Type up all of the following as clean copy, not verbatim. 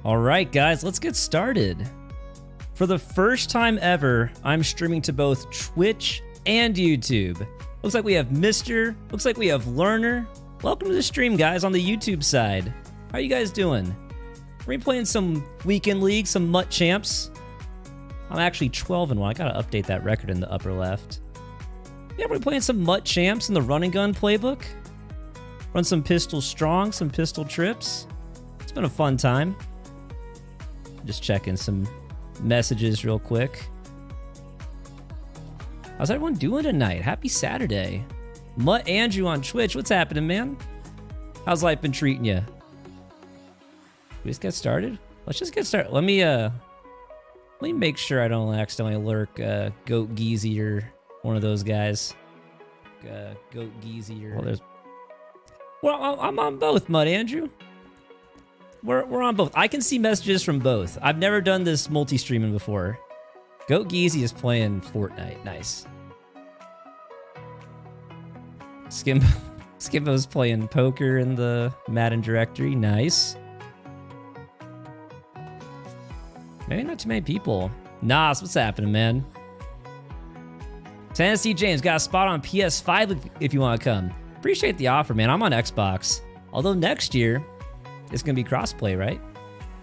All right, guys, let's get started. For the first time ever, I'm streaming to both Twitch and YouTube. Looks like we have Mr. Looks like we have Learner. Welcome to the stream, guys, on the YouTube side. How you guys doing? We're playing some weekend league, some MUT champs. I'm actually 12-1. I gotta update that record in the upper left. Yeah, we're playing some MUT champs in the run and gun playbook. Run some pistol strong, some pistol trips. It's been a fun time. Just checking some messages real quick. How's everyone doing tonight? Happy Saturday. Mutt Andrew on Twitch. What's happening, man? How's life been treating you? We just get started? Let's just get started. Let me make sure I don't accidentally lurk Goat Geezy or one of those guys. Goat Geezy or... Well, I'm on both, Mutt Andrew. We're on both. I can see messages from both. I've never done this multi-streaming before. Goat Geezy is playing Fortnite. Nice. Skimbo's playing poker in the Madden directory. Nice. Maybe not too many people. Nas, what's happening, man? Tennessee James got a spot on PS5 if you want to come. Appreciate the offer, man. I'm on Xbox. Although next year, it's going to be crossplay, right?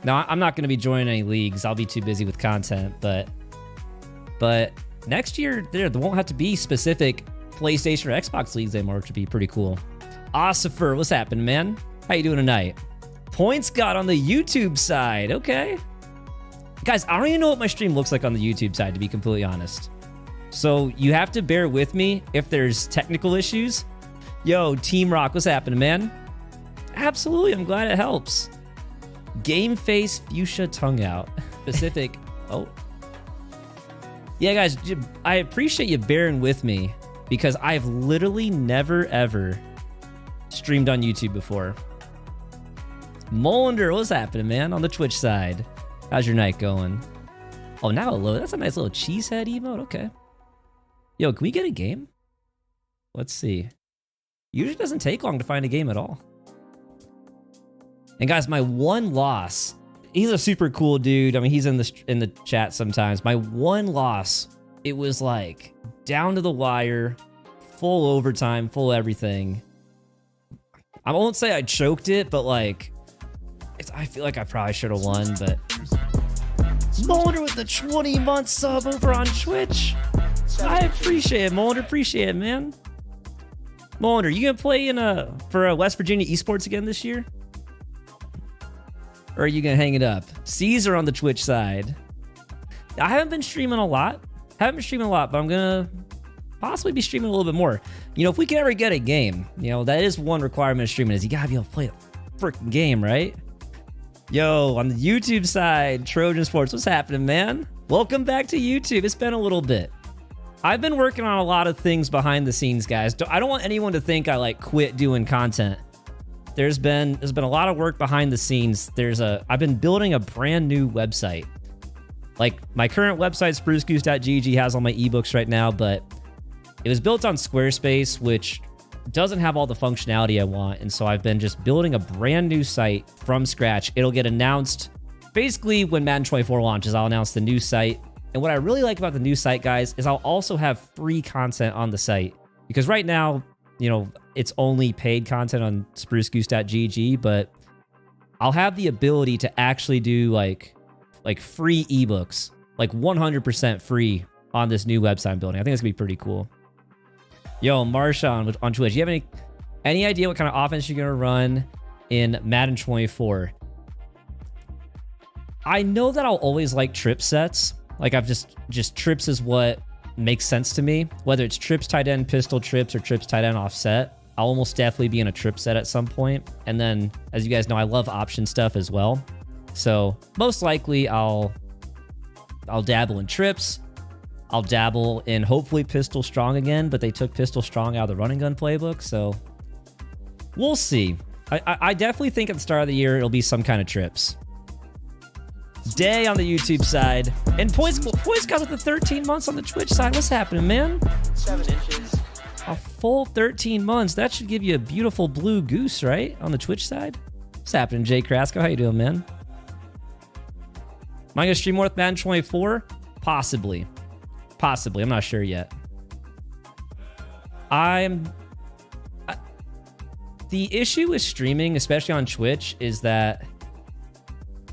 No, I'm not going to be joining any leagues. I'll be too busy with content, but next year, there won't have to be specific PlayStation or Xbox leagues anymore, which would be pretty cool. Ossifer, what's happening, man? How you doing tonight? Points got on the YouTube side. Okay. Guys, I don't even know what my stream looks like on the YouTube side, to be completely honest. So you have to bear with me if there's technical issues. Yo, Team Rock, what's happening, man? Absolutely, I'm glad it helps. Game face fuchsia tongue out. Specific. Oh. Yeah, guys, I appreciate you bearing with me because I've literally never, ever streamed on YouTube before. Molander, what's happening, man? On the Twitch side. How's your night going? Oh, now a load. That's a nice little cheesehead emote. Okay. Yo, can we get a game? Let's see. Usually doesn't take long to find a game at all. And guys, my one loss, he's a super cool dude. I mean, he's in the chat sometimes. My one loss, it was like down to the wire, full overtime, full everything. I won't say I choked it, but like, I feel like I probably should have won, but... Molder with the 20-month sub over on Twitch. I appreciate it, Molder. Appreciate it, man. Molder, you gonna play for West Virginia Esports again this year? Or are you gonna hang it up? Caesar on the Twitch side. I haven't been streaming a lot. But I'm gonna possibly be streaming a little bit more. You know, if we can ever get a game, you know, that is one requirement of streaming is you gotta be able to play the freaking game, right? Yo, on the YouTube side, Trojan Sports, what's happening, man? Welcome back to YouTube. It's been a little bit. I've been working on a lot of things behind the scenes, guys. I don't want anyone to think I like quit doing content. There's been a lot of work behind the scenes. I've been building a brand new website. Like my current website, sprucegoose.gg, has all my ebooks right now, but it was built on Squarespace, which doesn't have all the functionality I want. And so I've been just building a brand new site from scratch. It'll get announced basically when Madden 24 launches. I'll announce the new site. And what I really like about the new site, guys, is I'll also have free content on the site. Because right now, you know, it's only paid content on sprucegoose.gg, but I'll have the ability to actually do like free ebooks, like 100% free on this new website I'm building. I think it's gonna be pretty cool. Yo, Marshawn on Twitch, you have any idea what kind of offense you're gonna run in Madden 24? I know that I'll always like trip sets. Like I've just trips is what makes sense to me. Whether it's trips tight end, pistol trips, or trips tight end offset, I'll almost definitely be in a trip set at some point. And then, as you guys know, I love option stuff as well. So most likely I'll dabble in trips. I'll dabble in hopefully pistol strong again, but they took pistol strong out of the run and gun playbook, so we'll see. I definitely think at the start of the year it'll be some kind of trips. Day on the YouTube side, and Poise got with the 13 months on the Twitch side. What's happening, man? 7 inches. A full 13 months. That should give you a beautiful blue goose, right? On the Twitch side. What's happening, Jay Krasko? How you doing, man? I going to stream more with Madden 24? Possibly. Possibly. I'm not sure yet. The issue with streaming, especially on Twitch, is that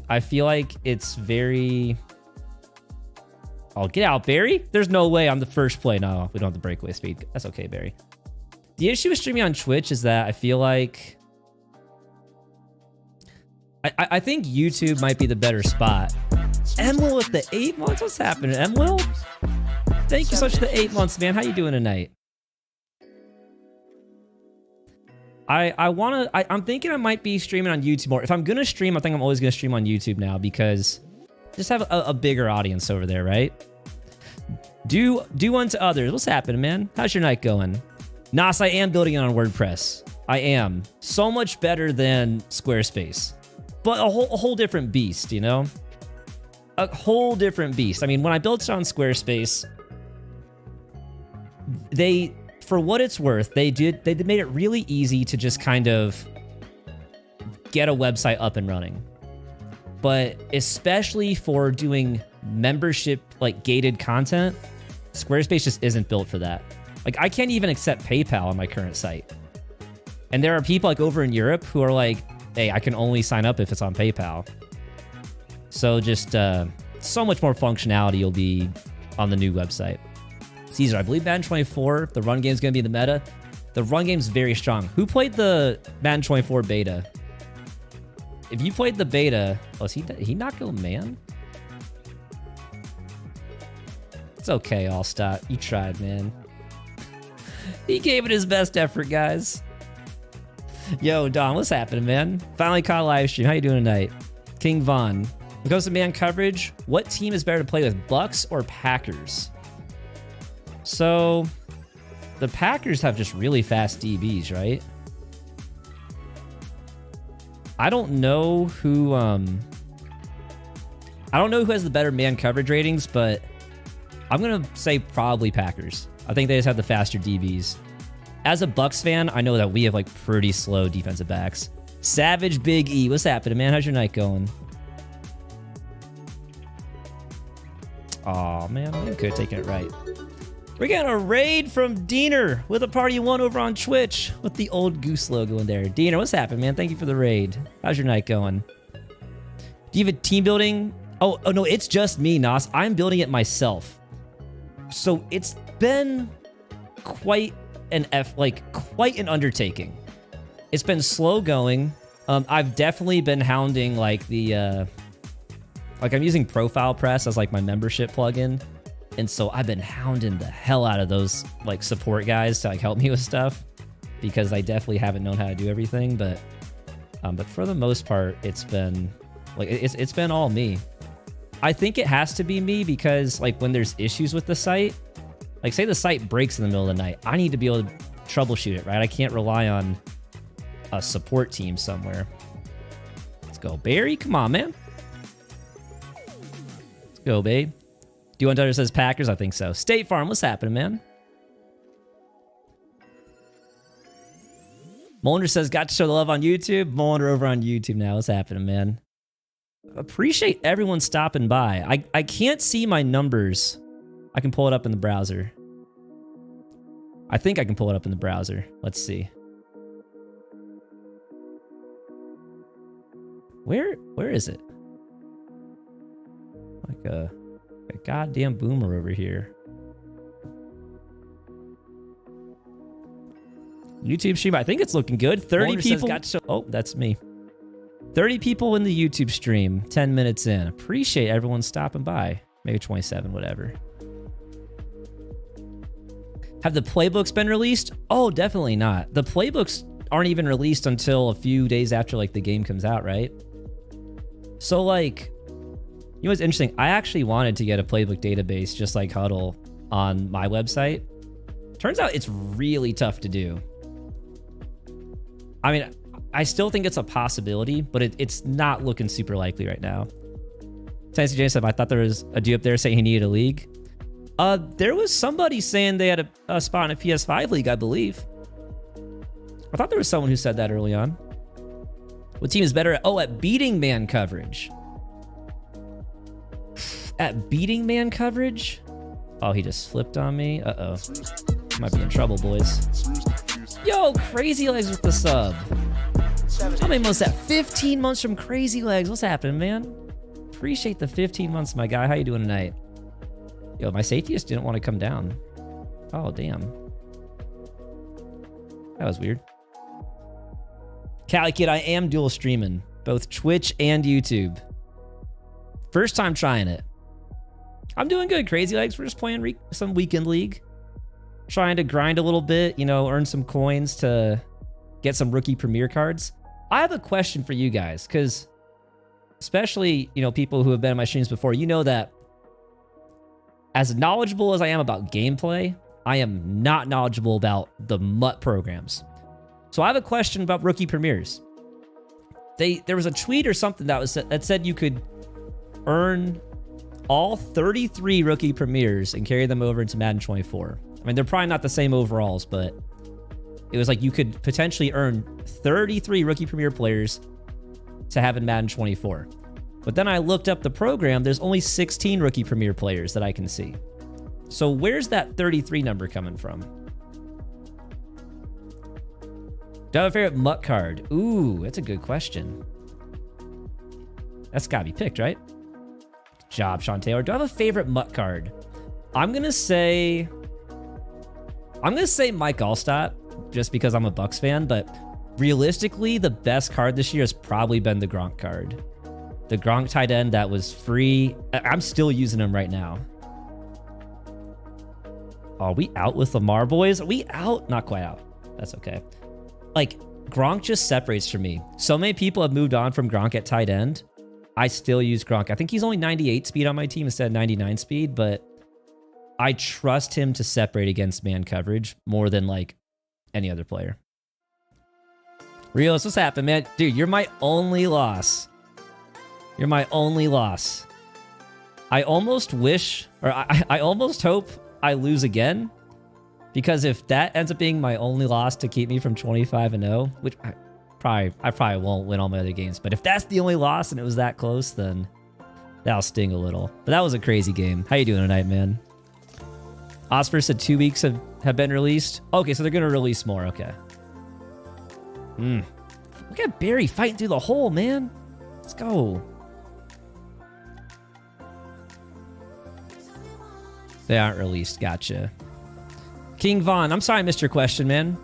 I feel like it's very... Oh, get out, Barry. There's no way I'm the first play. No, we don't have the breakaway speed. That's okay, Barry. The issue with streaming on Twitch is that I feel like... I think YouTube might be the better spot. Emil with the 8 months? What's happening, Emil? Thank you so much for the 8 months, man. How you doing tonight? I'm thinking I might be streaming on YouTube more. If I'm gonna stream, I think I'm always gonna stream on YouTube now because just have a bigger audience over there, right? Do unto others. What's happening, man? How's your night going? Nas, I am building it on WordPress. I am. So much better than Squarespace. But a whole different beast, you know? A whole different beast. I mean, when I built it on Squarespace, for what it's worth, they made it really easy to just kind of get a website up and running. But especially for doing membership, like gated content, Squarespace just isn't built for that. Like, I can't even accept PayPal on my current site. And there are people like over in Europe who are like, hey, I can only sign up if it's on PayPal. So just so much more functionality will be on the new website. Caesar, I believe Madden 24, the run game is going to be the meta. The run game is very strong. Who played the Madden 24 beta? If you played the beta, oh, is he not go man? It's okay, Allstott. You tried, man. He gave it his best effort, guys. Yo, Don, what's happening, man? Finally caught a live stream. How you doing tonight? King Von. When it comes to man coverage, what team is better to play with, Bucks or Packers? So, the Packers have just really fast DBs, right? I don't know who has the better man coverage ratings, but I'm gonna say probably Packers. I think they just have the faster DBs. As a Bucks fan, I know that we have like pretty slow defensive backs. Savage Big E, what's happening, man? How's your night going? Aw, man, I could have taken it right. We're getting a raid from Diener with a party one over on Twitch with the old goose logo in there. Diener, what's happening, man? Thank you for the raid. How's your night going? Do you have a team building? Oh no, it's just me, Nas. I'm building it myself. So it's been quite an undertaking. It's been slow going. I've definitely been hounding like the I'm using Profile Press as like my membership plugin. And so I've been hounding the hell out of those like support guys to like help me with stuff because I definitely haven't known how to do everything. But for the most part, it's been like it's been all me. I think it has to be me because like when there's issues with the site, like say the site breaks in the middle of the night, I need to be able to troubleshoot it, right? I can't rely on a support team somewhere. Let's go, Barry. Come on, man. Let's go, babe. Do you want to says Packers? I think so. State Farm, what's happening, man? Molender says, got to show the love on YouTube. Molender over on YouTube now. What's happening, man? Appreciate everyone stopping by. I can't see my numbers. I can pull it up in the browser. I think I can pull it up in the browser. Let's see. Where is it? Like a goddamn boomer over here. YouTube stream, I think it's looking good. 30 people. Oh, that's me. 30 people in the YouTube stream, 10 minutes in. Appreciate everyone stopping by. Maybe 27, whatever. Have the playbooks been released? Oh, definitely not. The playbooks aren't even released until a few days after like the game comes out, right? So like, you know what's interesting? I actually wanted to get a playbook database just like Huddle on my website. Turns out it's really tough to do. I mean, I still think it's a possibility, but it's not looking super likely right now. Tennessee James said, I thought there was a dude up there saying he needed a league. There was somebody saying they had a spot in a PS5 league, I believe. I thought there was someone who said that early on. What team is better at? Oh, at beating man coverage. at beating man coverage. Oh, he just flipped on me. Uh-oh. Might be in trouble, boys. Yo, Crazy Legs with the sub. How many months is that? 15 months from Crazy Legs. What's happening, man? Appreciate the 15 months, my guy. How you doing tonight? Yo, my safety just didn't want to come down. Oh, damn. That was weird. Cali Kid, I am dual streaming. Both Twitch and YouTube. First time trying it. I'm doing good, Crazy Legs. We're just playing some weekend league. Trying to grind a little bit, you know, earn some coins to get some rookie premier cards. I have a question for you guys, because especially, you know, people who have been in my streams before, you know that as knowledgeable as I am about gameplay, I am not knowledgeable about the MUT programs. So I have a question about rookie premieres. There was a tweet or something that said you could earn all 33 rookie premieres and carry them over into Madden 24. I mean, they're probably not the same overalls, but it was like you could potentially earn 33 rookie premier players to have in Madden 24. But then I looked up the program. There's only 16 rookie premier players that I can see. So where's that 33 number coming from? Do I have a favorite MUT card? Ooh, that's a good question. That's gotta be picked, right? Good job, Sean Taylor. Do I have a favorite MUT card? I'm gonna say Mike Allstott, just because I'm a Bucks fan, but realistically, the best card this year has probably been the Gronk card. The Gronk tight end that was free. I'm still using him right now. Are we out with Lamar, boys? Are we out? Not quite out. That's okay. Like, Gronk just separates from me. So many people have moved on from Gronk at tight end. I still use Gronk. I think he's only 98 speed on my team instead of 99 speed, but I trust him to separate against man coverage more than, like, any other player. Rios, what's happening, man? Dude, you're my only loss. You're my only loss. I almost wish, or I almost hope I lose again, because if that ends up being my only loss to keep me from 25-0, which I probably won't win all my other games, but if that's the only loss and it was that close, then that'll sting a little. But that was a crazy game. How you doing tonight, man? Osprey said 2 weeks have been released. Okay, so they're going to release more. Okay. Look at Barry fighting through the hole, man. Let's go. They aren't released. Gotcha. King Von. I'm sorry I missed your question, man.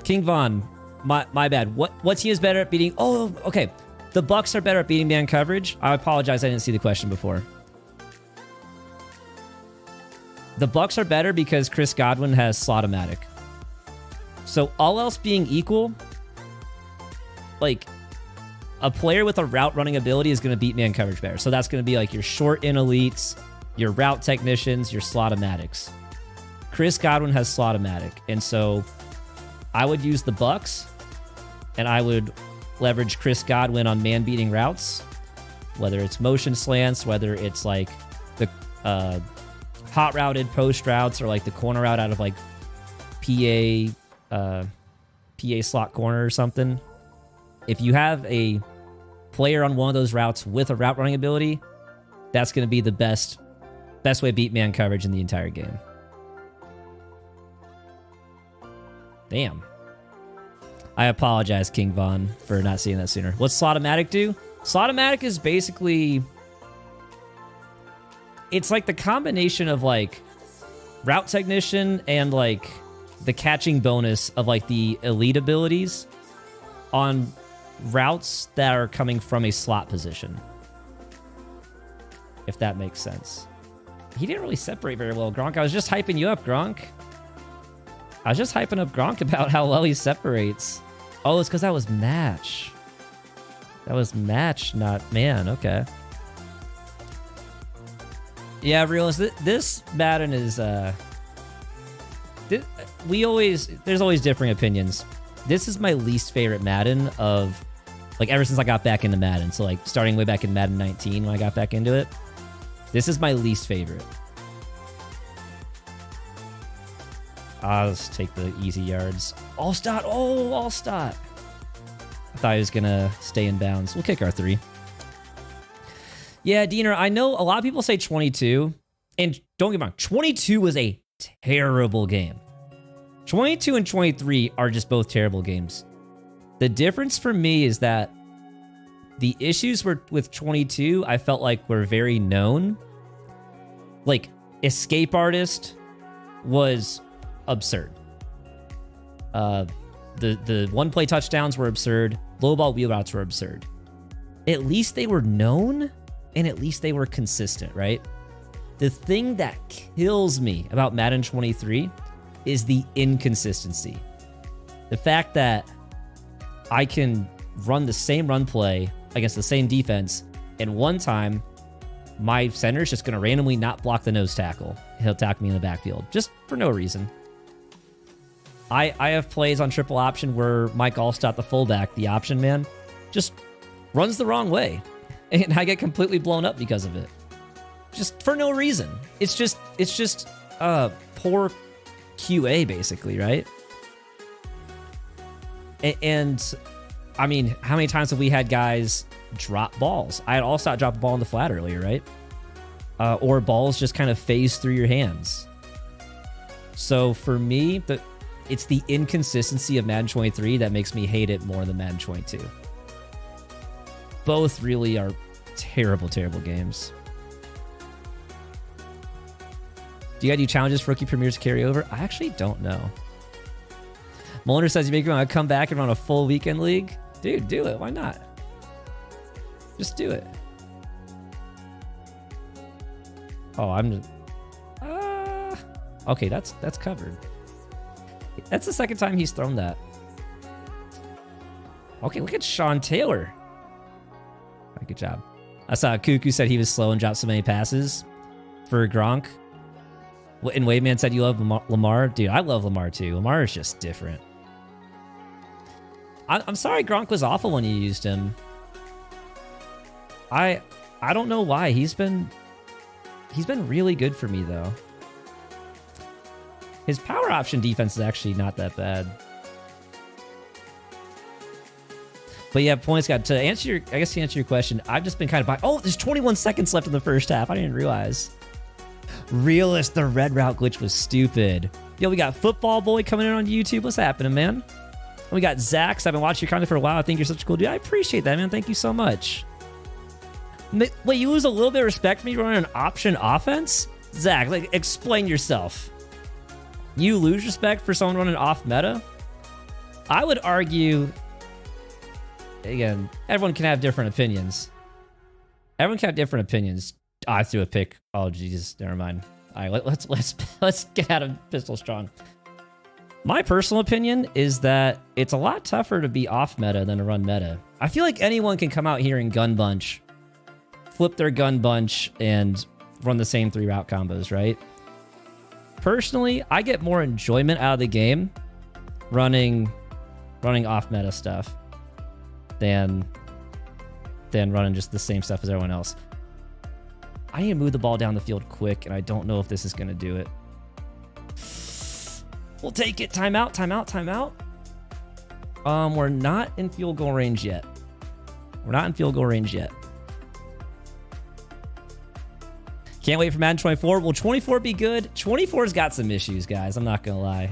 King Von. My bad. What's he is better at beating? Oh, okay. The Bucks are better at beating man coverage. I apologize. I didn't see the question before. The Bucks are better because Chris Godwin has Slot-O-Matic. So all else being equal, like, a player with a route running ability is going to beat man coverage better. So that's going to be like your short in elites, your route technicians, your Slot-O-Matics. Chris Godwin has Slot-O-Matic. And so I would use the Bucks, and I would leverage Chris Godwin on man-beating routes, whether it's motion slants, whether it's like the hot routed post routes, or like the corner route out of like PA slot corner or something. If you have a player on one of those routes with a route running ability, that's going to be the best way to beat man coverage in the entire game. Damn. I apologize, King Von, for not seeing that sooner. What's Slot-O-Matic do? Slot-O-Matic is basically... It's like the combination of, like, route technician and, like, the catching bonus of, like, the elite abilities on routes that are coming from a slot position. If that makes sense. He didn't really separate very well, Gronk. I was just hyping you up, Gronk. I was just hyping up Gronk about how well he separates. Oh, it's because that was match. That was match, not man. Okay. Yeah, realist. This Madden is there's always differing opinions. This is my least favorite Madden of, like, ever since I got back into Madden. So, like, starting way back in Madden 19 when I got back into it. This is my least favorite. I'll just take the easy yards. Allstott. Oh, Allstott. I thought he was going to stay in bounds. We'll kick our 3. Yeah, Diener, I know a lot of people say 22, and don't get me wrong, 22 was a terrible game. 22 and 23 are just both terrible games. The difference for me is that the issues were with 22, I felt like were very known. Like, Escape Artist was absurd. The one-play touchdowns were absurd. Low ball wheel routes were absurd. At least they were known, and at least they were consistent, right? The thing that kills me about Madden 23 is the inconsistency. The fact that I can run the same run play against the same defense, and one time, my center's just going to randomly not block the nose tackle. He'll tackle me in the backfield, just for no reason. I have plays on triple option where Mike Allstott, the fullback, the option man, just runs the wrong way, and I get completely blown up because of it. Just for no reason. It's just poor QA, basically, right? And I mean, how many times have we had guys drop balls? I had Allstott drop a ball in the flat earlier, right? Or balls just kind of phase through your hands. So for me, it's the inconsistency of Madden 23 that makes me hate it more than Madden 22. Both really are terrible, terrible games. Do you guys do challenges for rookie premieres to carry over? I actually don't know. Moliner says you make me want to come back and run a full weekend league. Dude, do it. Why not? Just do it. Oh, I'm just... okay, that's covered. That's the second time he's thrown that. Okay, look at Sean Taylor. Good job. I saw Cuckoo said he was slow and dropped so many passes for Gronk. And Waveman said you love Lamar. Dude, I love Lamar too. Lamar is just different. I'm sorry Gronk was awful when you used him. I don't know why. He's been really good for me though. His power option defense is actually not that bad. But yeah, points got to answer your, I guess to answer your question, I've just been kind of oh, there's 21 seconds left in the first half. I didn't realize. Realist, the red route glitch was stupid. Yo, we got Football Boy coming in on YouTube. What's happening, man? And we got Zax. I've been watching your content for a while. I think you're such a cool dude. I appreciate that, man. Thank you so much. Wait, you lose a little bit of respect for me running an option offense? Zach, like, explain yourself. You lose respect for someone running off meta? I would argue, again, everyone can have different opinions. Everyone can have different opinions. I threw a pick. Oh, Jesus, never mind. All right, let's get out of Pistol Strong. My personal opinion is that it's a lot tougher to be off meta than to run meta. I feel like anyone can come out here and gun bunch, flip their gun bunch, and run the same 3 route combos, right? Personally, I get more enjoyment out of the game running off meta stuff than running just the same stuff as everyone else. I need to move the ball down the field quick, and I don't know if this is going to do it. We'll take it. Timeout, timeout, timeout. We're not in field goal range yet. We're not in field goal range yet. Can't wait for Madden 24. Will 24 be good? 24's got some issues, guys. I'm not going to lie.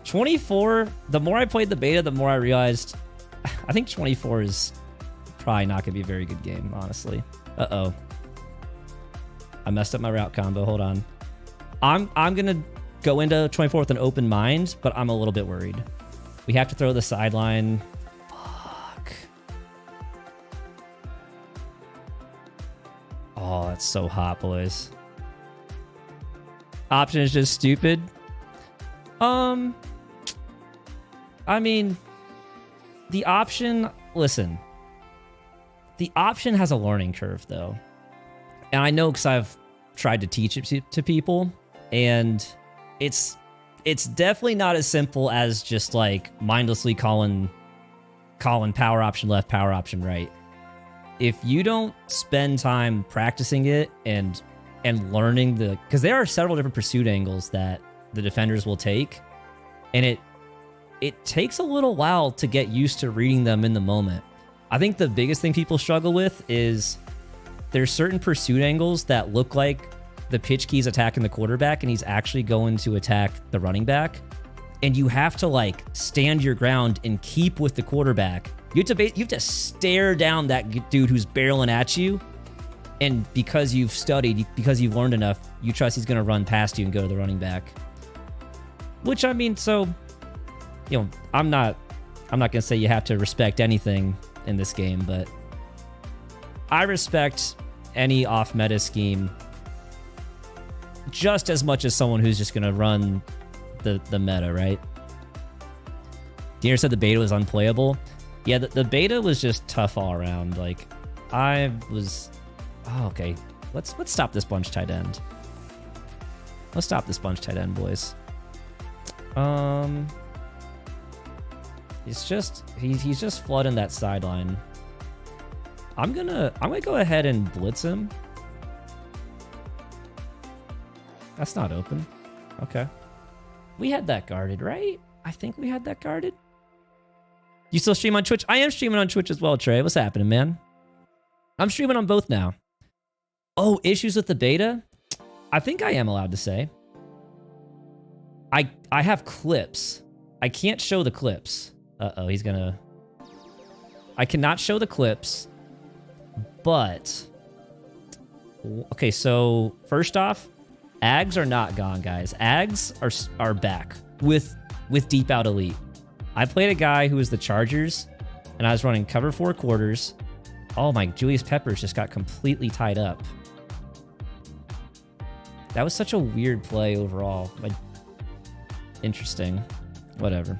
24, the more I played the beta, the more I realized I think 24 is probably not going to be a very good game, honestly. Uh-oh. I messed up my route combo. Hold on. I'm going to go into 24 with an open mind, but I'm a little bit worried. We have to throw the sideline. Fuck. Oh, that's so hot, boys. Option is just stupid. I mean, the option, listen. The option has a learning curve, though. And I know because I've tried to teach it to people, and it's definitely not as simple as just like mindlessly calling power option left, power option right. If you don't spend time practicing it and learning because there are several different pursuit angles that the defenders will take, and it takes a little while to get used to reading them in the moment. I think the biggest thing people struggle with is there's certain pursuit angles that look like the pitch key's attacking the quarterback and he's actually going to attack the running back. And you have to like stand your ground and keep with the quarterback. You have to stare down that dude who's barreling at you. And because you've studied, because you've learned enough, you trust he's going to run past you and go to the running back. Which, I mean, so, you know, I'm not going to say you have to respect anything in this game, but I respect any off-meta scheme just as much as someone who's just going to run the meta, right? Diener said the beta was unplayable. Yeah, the beta was just tough all around. Like, I was... Oh, okay. Let's stop this bunch tight end. Let's stop this bunch tight end, boys. He's just flooding that sideline. I'm gonna go ahead and blitz him. That's not open. Okay. We had that guarded, right? I think we had that guarded. You still stream on Twitch? I am streaming on Twitch as well, Trey. What's happening, man? I'm streaming on both now. Oh, issues with the beta? I think I am allowed to say. I have clips. I can't show the clips. Uh-oh, he's gonna... I cannot show the clips, but... Okay, so first off, Ags are not gone, guys. Ags are back with Deep Out Elite. I played a guy who was the Chargers, and I was running cover 4 quarters. Oh my, Julius Peppers just got completely tied up. That was such a weird play overall. Like, interesting. Whatever.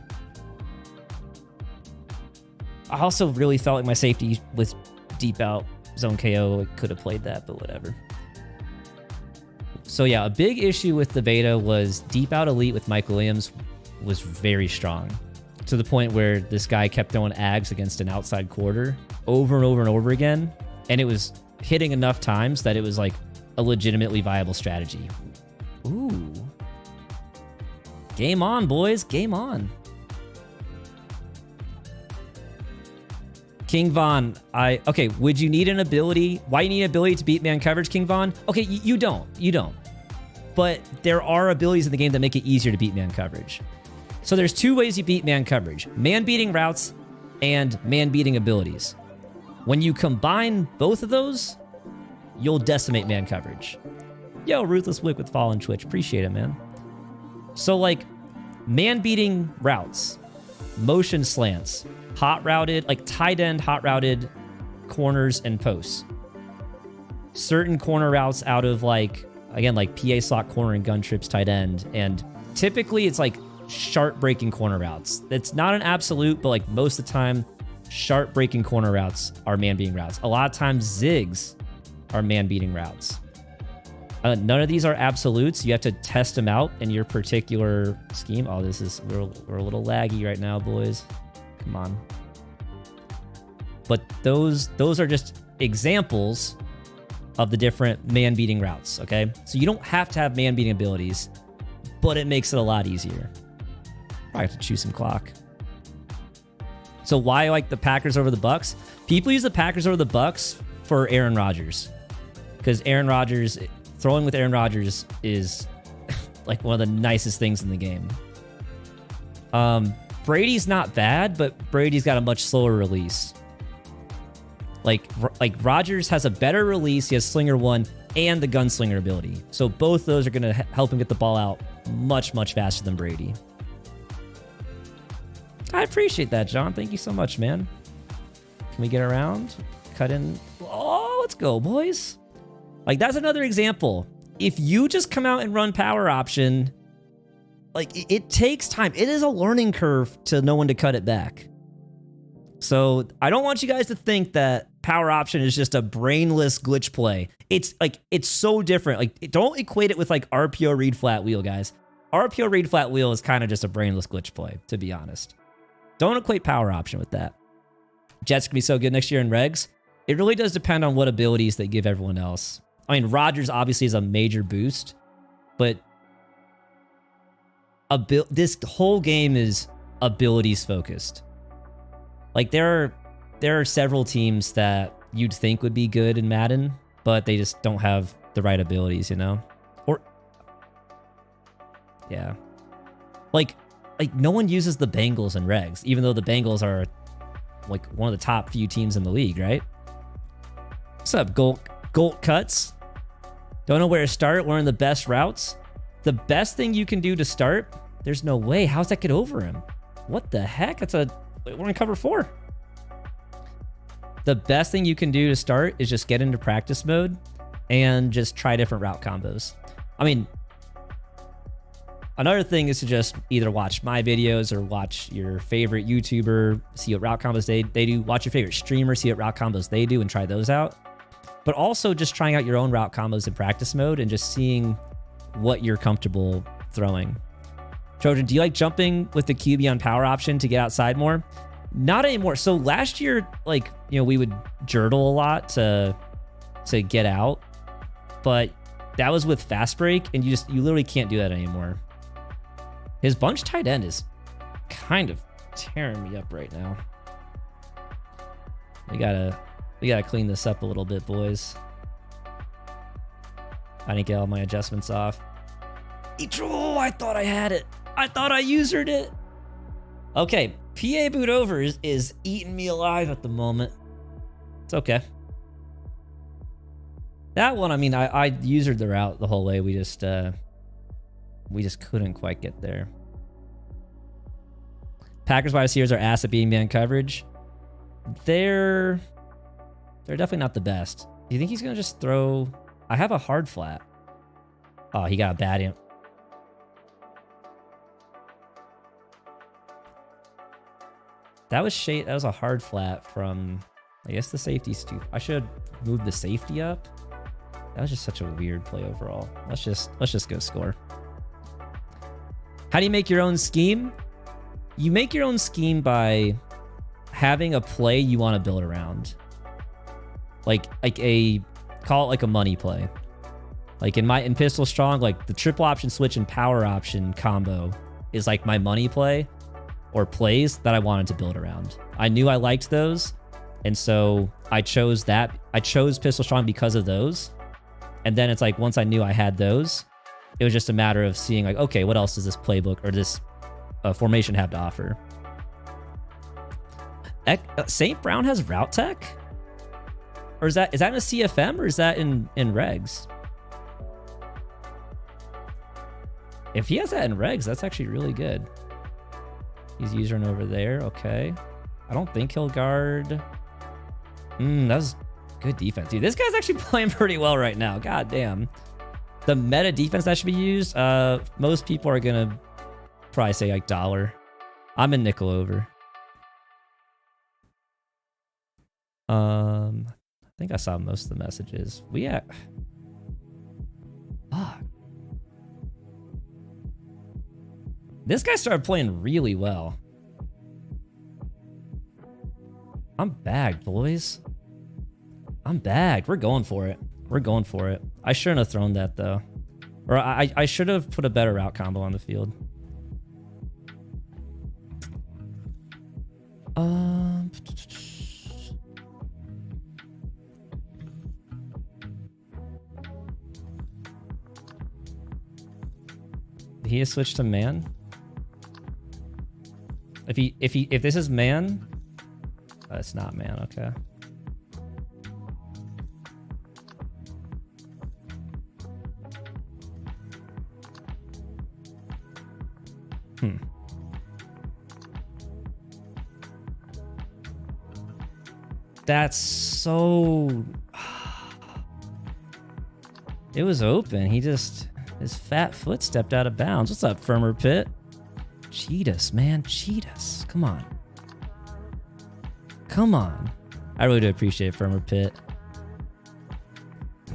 I also really felt like my safety with Deep Out Zone KO could have played that, but whatever. So yeah, a big issue with the beta was Deep Out Elite with Mike Williams was very strong. To the point where this guy kept throwing Ags against an outside quarter over and over and over again. And it was hitting enough times that it was like a legitimately viable strategy. Ooh. Game on, boys. Game on. King Von, okay, would you need an ability? Why you need an ability to beat man coverage, King Von? Okay, you don't. But there are abilities in the game that make it easier to beat man coverage. So there's 2 ways you beat man coverage. Man-beating routes and man-beating abilities. When you combine both of those, you'll decimate man coverage. Yo, Ruthless Wick with Fallen Twitch. Appreciate it, man. So, like, man-beating routes, motion slants, hot routed, like tight end hot routed corners and posts. Certain corner routes out of, like, again, like PA slot corner and gun trips tight end. And typically it's like sharp breaking corner routes. It's not an absolute, but like most of the time, sharp breaking corner routes are man-beating routes. A lot of times zigs are man-beating routes. None of these are absolutes. You have to test them out in your particular scheme. Oh, we're a little laggy right now, boys. Come on. But those are just examples of the different man-beating routes, okay? So you don't have to have man-beating abilities, but it makes it a lot easier. I have to choose some clock. So why like the Packers over the Bucks? People use the Packers over the Bucks for Aaron Rodgers. Because throwing with Aaron Rodgers is like one of the nicest things in the game. Brady's not bad, but Brady's got a much slower release. Like Rodgers has a better release. He has Slinger 1 and the Gunslinger ability. So both those are going to help him get the ball out much, much faster than Brady. I appreciate that, John. Thank you so much, man. Can we get around? Cut in. Oh, let's go, boys. Like, that's another example. If you just come out and run power option, like, it takes time. It is a learning curve to know when to cut it back. So I don't want you guys to think that power option is just a brainless glitch play. It's so different. Like, don't equate it with like RPO read flat wheel, guys. RPO read flat wheel is kind of just a brainless glitch play, to be honest. Don't equate power option with that. Jets can be so good next year in regs. It really does depend on what abilities they give everyone else. I mean, Rodgers obviously is a major boost, but this whole game is abilities focused. Like there are several teams that you'd think would be good in Madden but they just don't have the right abilities, you know? Or, yeah. Like no one uses the Bengals in regs, even though the Bengals are like one of the top few teams in the league, right? What's up, Golt Cuts? Don't know where to start. Learn the best routes. The best thing you can do to start, there's no way. How's that get over him? What the heck? We're in cover 4. The best thing you can do to start is just get into practice mode and just try different route combos. I mean, another thing is to just either watch my videos or watch your favorite YouTuber, see what route combos they do. Watch your favorite streamer, see what route combos they do, and try those out. But also just trying out your own route combos in practice mode and just seeing what you're comfortable throwing. Trojan, do you like jumping with the QB on power option to get outside more? Not anymore. So last year, like, you know, we would jurtle a lot to get out, but that was with fast break, and you literally can't do that anymore. His bunch tight end is kind of tearing me up right now. We gotta clean this up a little bit, boys. I didn't get all my adjustments off. Oh, I thought I had it. I thought I usered it. Okay, PA boot over is eating me alive at the moment. It's okay. That one, I mean, I usered the route the whole way. We just couldn't quite get there. Packers wide receivers are ass at beating man coverage. They're definitely not the best. Do you think he's gonna just throw? I have a hard flat. Oh, he got a bad imp. That was a hard flat from, I guess, the safety's too. I should move the safety up. That was just such a weird play overall. Let's just go score. How do you make your own scheme? You make your own scheme by having a play you want to build around. Like call it like a money play. Like in Pistol Strong, like the triple option switch and power option combo is like my money play or plays that I wanted to build around. I knew I liked those, and so I chose that. I chose Pistol Strong because of those. And then it's like, once I knew I had those, it was just a matter of seeing like, okay, what else does this playbook or this formation have to offer? St. Brown has route tech? Or is that in a CFM or is that in regs? If he has that in regs, that's actually really good. He's using over there. Okay. I don't think he'll guard. That was good defense. Dude, this guy's actually playing pretty well right now. God damn. The meta defense that should be used, most people are going to probably say like dollar. I'm in nickel over. I think I saw most of the messages. Fuck. This guy started playing really well. I'm bagged, boys. I'm bagged. We're going for it. We're going for it. I shouldn't have thrown that, though. Or I should have put a better route combo on the field. He has switched to man. If this is man, it's not man. Okay. That's so... It was open. His fat foot stepped out of bounds. What's up, Firmer Pit? Cheetahs, man. Cheetahs. Come on. Come on. I really do appreciate Firmer Pit.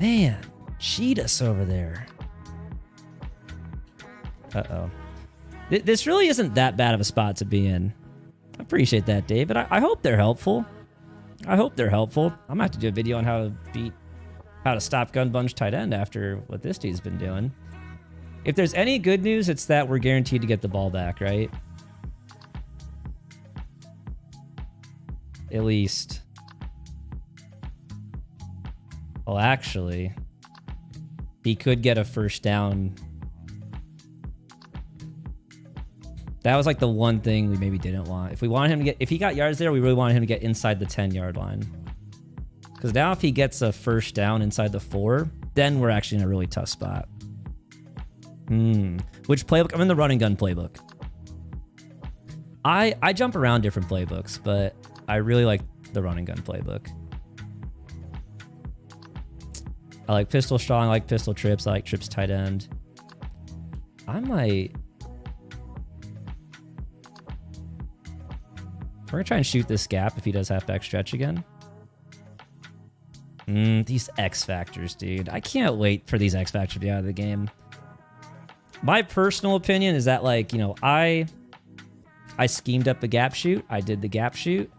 Man, Cheetahs over there. Uh-oh. This really isn't that bad of a spot to be in. I appreciate that, David. I hope they're helpful. I hope they're helpful. I'm gonna have to do a video on how to stop gun bunch tight end after what this dude's been doing. If there's any good news, it's that we're guaranteed to get the ball back, right? At least. Well, actually, he could get a first down. That was like the one thing we maybe didn't want. If we wanted him to get, if he got yards there, we really wanted him to get inside the 10-yard line. Because now if he gets a first down inside the 4, then we're actually in a really tough spot. Which playbook? I'm in the running gun playbook. I jump around different playbooks, but I really like the running gun playbook. I like pistol strong, I like pistol trips, I like trips tight end. I might... We're gonna try and shoot this gap if he does halfback stretch again. These X factors, dude. I can't wait for these X factors to be out of the game. My personal opinion is that, like, you know, I schemed up the gap shoot. I did the gap shoot.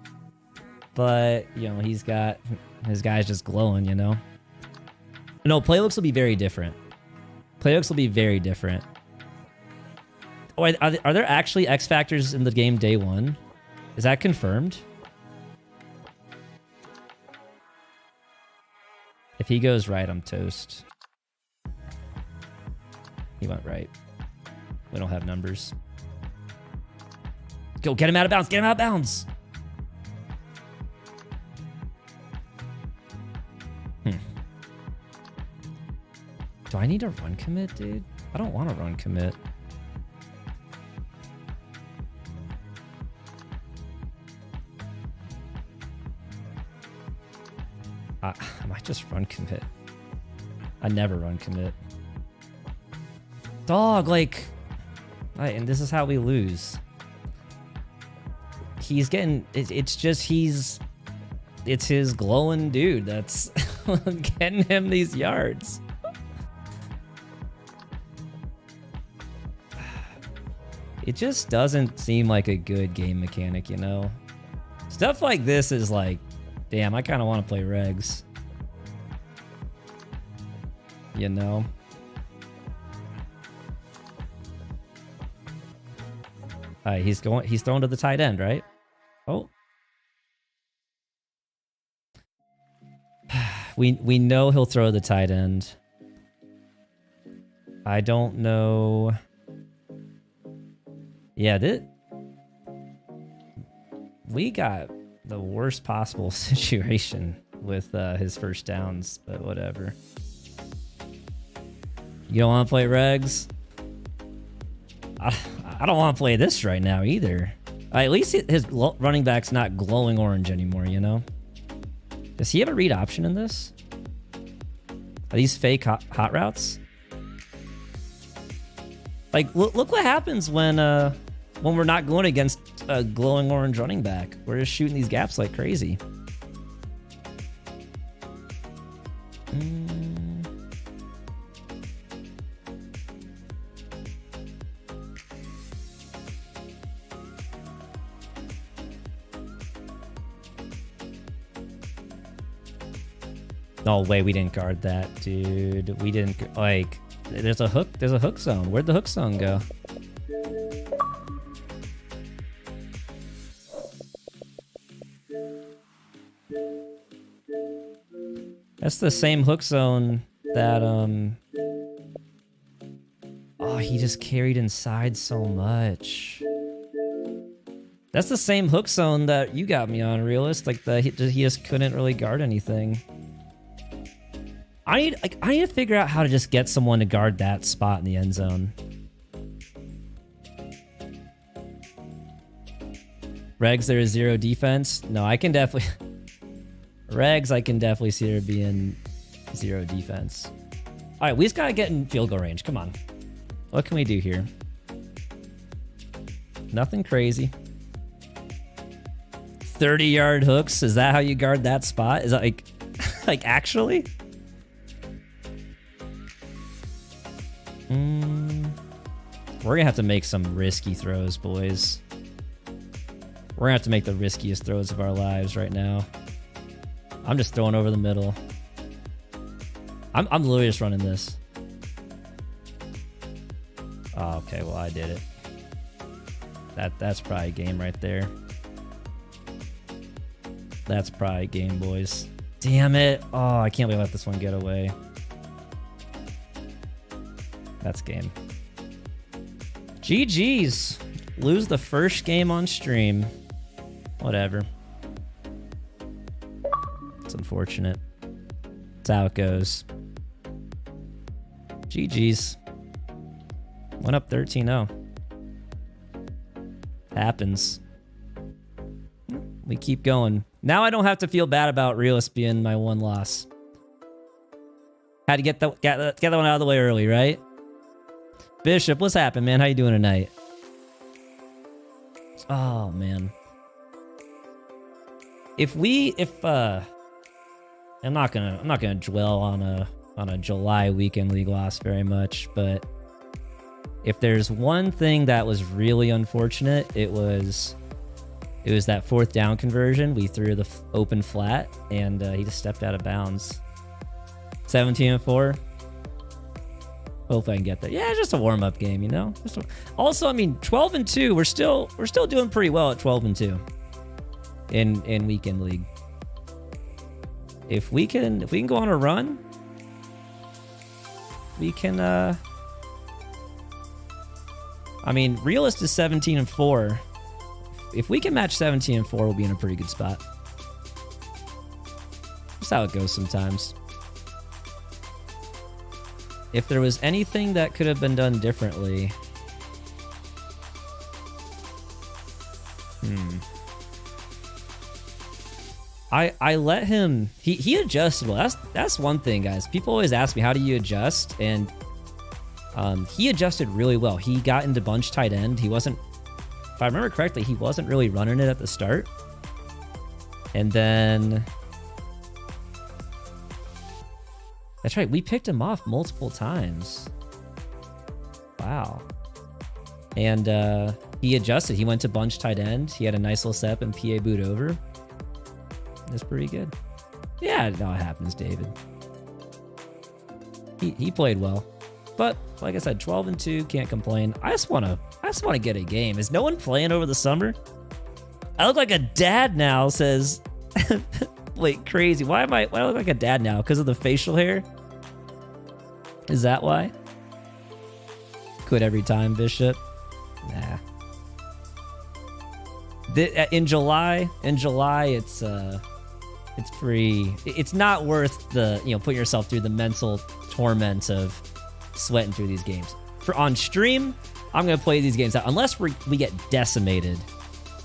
But, you know, his guy's just glowing, you know? No, playbooks will be very different. Playbooks will be very different. Oh, are there actually X factors in the game day 1? Is that confirmed? If he goes right, I'm toast. He went right. We don't have numbers. Go, get him out of bounds. Get him out of bounds. Do I need a run commit, dude? I don't want to run commit. I might just run commit. I never run commit. Dog, like... and this is how we lose. He's getting... It's just he's... It's his glowing dude that's getting him these yards. It just doesn't seem like a good game mechanic, you know? Stuff like this is like... Damn, I kind of want to play regs. You know? Alright, he's throwing to the tight end, right? Oh. We know he'll throw the tight end. I don't know. Yeah, we got the worst possible situation with his first downs, but whatever. You don't want to play regs? I don't want to play this right now either. At least his running back's not glowing orange anymore, you know? Does he have a read option in this? Are these fake hot routes? Like, look what happens when we're not going against a glowing orange running back. We're just shooting these gaps like crazy. No way, we didn't guard that, dude. We didn't, like, there's a hook zone. Where'd the hook zone go? That's the same hook zone that, oh, he just carried inside so much. That's the same hook zone that you got me on, Realist. Like, he just couldn't really guard anything. I need to figure out how to just get someone to guard that spot in the end zone. Regs, there is 0 defense. No, I can definitely... Regs, I can definitely see there being 0 defense. All right, we just got to get in field goal range. Come on. What can we do here? Nothing crazy. 30-yard hooks. Is that how you guard that spot? Is that like... like, actually? We're gonna have to make some risky throws, boys. We're gonna have to make the riskiest throws of our lives right now. I'm just throwing over the middle. I'm literally just running this. Oh, okay, well, I did it. That's probably game right there. That's probably game, boys. Damn it. Oh, I can't believe I let this one get away. That's game. GG's. Lose the first game on stream. Whatever. It's unfortunate. That's how it goes. GG's. Went up 13-0. Happens. We keep going. Now I don't have to feel bad about Realist being my one loss. Had to get that one out of the way early, right? Bishop, what's happened, man? How you doing tonight? Oh man. I'm not gonna dwell on a July weekend league loss very much, but if there's one thing that was really unfortunate, it was that fourth down conversion. We threw the open flat, and he just stepped out of bounds. 17-4. Hope I can get there. Yeah, just a warm-up game, you know. Also, I mean, 12-2. We're still doing pretty well at 12-2 in weekend league. If we can go on a run, we can. I mean, Realist is 17-4. If we can match 17-4, we'll be in a pretty good spot. That's how it goes sometimes. If there was anything that could have been done differently... I let him... He adjusted well. That's one thing, guys. People always ask me, how do you adjust? And he adjusted really well. He got into bunch tight end. He wasn't... If I remember correctly, he wasn't really running it at the start. And then... That's right, we picked him off multiple times. Wow. And he adjusted. He went to bunch tight end. He had a nice little step and PA boot over. That's pretty good. Yeah, no, it happens, David. He played well. But like I said, 12-2, can't complain. I just wanna get a game. Is no one playing over the summer? I look like a dad now, says wait, crazy. Why do I look like a dad now? Because of the facial hair? Is that why? Quit every time, Bishop? Nah. In July, it's not worth the, put yourself through the mental torment of sweating through these games. For on stream, I'm gonna play these games out unless we get decimated,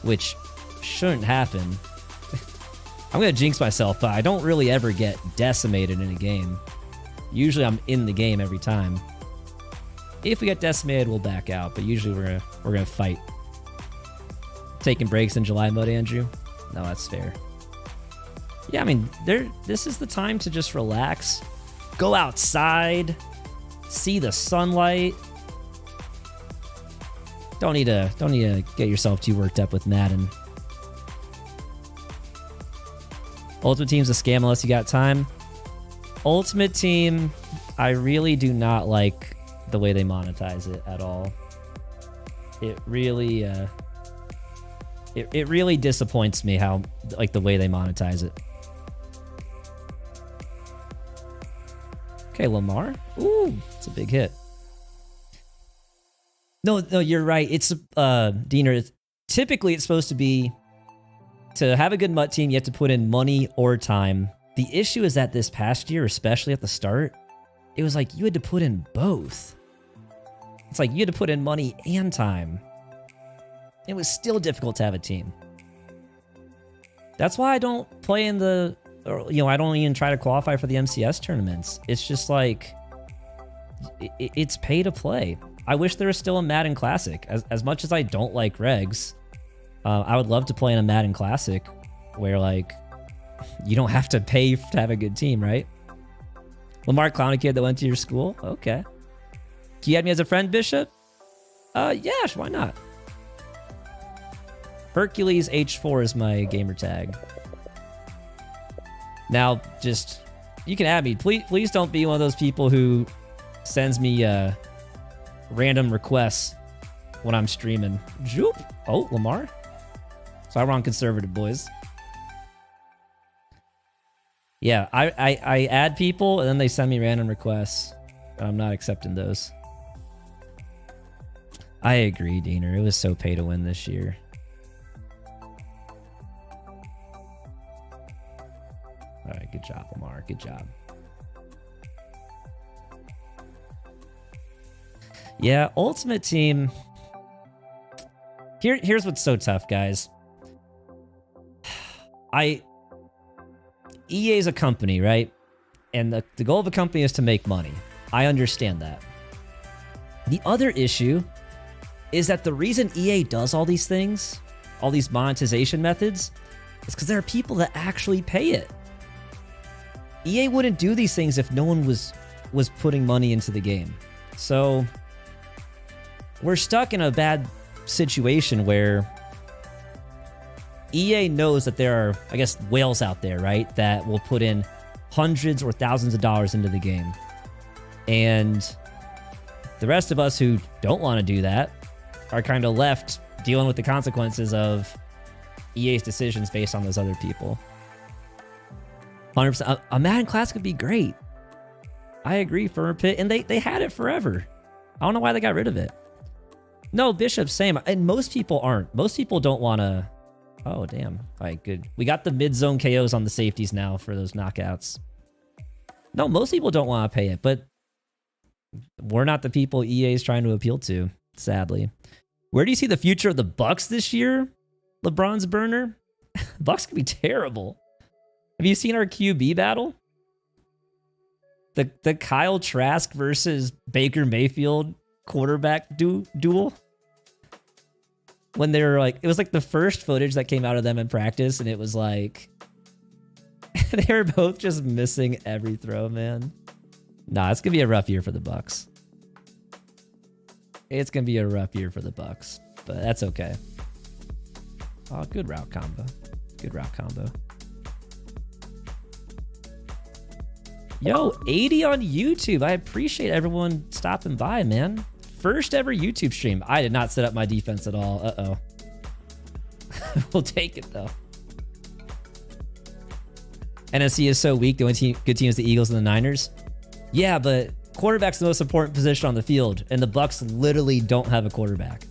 which shouldn't happen. I'm gonna jinx myself, but I don't really ever get decimated in a game. Usually I'm in the game every time. If we get decimated, we'll back out, but usually we're gonna fight. Taking breaks in July mode, Andrew? No, that's fair. Yeah, I mean, this is the time to just relax, go outside, see the sunlight. Don't need to get yourself too worked up with Madden. Ultimate Team's a scam unless you got time. Ultimate Team, I really do not like the way they monetize it at all. It really it really disappoints me how, like, the way they monetize it. Okay, Lamar. Ooh, it's a big hit. No, you're right. It's Diener. Typically, it's supposed to be to have a good MUT team. You have to put in money or time. The issue is that this past year, especially at the start, it was like you had to put in both. It's like you had to put in money and time. It was still difficult to have a team. That's why I don't play in the, I don't even try to qualify for the MCS tournaments. It's just like, it's pay to play. I wish there was still a Madden Classic. As much as I don't like regs, I would love to play in a Madden Classic where, like, you don't have to pay to have a good team, right? Lamar Clown, a kid that went to your school? Okay. Can you add me as a friend, Bishop? Yeah, why not? Hercules H4 is my gamer tag. Now, just, you can add me. Please don't be one of those people who sends me random requests when I'm streaming. Zoop. Oh, Lamar. So I run conservative, boys. Yeah, I add people and then they send me random requests. I'm not accepting those. I agree, Diener. It was so pay to win this year. All right, good job, Lamar. Good job. Yeah, Ultimate Team. Here's what's so tough, guys. EA is a company, right? And the goal of a company is to make money. I understand that. The other issue is that the reason EA does all these things, all these monetization methods, is because there are people that actually pay it. EA wouldn't do these things if no one was putting money into the game. So we're stuck in a bad situation where EA knows that there are, I guess, whales out there, right, that will put in hundreds or thousands of dollars into the game. And the rest of us who don't want to do that are kind of left dealing with the consequences of EA's decisions based on those other people. 100%. A Madden Classic would be great. I agree, Firm Pit. And they had it forever. I don't know why they got rid of it. No, Bishop, same. And most people aren't. Most people don't want to... Oh, damn. All right, good. We got the mid-zone KOs on the safeties now for those knockouts. No, most people don't want to pay it, but we're not the people EA is trying to appeal to, sadly. Where do you see the future of the Bucks this year? LeBron's burner? Bucks could be terrible. Have you seen our QB battle? The Kyle Trask versus Baker Mayfield quarterback duel? When they were like, it was like the first footage that came out of them in practice, and it was like, they were both just missing every throw, man. Nah, it's gonna be a rough year for the Bucks. It's gonna be a rough year for the Bucks, but that's okay. Oh, good route combo. Good route combo. Yo, 80 on YouTube. I appreciate everyone stopping by, man. First ever YouTube stream. I did not set up my defense at all. Uh-oh. We'll take it, though. NFC is so weak. The only good team is the Eagles and the Niners. Yeah, but quarterback's the most important position on the field, and the Bucks literally don't have a quarterback.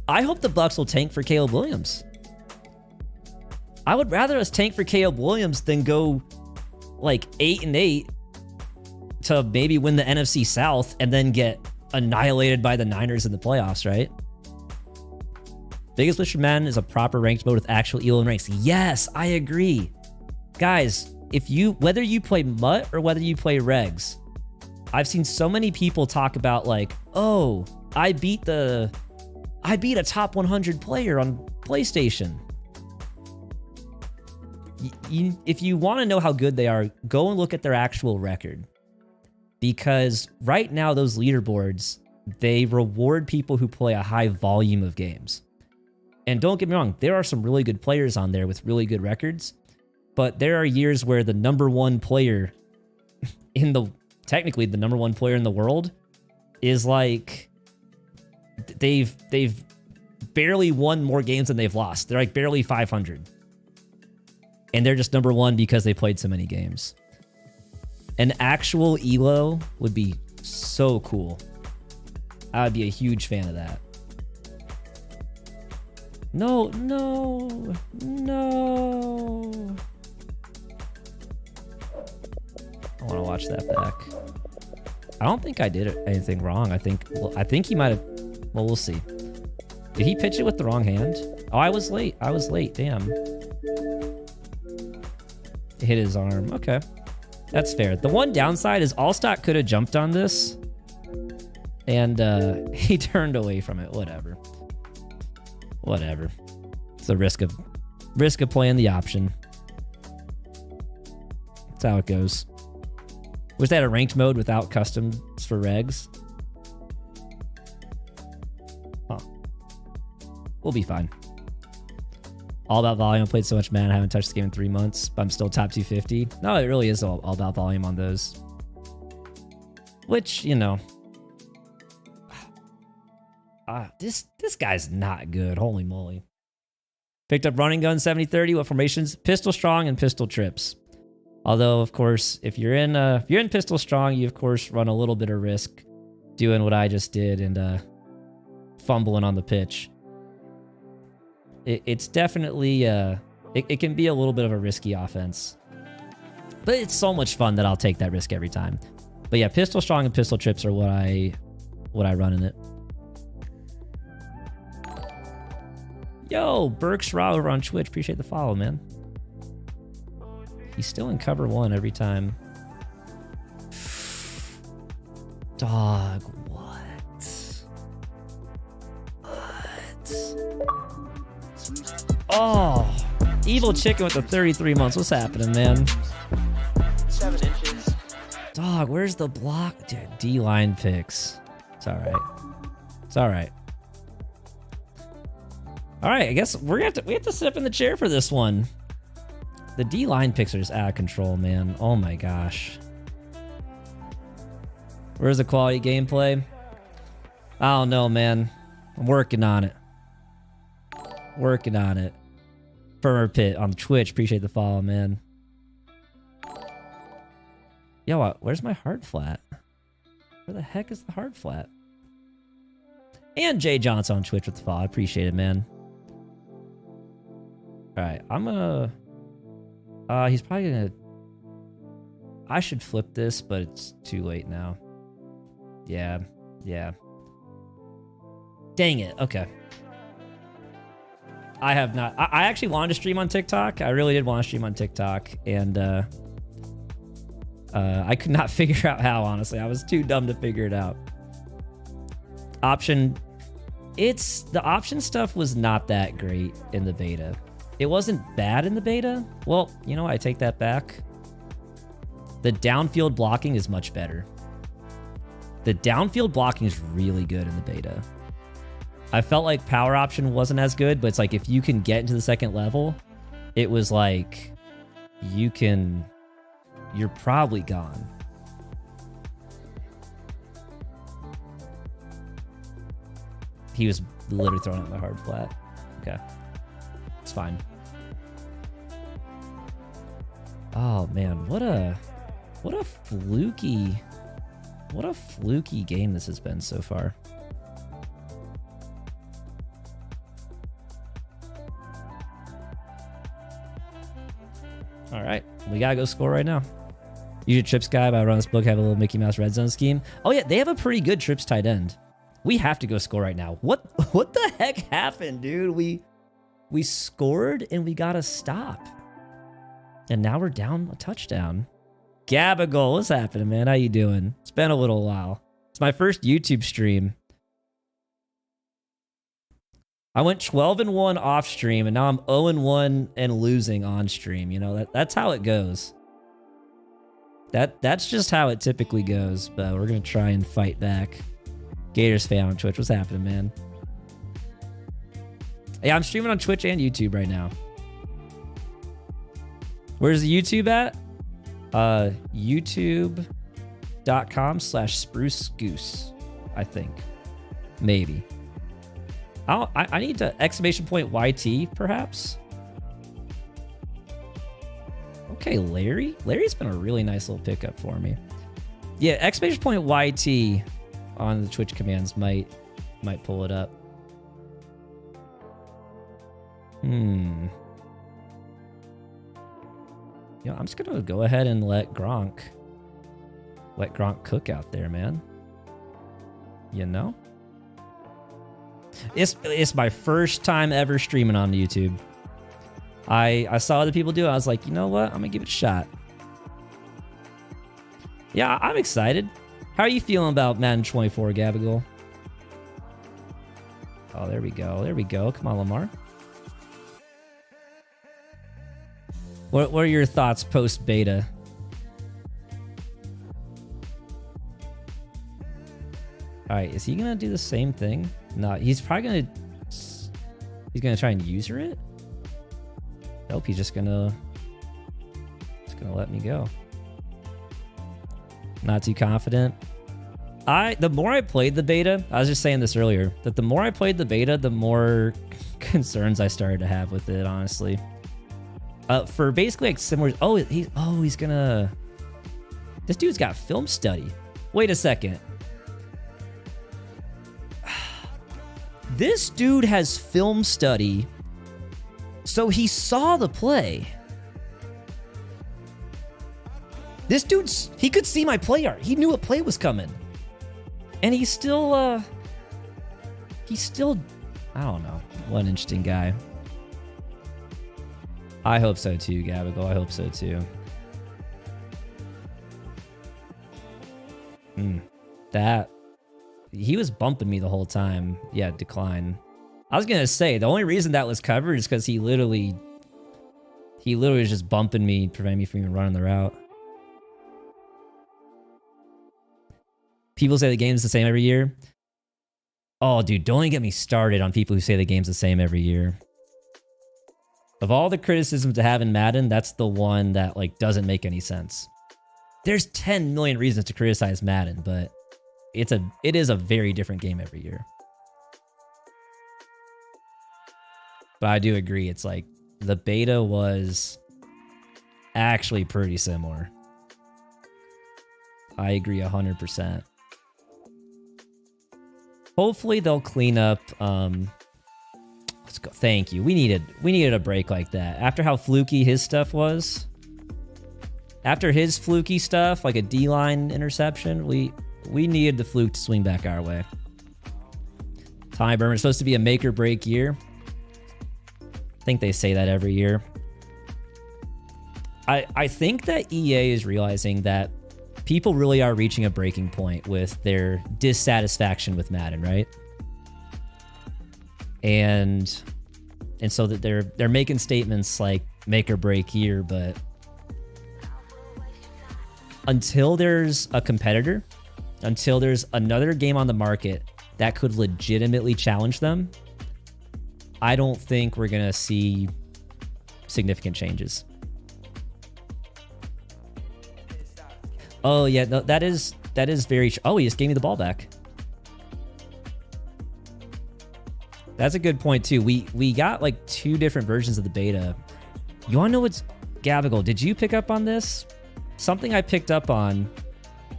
I hope the Bucks will tank for Caleb Williams. I would rather us tank for Caleb Williams than go like 8-8 to maybe win the NFC South and then get annihilated by the Niners in the playoffs, right? Biggest wish for Madden is a proper ranked mode with actual elo and ranks. Yes, I agree. Guys, whether you play MUT or whether you play regs, I've seen so many people talk about like, oh, I beat a top 100 player on PlayStation. If you want to know how good they are, go and look at their actual record. Because right now, those leaderboards, they reward people who play a high volume of games. And don't get me wrong, there are some really good players on there with really good records. But there are years where the number one player technically the number one player in the world is like, they've barely won more games than they've lost. They're like barely 500. And they're just number one because they played so many games. An actual elo would be so cool. I would be a huge fan of that. No. I want to watch that back. I don't think I did anything wrong. I think he might have... Well, we'll see. Did he pitch it with the wrong hand? Oh, I was late. Damn. Hit his arm. Okay. That's fair. The one downside is Allstock could have jumped on this. And he turned away from it. Whatever. It's a risk of playing the option. That's how it goes. Wish they had a ranked mode without customs for regs. Huh. We'll be fine. All about volume. I played so much Madden. I haven't touched the game in 3 months, but I'm still top 250. No, it really is all about volume on those. Which, you know. This guy's not good. Holy moly. Picked up running gun 70-30. What formations? Pistol strong and pistol trips. Although, of course, if you're in Pistol Strong, you of course run a little bit of risk doing what I just did and fumbling on the pitch. It's definitely it can be a little bit of a risky offense, but it's so much fun that I'll take that risk every time. But yeah, Pistol Strong and Pistol Trips are what I run in it. Yo, Burks Raw over on Twitch. Appreciate the follow, man. He's still in cover one every time. Dog, what? Oh, Evil Chicken with the 33 months. What's happening, man? 7 inches. Dog, where's the block? Dude, D-line picks. It's all right. It's all right. All right, I guess we have to sit up in the chair for this one. The D-line picks are just out of control, man. Oh my gosh. Where's the quality gameplay? I don't know, man. I'm working on it. Working on it. Firmer Pit on Twitch. Appreciate the follow, man. Yo, where's my hard flat? Where the heck is the hard flat? And Jay Johnson on Twitch with the follow. I appreciate it, man. All right, I'm gonna... he's probably gonna... I should flip this, but it's too late now. Yeah. Dang it, okay. I have not... I actually wanted to stream on TikTok. I really did want to stream on TikTok, and I could not figure out how, honestly. I was too dumb to figure it out. The option stuff was not that great in the beta. It wasn't bad in the beta. Well, you know what? I take that back. The downfield blocking is much better. The downfield blocking is really good in the beta. I felt like power option wasn't as good, but it's like if you can get into the second level, it was like you're probably gone. He was literally throwing out my hard flat. Okay. It's fine. Oh man, what a fluky game this has been so far. All right, we gotta go score right now. Usually Trips guy, but I run this book, have a little Mickey Mouse red zone scheme. Oh yeah, they have a pretty good Trips tight end. We have to go score right now. What the heck happened, dude? We scored and we got to stop. And now we're down a touchdown. Gabagool, what's happening, man? How you doing? It's been a little while. It's my first YouTube stream. I went 12-1 off stream, and now I'm 0-1 and losing on stream. You know, that's how it goes. That's just how it typically goes, but we're going to try and fight back. Gators fan on Twitch. What's happening, man? Yeah, I'm streaming on Twitch and YouTube right now. Where's the YouTube at? YouTube.com/sprucegoose, I think. Maybe. I need to !YT, perhaps. Okay, Larry. Larry's been a really nice little pickup for me. Yeah, !YT on the Twitch commands might pull it up. You know, I'm just gonna go ahead and let Gronk cook out there, man. You know? It's my first time ever streaming on YouTube. I saw other people do it. I was like, you know what? I'm gonna give it a shot. Yeah, I'm excited. How are you feeling about Madden 24, Gabagool? Oh, there we go. There we go. Come on, Lamar. What are your thoughts post-beta? All right, is he gonna do the same thing? No, he's probably gonna try and user it. Nope, he's just gonna let me go. Not too confident. The more I played the beta, I was just saying this earlier, that the more I played the beta, the more concerns I started to have with it, honestly. For basically like similar. Oh, he's gonna. This dude's got film study. Wait a second. This dude has film study, so he saw the play. This dude's, he could see my play art. He knew a play was coming. And he's still, I don't know. What an interesting guy. I hope so too, Gabigal. I hope so too. That, he was bumping me the whole time. Yeah, decline. I was gonna say, the only reason that was covered is because he literally was just bumping me, preventing me from even running the route. People say the game's the same every year. Oh, dude, don't even get me started on people who say the game's the same every year. Of all the criticisms to have in Madden, that's the one that like doesn't make any sense. There's 10 million reasons to criticize Madden, but it is a very different game every year. But I do agree, it's like the beta was actually pretty similar. I agree 100%. Hopefully they'll clean up. Let's go. Thank you. We needed a break like that. After how fluky his stuff was. After his fluky stuff, like a D-line interception, we needed the fluke to swing back our way. Tommy Berman is supposed to be a make or break year. I think they say that every year. I think that EA is realizing that people really are reaching a breaking point with their dissatisfaction with Madden, right? And so that they're making statements like make or break year, but until there's a competitor, until there's another game on the market that could legitimately challenge them, I don't think we're gonna see significant changes. Oh yeah, no, that is very. Oh, he just gave me the ball back. That's a good point too. We got like 2 different versions of the beta. You wanna know what's Gabigal? Did you pick up on this? Something I picked up on.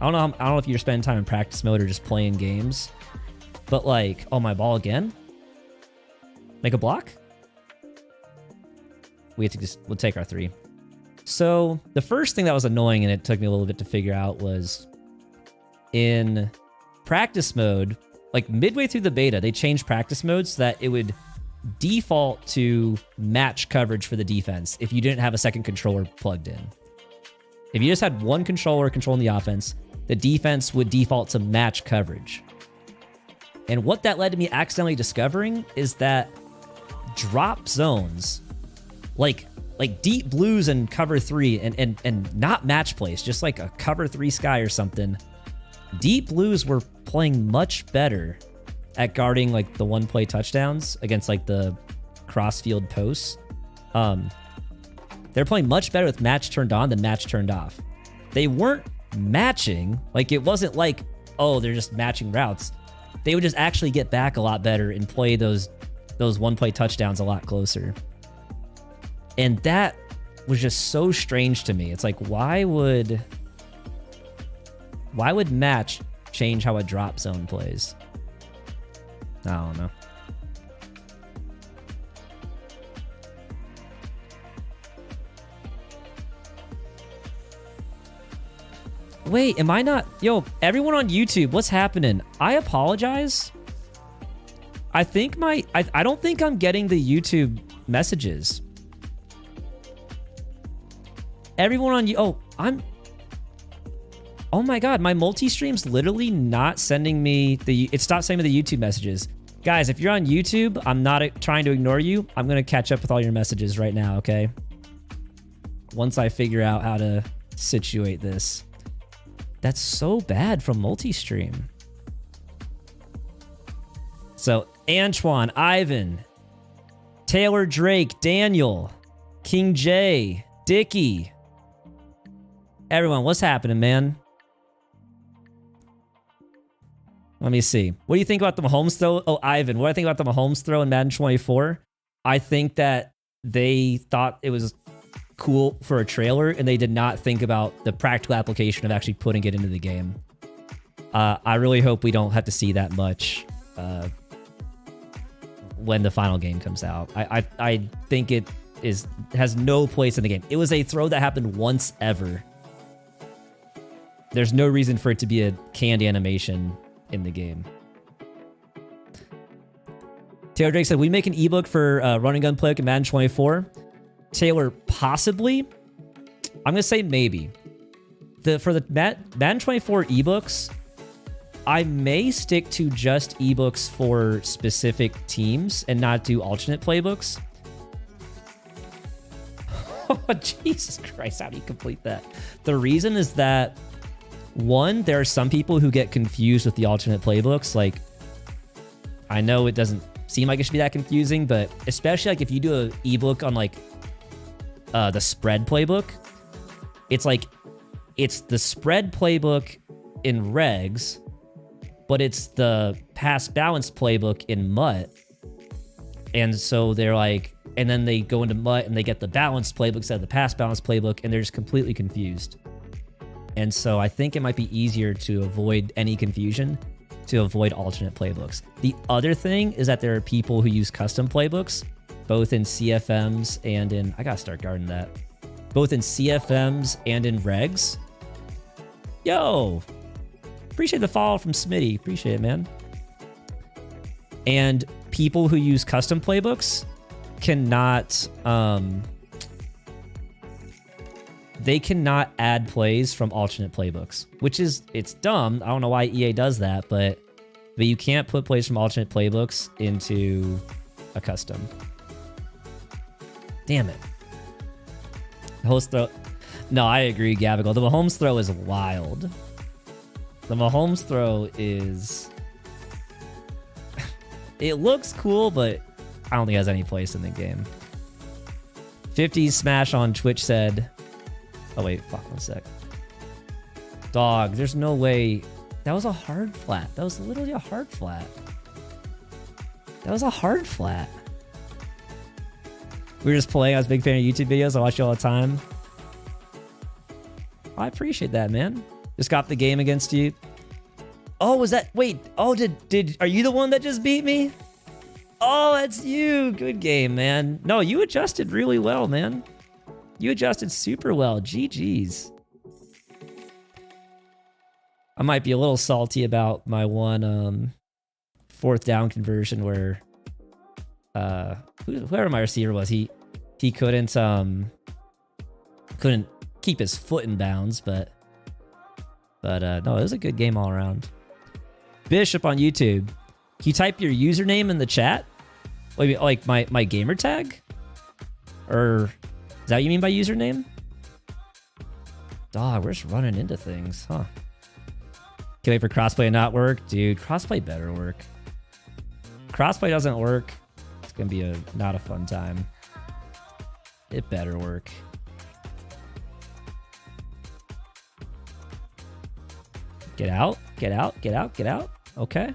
I don't know if you're spending time in practice mode or just playing games, but like, oh, my ball again. Make a block. We'll take our 3. So the first thing that was annoying, and it took me a little bit to figure out, was in practice mode, like midway through the beta, they changed practice mode so that it would default to match coverage for the defense if you didn't have a second controller plugged in. If you just had one controller controlling the offense, the defense would default to match coverage. And what that led to me accidentally discovering is that drop zones, like deep blues and cover 3 and not match plays, just like a cover 3 sky or something, deep blues were playing much better at guarding like the one play touchdowns against like the cross-field posts. They're playing much better with match turned on than match turned off. They weren't matching. Like, it wasn't like, oh, they're just matching routes. They would just actually get back a lot better and play those one-play touchdowns a lot closer. And that was just so strange to me. It's like, why would match change how a drop zone plays? I don't know. Wait, am I not? Yo, everyone on YouTube, what's happening? I apologize. I think I don't think I'm getting the YouTube messages. Everyone on oh my God, my multi-stream's literally not sending me it stopped sending me the YouTube messages. Guys, if you're on YouTube, I'm not trying to ignore you. I'm gonna catch up with all your messages right now, okay? Once I figure out how to situate this. That's so bad from multi-stream. So, Antoine, Ivan, Taylor Drake, Daniel, King J, Dicky. Everyone, what's happening, man? Let me see. What do you think about the Mahomes throw? Oh, Ivan, what do I think about the Mahomes throw in Madden 24? I think that they thought it was cool for a trailer, and they did not think about the practical application of actually putting it into the game. I really hope we don't have to see that much when the final game comes out. I think it has no place in the game. It was a throw that happened once ever. There's no reason for it to be a canned animation in the game. Taylor Drake said, we make an ebook for Run and Gun Playbook in Madden 24. Taylor, possibly. I'm going to say maybe. For the Madden 24 ebooks, I may stick to just ebooks for specific teams and not do alternate playbooks. Oh, Jesus Christ, how do you complete that? The reason is that, one, there are some people who get confused with the alternate playbooks. Like, I know it doesn't seem like it should be that confusing, but especially like if you do an ebook on like the spread playbook, it's like it's the spread playbook in regs, but it's the pass balance playbook in MUT. And so they're like, and then they go into MUT and they get the balance playbook instead of the pass balance playbook, and they're just completely confused. And so I think it might be easier to avoid any confusion to avoid alternate playbooks. The other thing is that there are people who use custom playbooks, both in CFMs and in, I gotta start guarding that, both in CFMs and in regs. Yo, appreciate the follow from Smitty. Appreciate it, man. And people who use custom playbooks cannot, they cannot add plays from alternate playbooks, which is, it's dumb. I don't know why EA does that, but you can't put plays from alternate playbooks into a custom. Damn it. Mahomes throw. No, I agree, Gavigal. The Mahomes throw is wild. The Mahomes throw is... it looks cool, but I don't think it has any place in the game. 50 Smash on Twitch said... oh, wait. Fuck, 1 sec. Dog, there's no way... that was a hard flat. That was literally a hard flat. That was a hard flat. We were just playing. I was a big fan of YouTube videos. I watch you all the time. I appreciate that, man. Just got the game against you. Oh, was that... wait. Oh, are you the one that just beat me? Oh, that's you. Good game, man. No, you adjusted really well, man. You adjusted super well. GG's. I might be a little salty about my one 4th down conversion where whoever my receiver was, he couldn't keep his foot in bounds, but no, it was a good game all around. Bishop on YouTube, can you type your username in the chat? Like my gamer tag? Or is that what you mean by username? Dog, we're just running into things, huh? Can I wait for crossplay to not work? Dude, crossplay better work. Crossplay doesn't work, it's gonna be not a fun time. It better work. Get out, get out, get out, get out. Okay.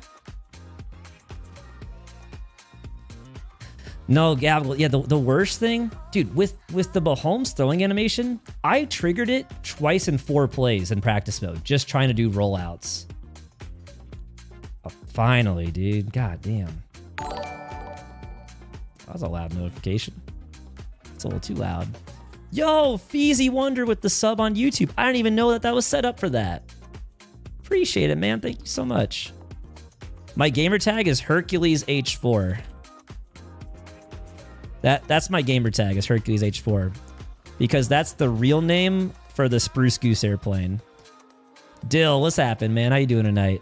No, Gabriel, yeah, the worst thing, dude, with the Mahomes throwing animation, I triggered it twice in 4 plays in practice mode, just trying to do rollouts. Oh, finally, dude. God damn. That was a loud notification. It's a little too loud. Yo, Feezy Wonder with the sub on YouTube. I didn't even know that was set up for that. Appreciate it, man. Thank you so much. My gamer tag is Hercules H4. That's my gamer tag, is Hercules H4. Because that's the real name for the Spruce Goose airplane. Dill, what's happened, man? How you doing tonight?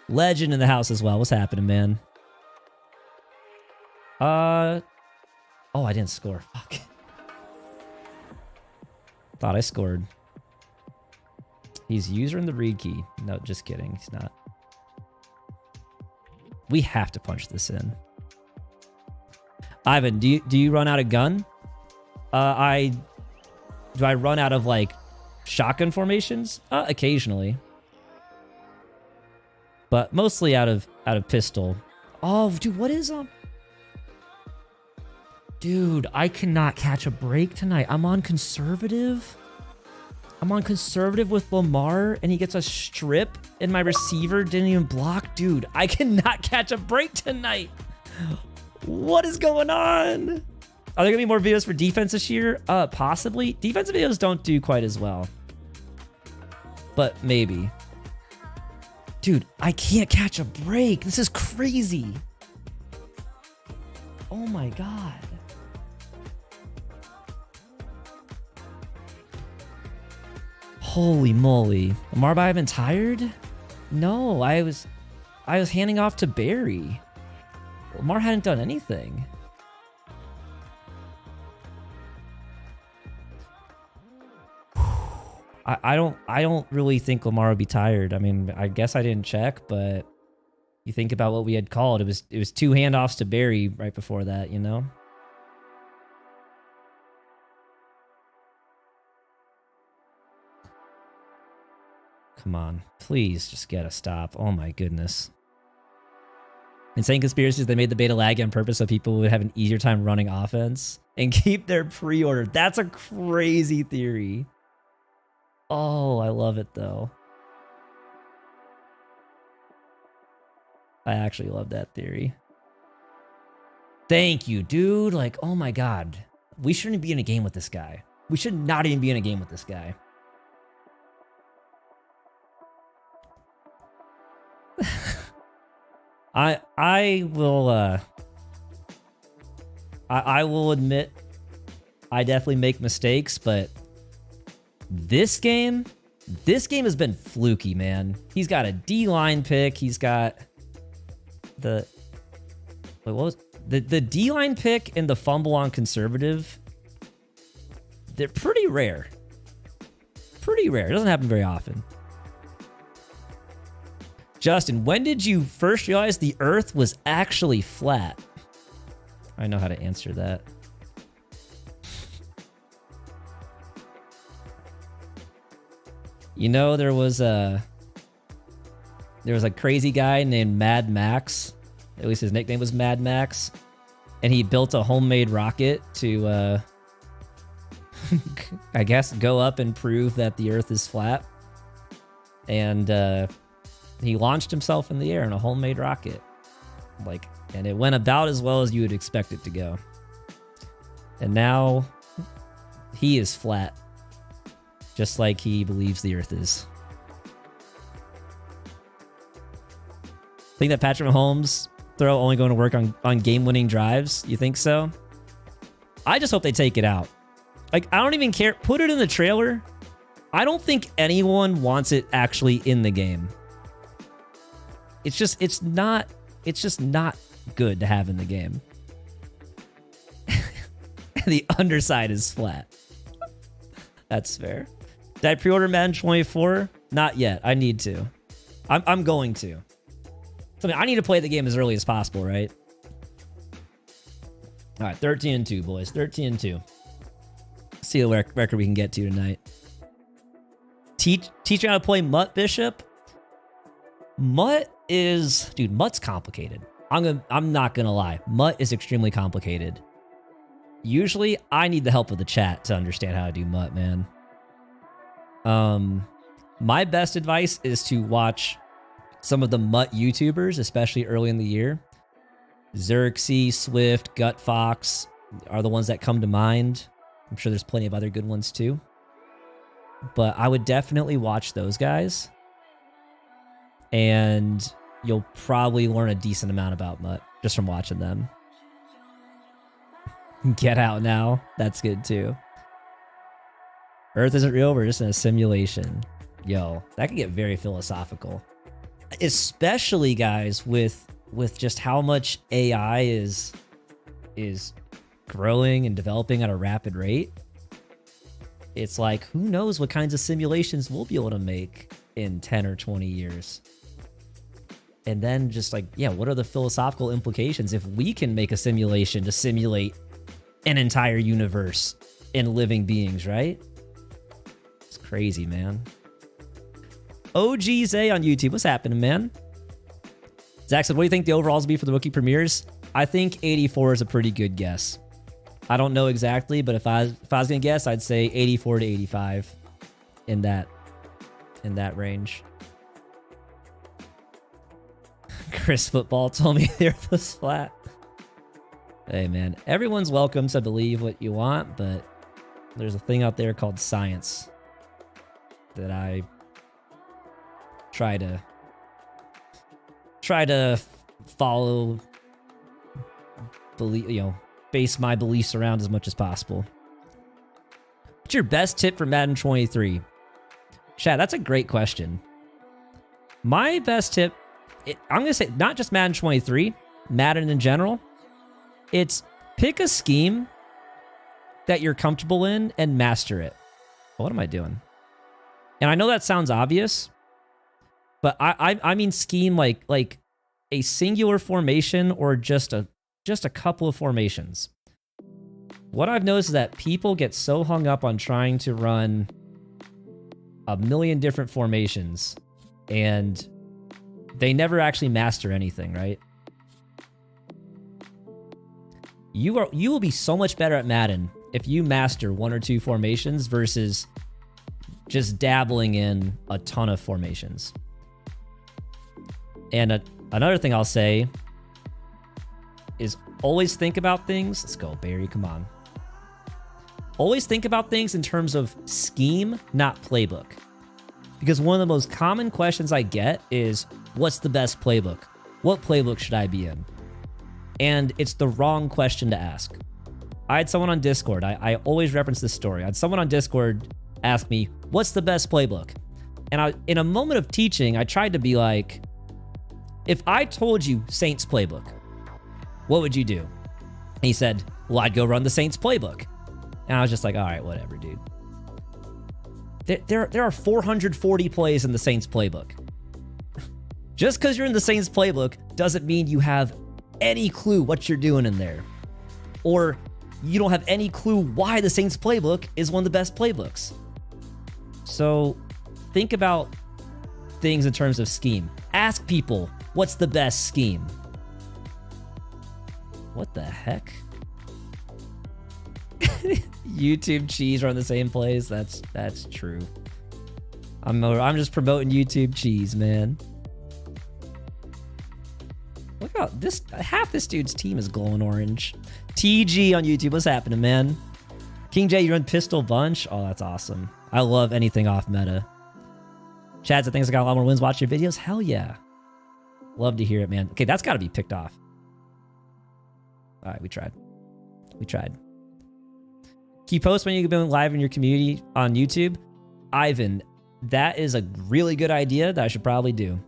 Legend in the house as well. What's happening, man? Oh, I didn't score. Fuck. Thought I scored. He's user in the read key. No, just kidding. He's not. We have to punch this in. Ivan, do you run out of gun? Do I run out of like shotgun formations? Occasionally. But mostly out of pistol. Oh, dude, what is Dude, I cannot catch a break tonight. I'm on conservative. I'm on conservative with Lamar, and he gets a strip, and my receiver didn't even block. Dude, I cannot catch a break tonight. What is going on? Are there gonna be more videos for defense this year? Possibly. Defensive videos don't do quite as well, but maybe. Dude, I can't catch a break. This is crazy. Oh my God. Holy moly. Lamar by been tired? No, I was handing off to Barry. Lamar hadn't done anything. I don't really think Lamar would be tired. I mean, I guess I didn't check, but you think about what we had called. It was 2 handoffs to Barry right before that, you know? Come on, please just get a stop. Oh my goodness. Insane conspiracies, they made the beta lag on purpose so people would have an easier time running offense and keep their pre-order. That's a crazy theory. Oh, I love it though. I actually love that theory. Thank you, dude. Like, oh my God. We shouldn't be in a game with this guy. We should not even be in a game with this guy. I will admit I definitely make mistakes, but this game has been fluky, man. He's got a D-line pick. He's got the what was the D-line pick and the fumble on conservative. They're pretty rare. Pretty rare. It doesn't happen very often. Justin, when did you first realize the Earth was actually flat? I know how to answer that. You know, there was a crazy guy named Mad Max. At least his nickname was Mad Max. And he built a homemade rocket to, I guess, go up and prove that the Earth is flat. And he launched himself in the air in a homemade rocket. And it went about as well as you would expect it to go. And now he is flat. Just like he believes the Earth is. Think that Patrick Mahomes throw only going to work on game-winning drives? You think so? I just hope they take it out. Like, I don't even care. Put it in the trailer. I don't think anyone wants it actually in the game. It's just not good to have in the game. The underside is flat. That's fair. Did I pre-order Madden 24? Not yet. I need to. I'm going to. So, I need to play the game as early as possible, right? All right, 13-2, boys. 13-2. See the record we can get to tonight. Teach you how to play Mutt, Bishop. Mutt is... Dude, Mutt's complicated. I'm not gonna lie. Mutt is extremely complicated. Usually, I need the help of the chat to understand how to do Mutt, man. My best advice is to watch some of the Mutt YouTubers, especially early in the year. Xerxes, Swift, Gut Fox are the ones that come to mind. I'm sure there's plenty of other good ones too. But I would definitely watch those guys. And you'll probably learn a decent amount about Mutt just from watching them. Get out now. That's good too. Earth isn't real, we're just in a simulation. Yo, that could get very philosophical. Especially, guys, with just how much AI is growing and developing at a rapid rate. It's like, who knows what kinds of simulations we'll be able to make in 10 or 20 years. And then just like, yeah, what are the philosophical implications if we can make a simulation to simulate an entire universe and living beings, right? It's crazy, man. OG Zay on YouTube. What's happening, man? Zach said, what do you think the overalls will be for the rookie premieres? I think 84 is a pretty good guess. I don't know exactly, but if I was gonna guess, I'd say 84 to 85 in that range. Chris Football told me the earth was flat. Hey man, everyone's welcome to believe what you want, but there's a thing out there called science that I try to follow, believe, base my beliefs around as much as possible. What's your best tip for Madden 23? Chat, that's a great question. My best tip, I'm going to say not just Madden 23, Madden in general. It's pick a scheme that you're comfortable in and master it. What am I doing? And I know that sounds obvious, but I mean scheme like a singular formation or just a couple of formations. What I've noticed is that people get so hung up on trying to run a million different formations and they never actually master anything, right? You will be so much better at Madden if you master one or two formations versus just dabbling in a ton of formations. And another thing I'll say is always think about things. Let's go, Barry, come on. Always think about things in terms of scheme, not playbook. Because one of the most common questions I get is, what's the best playbook? What playbook should I be in? And it's the wrong question to ask. I had someone on Discord, I always reference this story. I had someone on Discord ask me, what's the best playbook? And in a moment of teaching, I tried to be like, if I told you Saints playbook, what would you do? And he said, well, I'd go run the Saints playbook. And I was just like, all right, whatever, dude. There are 440 plays in the Saints playbook. Just because you're in the Saints playbook doesn't mean you have any clue what you're doing in there. Or you don't have any clue why the Saints playbook is one of the best playbooks. So think about things in terms of scheme. Ask people, what's the best scheme? What the heck? YouTube cheese run the same plays. That's true. I'm just promoting YouTube cheese, man. Look out, half this dude's team is glowing orange. TG on YouTube, what's happening, man? King J, you run Pistol Bunch? Oh, that's awesome. I love anything off meta. Chad said, thanks, I got a lot more wins watching your videos. Hell yeah. Love to hear it, man. Okay, that's got to be picked off. All right, we tried. Can you post when you've been live in your community on YouTube? Ivan, that is a really good idea that I should probably do.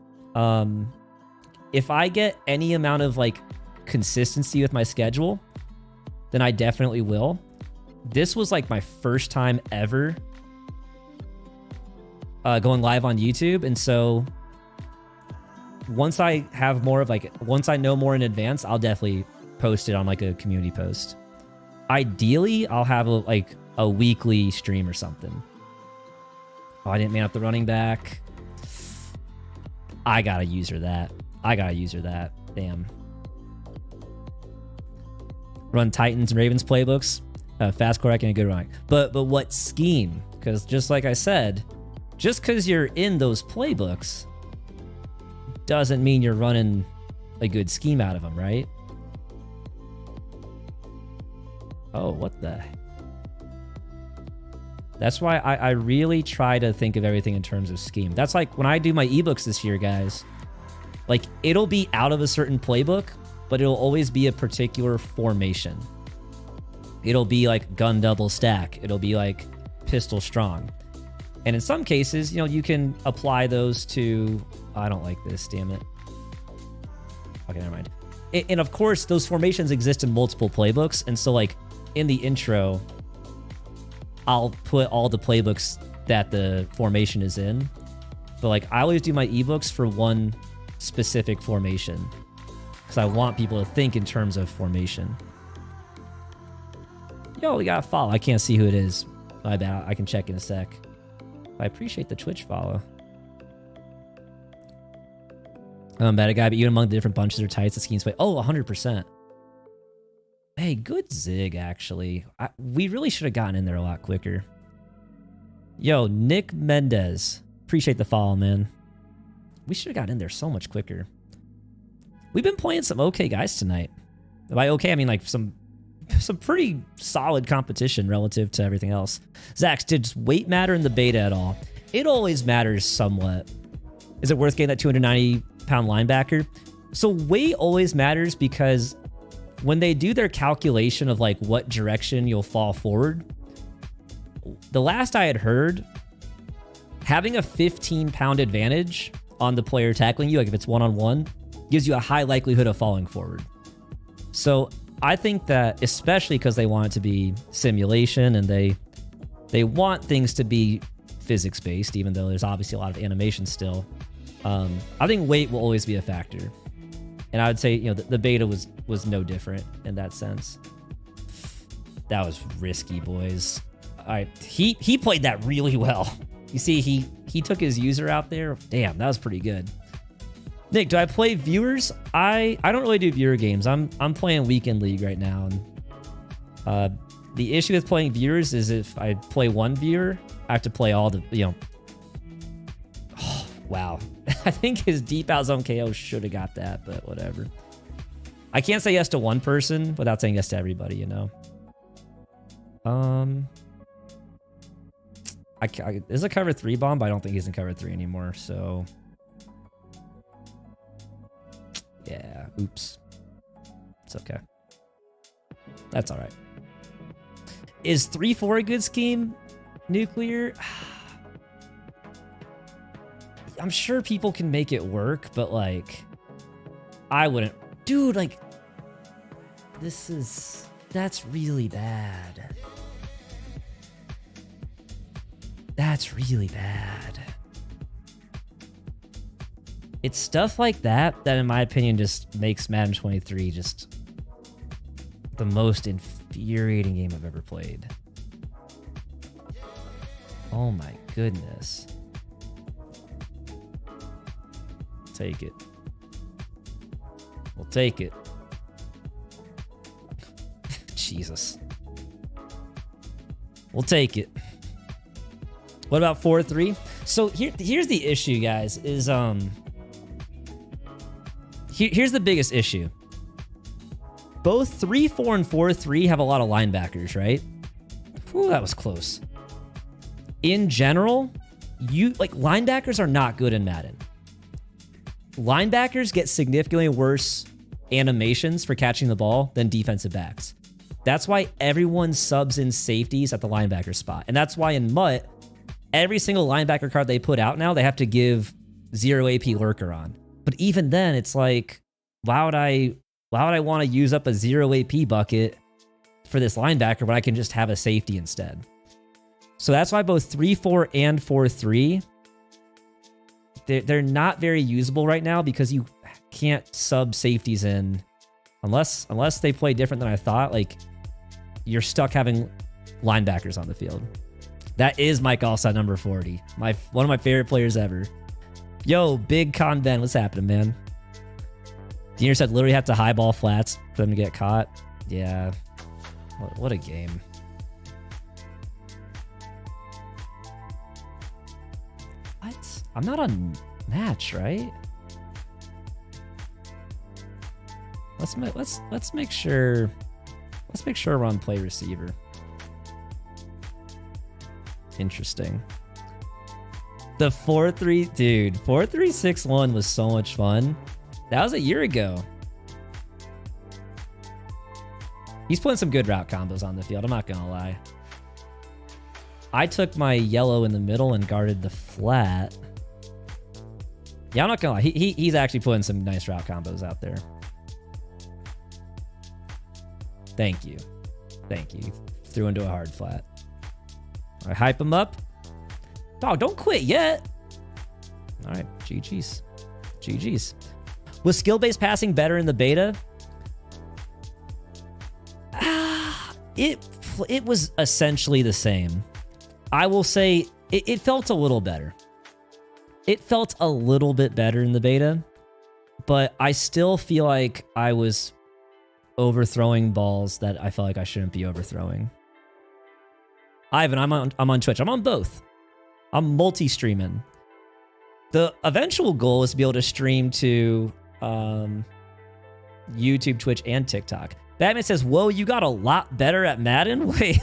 If I get any amount of like consistency with my schedule, then I definitely will. This was like my first time ever going live on YouTube. And so once I have more of once I know more in advance, I'll definitely post it on like a community post. Ideally, I'll have a weekly stream or something. Oh, I didn't man up the running back. I gotta use her that. Damn. Run Titans and Ravens playbooks. Fast quarterback and a good running. But what scheme? Because just like I said, just because you're in those playbooks doesn't mean you're running a good scheme out of them, right? Oh, what the? That's why I really try to think of everything in terms of scheme. That's like when I do my ebooks this year, guys. Like, it'll be out of a certain playbook, but it'll always be a particular formation. It'll be like gun double stack. It'll be like pistol strong. And in some cases, you can apply those to... I don't like this, damn it. Okay, never mind. And of course, those formations exist in multiple playbooks. And so, like, in the intro, I'll put all the playbooks that the formation is in. But, like, I always do my ebooks for one specific formation because I want people to think in terms of formation. Yo, we got a follow. I can't see who it is. My bad. I can check in a sec. I appreciate the Twitch follow. I'm a bad guy, but even among the different bunches or types of schemes play. Oh, 100%. Hey, good zig, actually. We really should have gotten in there a lot quicker. Yo, Nick Mendez. Appreciate the follow, man. We should have gotten in there so much quicker. We've been playing some okay guys tonight. By okay, I mean like some pretty solid competition relative to everything else. Zax, did weight matter in the beta at all? It always matters somewhat. Is it worth getting that 290-pound linebacker? So weight always matters because when they do their calculation of like what direction you'll fall forward, the last I had heard, having a 15-pound advantage on the player tackling you, like if it's one-on-one, gives you a high likelihood of falling forward. So I think that, especially because they want it to be simulation and they want things to be physics-based, even though there's obviously a lot of animation still, I think weight will always be a factor. And I would say, you know, the beta was no different in that sense. That was risky, boys. All right, he played that really well. You see, he took his user out there. Damn, that was pretty good. Nick, do I play viewers? I don't really do viewer games. I'm playing Weekend League right now. And the issue with playing viewers is if I play one viewer, I have to play all the, you know. Oh, wow. I think his deep out zone KO should have got that, but whatever. I can't say yes to one person without saying yes to everybody, you know. This is a cover 3 bomb, but I don't think he's in cover 3 anymore, so. Yeah, oops. It's okay. That's all right. Is 3-4 a good scheme? Nuclear? I'm sure people can make it work, but like, I wouldn't. Dude, like, that's really bad. That's really bad. It's stuff like that that, in my opinion, just makes Madden 23 just the most infuriating game I've ever played. Oh my goodness. Take it. We'll take it. Jesus. We'll take it. What about 4-3? So here's the issue, guys, is here's the biggest issue. Both 3-4 and 4-3 have a lot of linebackers, right? Whew, that was close. In general, linebackers are not good in Madden. Linebackers get significantly worse animations for catching the ball than defensive backs. That's why everyone subs in safeties at the linebacker spot. And that's why in MUT, every single linebacker card they put out now, they have to give 0 AP lurker on. But even then, it's like, why would I want to use up a 0 AP bucket for this linebacker when I can just have a safety instead? So that's why both 3-4 and 4-3, they're not very usable right now because you can't sub safeties in unless they play different than I thought. Like, you're stuck having linebackers on the field. That is Mike Allstott, number 40. One of my favorite players ever. Yo, Big Con Ben, what's happening, man? Diener said literally have to highball flats for them to get caught. Yeah. What a game. What? I'm not on match, right? Let's make sure. Let's make sure we're on play receiver. Interesting. The 4-3, dude, 4-3-6-1 was so much fun. That was a year ago. He's putting some good route combos on the field, I'm not gonna lie. I took my yellow in the middle and guarded the flat. Yeah, I'm not gonna lie. He's actually putting some nice route combos out there. Thank you. Thank you. Threw into a hard flat. All right, hype him up. Dog, don't quit yet. All right, GG's. GG's. Was skill-based passing better in the beta? It was essentially the same. I will say it felt a little better. It felt a little bit better in the beta, but I still feel like I was overthrowing balls that I felt like I shouldn't be overthrowing. Ivan, I'm on Twitch. I'm on both. I'm multi-streaming. The eventual goal is to be able to stream to YouTube, Twitch, and TikTok. Batman says, whoa, you got a lot better at Madden? Wait,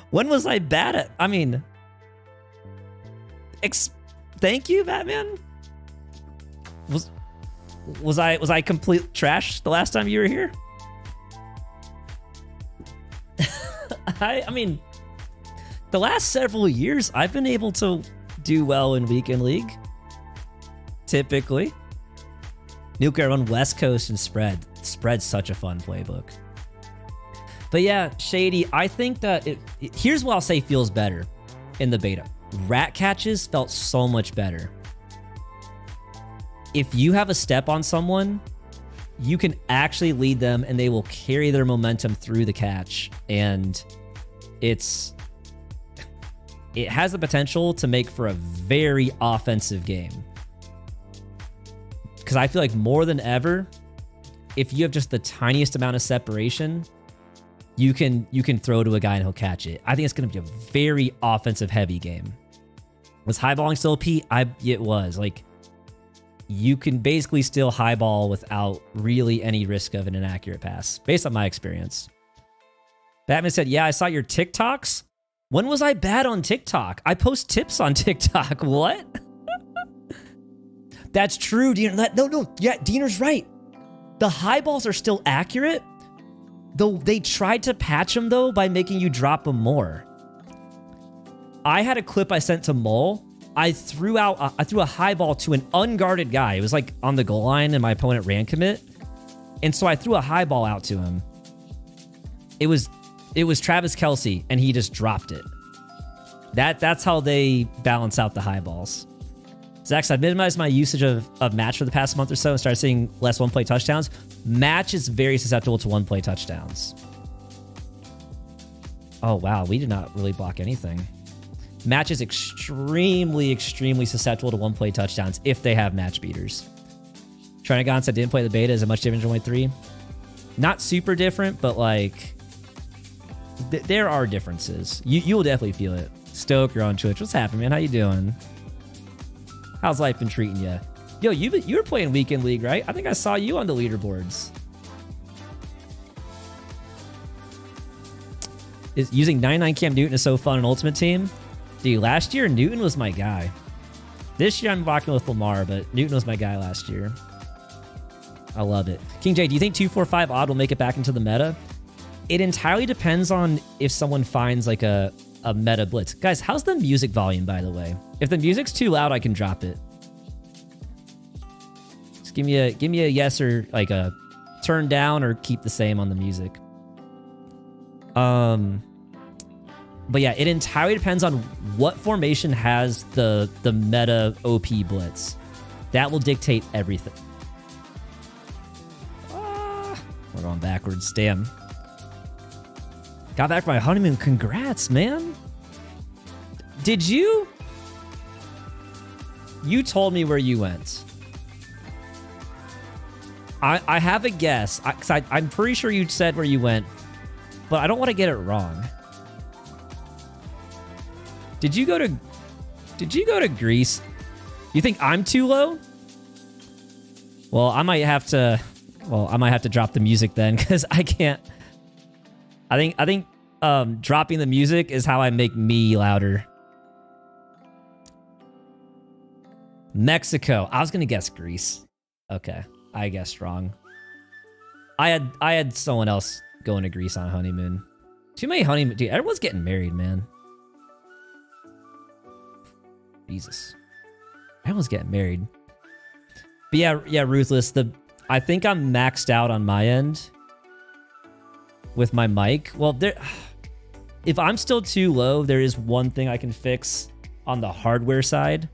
when was I bad at? I mean, thank you, Batman. Was I complete trash the last time you were here? I mean, the last several years, I've been able to do well in Weekend League. Typically. Nuclear run West Coast and spread. Spread's such a fun playbook. But yeah, Shady, I think that here's what I'll say feels better in the beta. Rat catches felt so much better. If you have a step on someone, you can actually lead them and they will carry their momentum through the catch. And it has the potential to make for a very offensive game. Because I feel like more than ever, if you have just the tiniest amount of separation, you can throw to a guy and he'll catch it. I think it's going to be a very offensive heavy game. Was highballing still OP? It was. Like, you can basically still highball without really any risk of an inaccurate pass, based on my experience. Batman said, yeah, I saw your TikToks. When was I bad on TikTok? I post tips on TikTok. What? That's true, Diener. No. Yeah, Diener's right. The high balls are still accurate. Though they tried to patch them, though, by making you drop them more. I had a clip I sent to Mole. I threw a high ball to an unguarded guy. It was like on the goal line and my opponent ran commit. And so I threw a high ball out to him. It was Travis Kelce and he just dropped it. That's how they balance out the high balls. Zach, I've minimized my usage of match for the past month or so and started seeing less one-play touchdowns. Match is very susceptible to one-play touchdowns. Oh, wow. We did not really block anything. Match is extremely, extremely susceptible to one-play touchdowns if they have match beaters. Trinagon said didn't play the beta. Is it much different from 1.3? Not super different, but like there are differences. You will definitely feel it. Stoke, you're on Twitch. What's happening, man? How you doing? How's life been treating you? Yo, you were playing Weekend League, right? I think I saw you on the leaderboards. Using 99 Cam Newton is so fun in Ultimate Team. Dude, last year, Newton was my guy. This year, I'm rocking with Lamar, but Newton was my guy last year. I love it. King J, do you think 245 odd will make it back into the meta? It entirely depends on if someone finds like a meta blitz. Guys, how's the music volume, by the way? If the music's too loud, I can drop it. Just give me a yes or like a turn down or keep the same on the music. But yeah, it entirely depends on what formation has the meta OP blitz. That will dictate everything. We're going backwards. Damn. Got back from my honeymoon. Congrats, man. Did you? You told me where you went. I have a guess. I'm pretty sure you said where you went, but I don't want to get it wrong. Did you go to Greece? You think I'm too low? Well, I might have to drop the music then, because I can't. I think dropping the music is how I make me louder. Mexico. I was gonna guess Greece. Okay, I guessed wrong. I had someone else going to Greece on a honeymoon. Too many honeymoon. Dude, everyone's getting married, man. Jesus. Everyone's getting married. But yeah, Ruthless. I think I'm maxed out on my end with my mic. Well, if I'm still too low, there is one thing I can fix on the hardware side.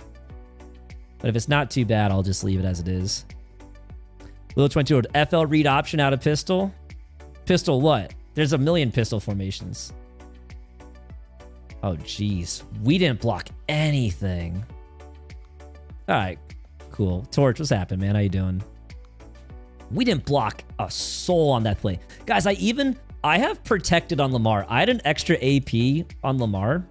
But if it's not too bad, I'll just leave it as it is. Little 22 FL read option out of pistol. Pistol what? There's a million pistol formations. Oh, geez. We didn't block anything. All right. Cool. Torch, what's happening, man? How you doing? We didn't block a soul on that play. Guys, I have protected on Lamar. I had an extra AP on Lamar.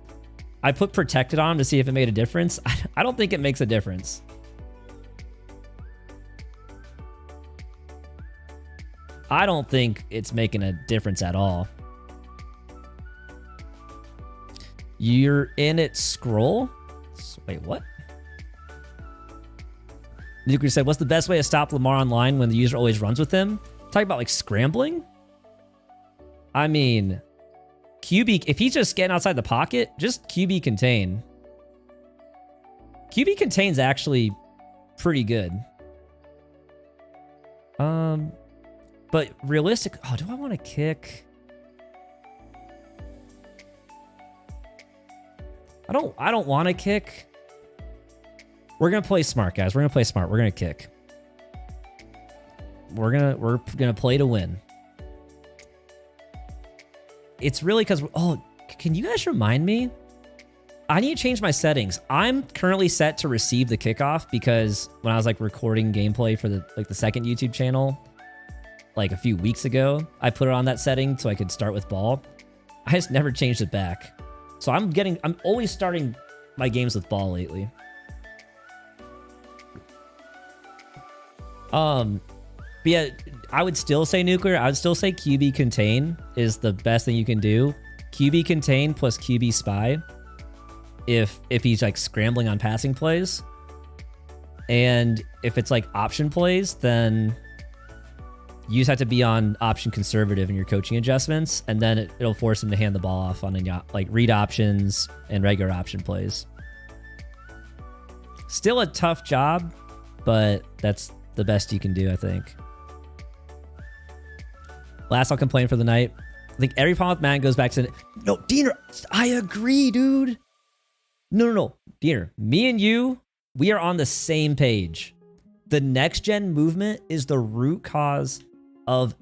I put protected on him to see if it made a difference. I don't think it makes a difference. I don't think it's making a difference at all. You're in it, scroll? Wait, what? Nuclear said, what's the best way to stop Lamar online when the user always runs with him? Talking about like scrambling? I mean, QB, if he's just getting outside the pocket, just QB contain. QB contain's actually pretty good. But realistic, oh, do I want to kick? I don't want to kick. We're gonna play smart, guys. We're gonna play smart. We're gonna kick. We're gonna play to win. It's really because, oh, can you guys remind me? I need to change my settings. I'm currently set to receive the kickoff because when I was like recording gameplay for the second YouTube channel, like a few weeks ago, I put it on that setting so I could start with ball. I just never changed it back. So I'm always starting my games with ball lately. But yeah, I would still say nuclear. I would still say QB contain is the best thing you can do. QB contain plus QB spy. If he's like scrambling on passing plays. And if it's like option plays, then you just have to be on option conservative in your coaching adjustments, and then it'll force him to hand the ball off on like read options and regular option plays. Still a tough job, but that's the best you can do, I think. Last I'll complain for the night. I think every problem with Madden goes back to... No, Diener, I agree, dude. No. Diener, me and you, we are on the same page. The next-gen movement is the root cause of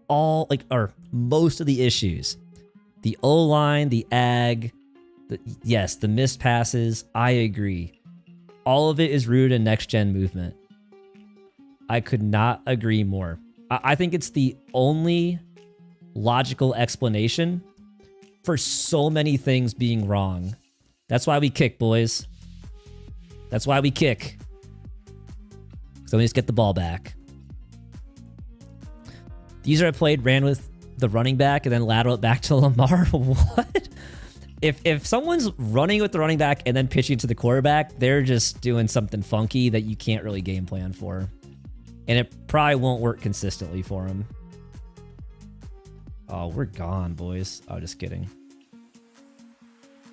all, like, or most of the issues. The O-line, the ag, yes, the missed passes, I agree. All of it is rooted in next-gen movement. I could not agree more. I think it's the only logical explanation for so many things being wrong. That's why we kick, boys. That's why we kick. So we just get the ball back. The user I played ran with the running back and then lateral it back to Lamar. What? If someone's running with the running back and then pitching to the quarterback, they're just doing something funky that you can't really game plan for. And it probably won't work consistently for him. Oh, we're gone, boys. Oh, just kidding.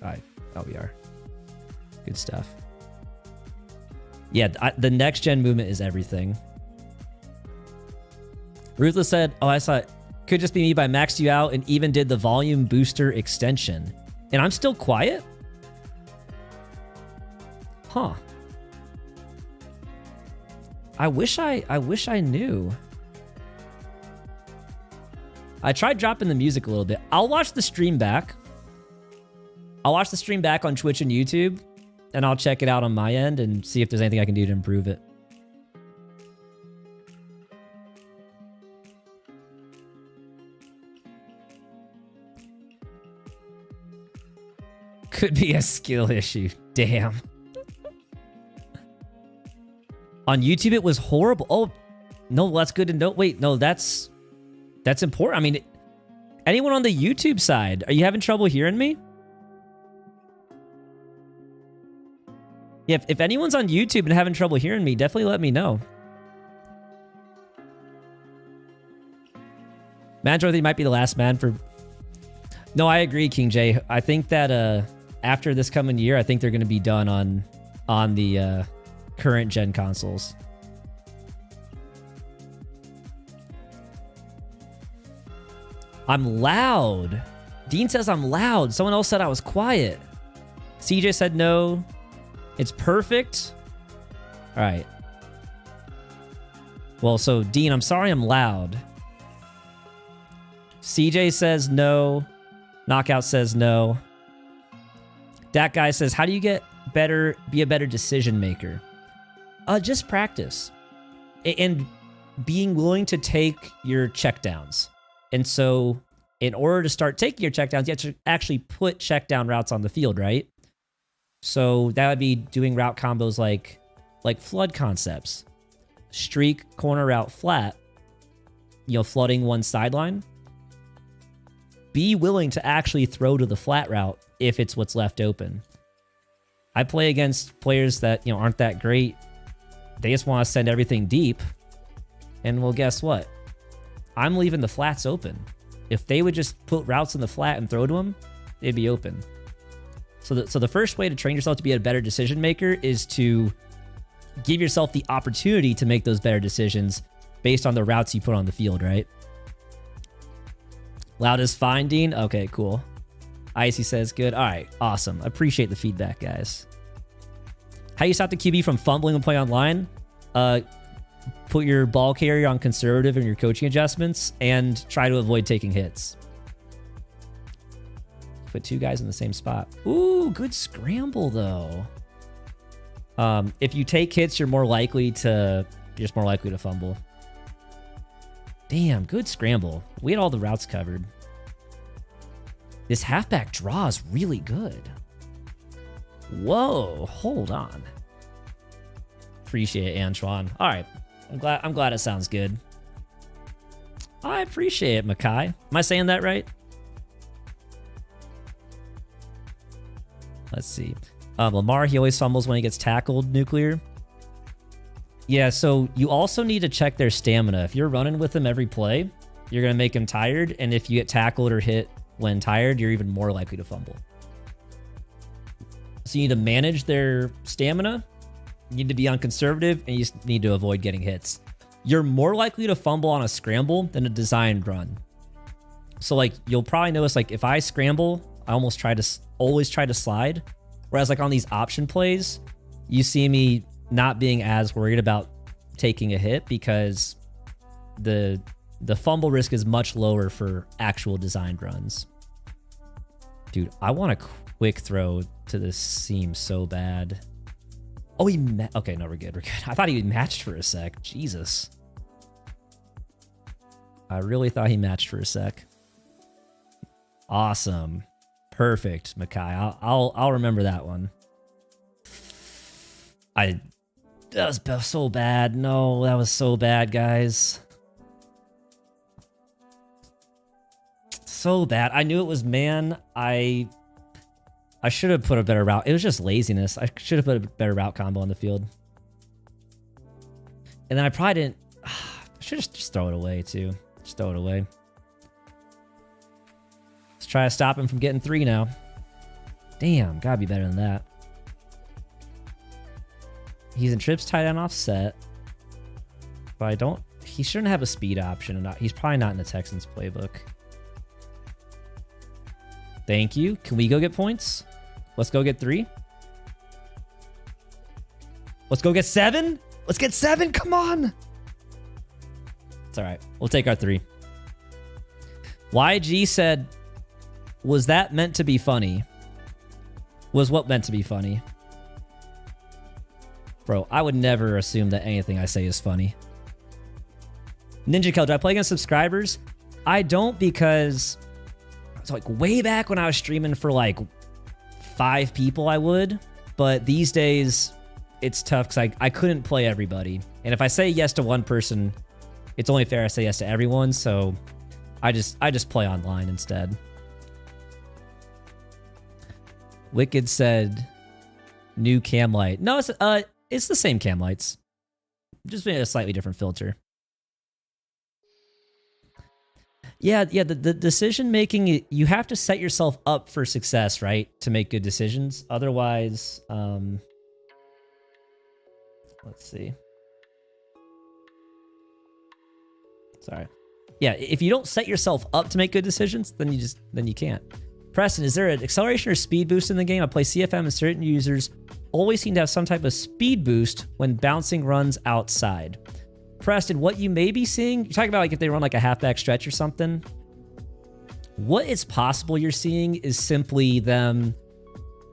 All right. Oh, we are. Good stuff. Yeah, the next-gen movement is everything. Ruthless said, oh, I saw it. Could just be me, but I maxed you out and even did the volume booster extension. And I'm still quiet? Huh. I wish I knew. I tried dropping the music a little bit. I'll watch the stream back. I'll watch the stream back on Twitch and YouTube, and I'll check it out on my end and see if there's anything I can do to improve it. Could be a skill issue. Damn. On YouTube, it was horrible. Oh, no, that's good to know. Wait, no, that's important. I mean, anyone on the YouTube side, are you having trouble hearing me? Yeah, if anyone's on YouTube and having trouble hearing me, definitely let me know. Man, Dorothy might be the last man for... No, I agree, King J. I think that after this coming year, I think they're going to be done on the current gen consoles. I'm loud. Dean says I'm loud. Someone else said I was quiet. CJ said no. It's perfect. All right. Well, so Dean, I'm sorry I'm loud. CJ says no. Knockout says no. That guy says, how do you get better, be a better decision maker? Just practice. And being willing to take your checkdowns. And so in order to start taking your checkdowns, you have to actually put checkdown routes on the field, right? So that would be doing route combos like flood concepts, streak, corner route, flat, flooding one sideline. Be willing to actually throw to the flat route if it's what's left open. I play against players that, aren't that great. They just want to send everything deep. And well, guess what? I'm leaving the flats open. If they would just put routes in the flat and throw to them, they'd be open. So the first way to train yourself to be a better decision maker is to give yourself the opportunity to make those better decisions based on the routes you put on the field, right? Loud is fine, Dean. Okay, cool. Icy says good. All right, awesome. Appreciate the feedback, guys. How you stop the QB from fumbling when playing online? Put your ball carrier on conservative in your coaching adjustments and try to avoid taking hits. Put two guys in the same spot. Ooh, good scramble though. If you take hits, you're just more likely to fumble. Damn, good scramble. We had all the routes covered. This halfback draw is really good. Whoa, hold on. Appreciate it, Antoine. All right, I'm glad it sounds good. I appreciate it, Makai. Am I saying that right? Let's see. Lamar, he always fumbles when he gets tackled, Nuclear. Yeah, so you also need to check their stamina. If you're running with them every play, you're going to make them tired. And if you get tackled or hit when tired, you're even more likely to fumble. So you need to manage their stamina. You need to be on conservative, and you just need to avoid getting hits. You're more likely to fumble on a scramble than a designed run. So you'll probably notice if I scramble, I always try to slide. Whereas on these option plays, you see me not being as worried about taking a hit because the fumble risk is much lower for actual designed runs. Dude, I want a quick throw to this seam so bad. Oh, okay, no, we're good. I thought he matched for a sec. Jesus. I really thought he matched for a sec. Awesome. Perfect, Makai. I'll remember that one. That was so bad. No, that was so bad, guys. So bad. I knew it was man. I should have put a better route. It was just laziness. I should have put a better route combo on the field. And then I probably didn't. I should just throw it away, too. Just throw it away. Let's try to stop him from getting 3 now. Damn, gotta be better than that. He's in trips, tight end, offset. But he shouldn't have a speed option. He's probably not in the Texans playbook. Thank you. Can we go get points? Let's go get 3. Let's go get 7. Let's get 7. Come on. It's all right. We'll take our 3. YG said, was that meant to be funny? Was what meant to be funny? Bro, I would never assume that anything I say is funny. Ninja Kel, do I play against subscribers? I don't, because it's way back when I was streaming for 5 people, I would. But these days, it's tough because I couldn't play everybody. And if I say yes to one person, it's only fair I say yes to everyone. So I just play online instead. Wicked said, new cam light. No, it's the same cam lights. Just made a slightly different filter. Yeah, the decision making, you have to set yourself up for success, right? To make good decisions. Otherwise, let's see. Sorry. Yeah, if you don't set yourself up to make good decisions, then you can't. Preston, is there an acceleration or speed boost in the game? I play CFM and certain users always seem to have some type of speed boost when bouncing runs outside. Preston, what you may be seeing, you're talking about if they run a halfback stretch or something. What is possible you're seeing is simply them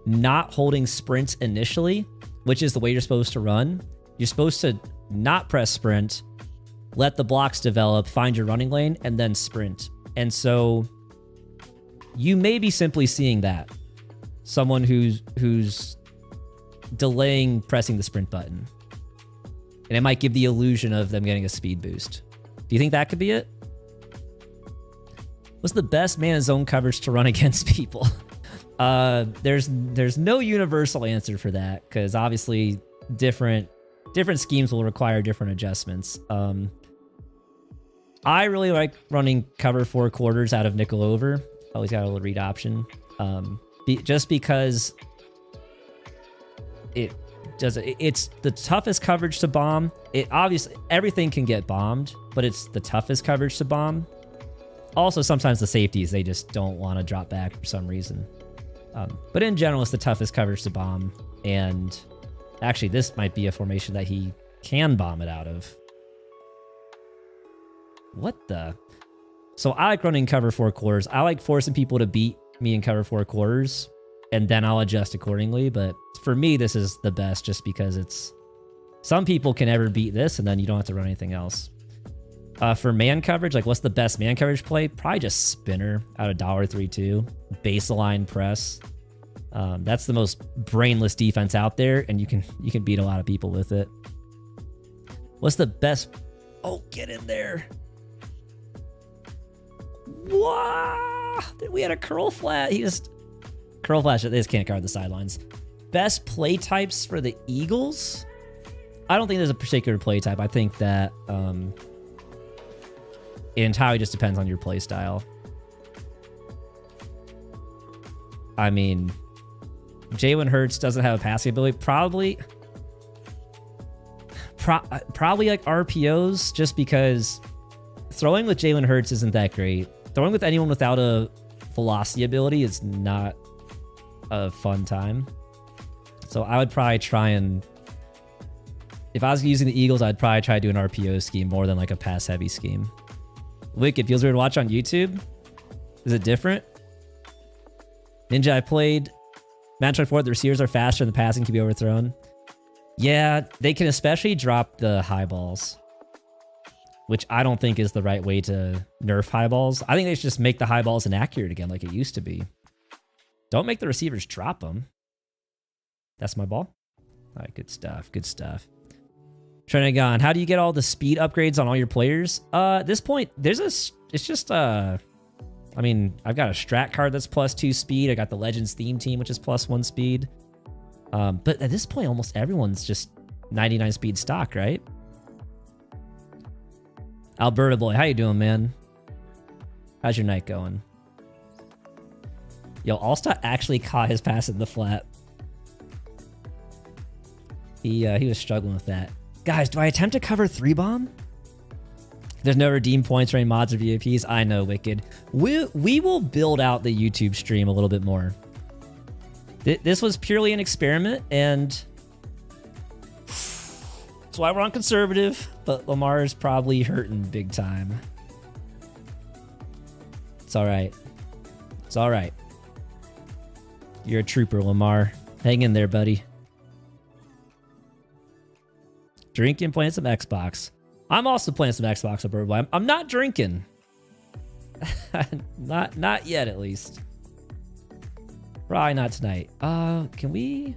not holding sprints initially, which is the way you're supposed to run. You're supposed to not press sprint, let the blocks develop, find your running lane, and then sprint. And so you may be simply seeing that. Someone who's delaying pressing the sprint button. And it might give the illusion of them getting a speed boost. Do you think that could be it? What's the best man zone coverage to run against people? There's no universal answer for that, because obviously different schemes will require different adjustments. I really like running cover 4 quarters out of nickel over. Always got a little read option. Just because it's the toughest coverage to bomb. It obviously, everything can get bombed, but it's the toughest coverage to bomb. Also, sometimes the safeties, they just don't want to drop back for some reason. But in general, it's the toughest coverage to bomb. And actually, this might be a formation that he can bomb it out of. What the? So I like running cover 4 quarters. I like forcing people to beat me in cover 4 quarters, and then I'll adjust accordingly. But for me, this is the best just because it's... Some people can never beat this, and then you don't have to run anything else. For man coverage, like what's the best man coverage play? Probably just spinner out of $3.2. Baseline press. That's the most brainless defense out there, and you can beat a lot of people with it. What's the best... Oh, get in there. Wow! We had a curl flat. He just... Curl flash, they just can't guard the sidelines. Best play types for the Eagles? I don't think there's a particular play type. I think that it entirely just depends on your play style. I mean, Jalen Hurts doesn't have a passing ability. Probably like RPOs, just because throwing with Jalen Hurts isn't that great. Throwing with anyone without a velocity ability is not a fun time. So I would probably try and... If I was using the Eagles, I'd probably try to do an RPO scheme more than like a pass-heavy scheme. Wicked, feels weird to watch on YouTube. Is it different? Ninja, I played Madden 24. The receivers are faster and the passing can be overthrown. Yeah, they can especially drop the high balls, which I don't think is the right way to nerf high balls. I think they should just make the high balls inaccurate again like it used to be. Don't make the receivers drop them. That's my ball. All right, good stuff, good stuff. Trenagon, how do you get all the speed upgrades on all your players? At this point, it's just, I mean, I've got a strat card that's +2 speed. I got the Legends theme team, which is +1 speed. But at this point, almost everyone's just 99 speed stock, right? Alberta boy, how you doing, man? How's your night going? Yo, Allstott actually caught his pass in the flat. He was struggling with that. Guys, do I attempt to cover 3 bomb? There's no redeem points or any mods or VIPs. I know, Wicked. We will build out the YouTube stream a little bit more. This was purely an experiment, and that's why we're on conservative, but Lamar is probably hurting big time. It's all right. It's all right. You're a trooper, Lamar. Hang in there, buddy. Drinking, playing some Xbox. I'm also playing some Xbox, Birdboy. I'm not drinking. not yet, at least. Probably not tonight. Can we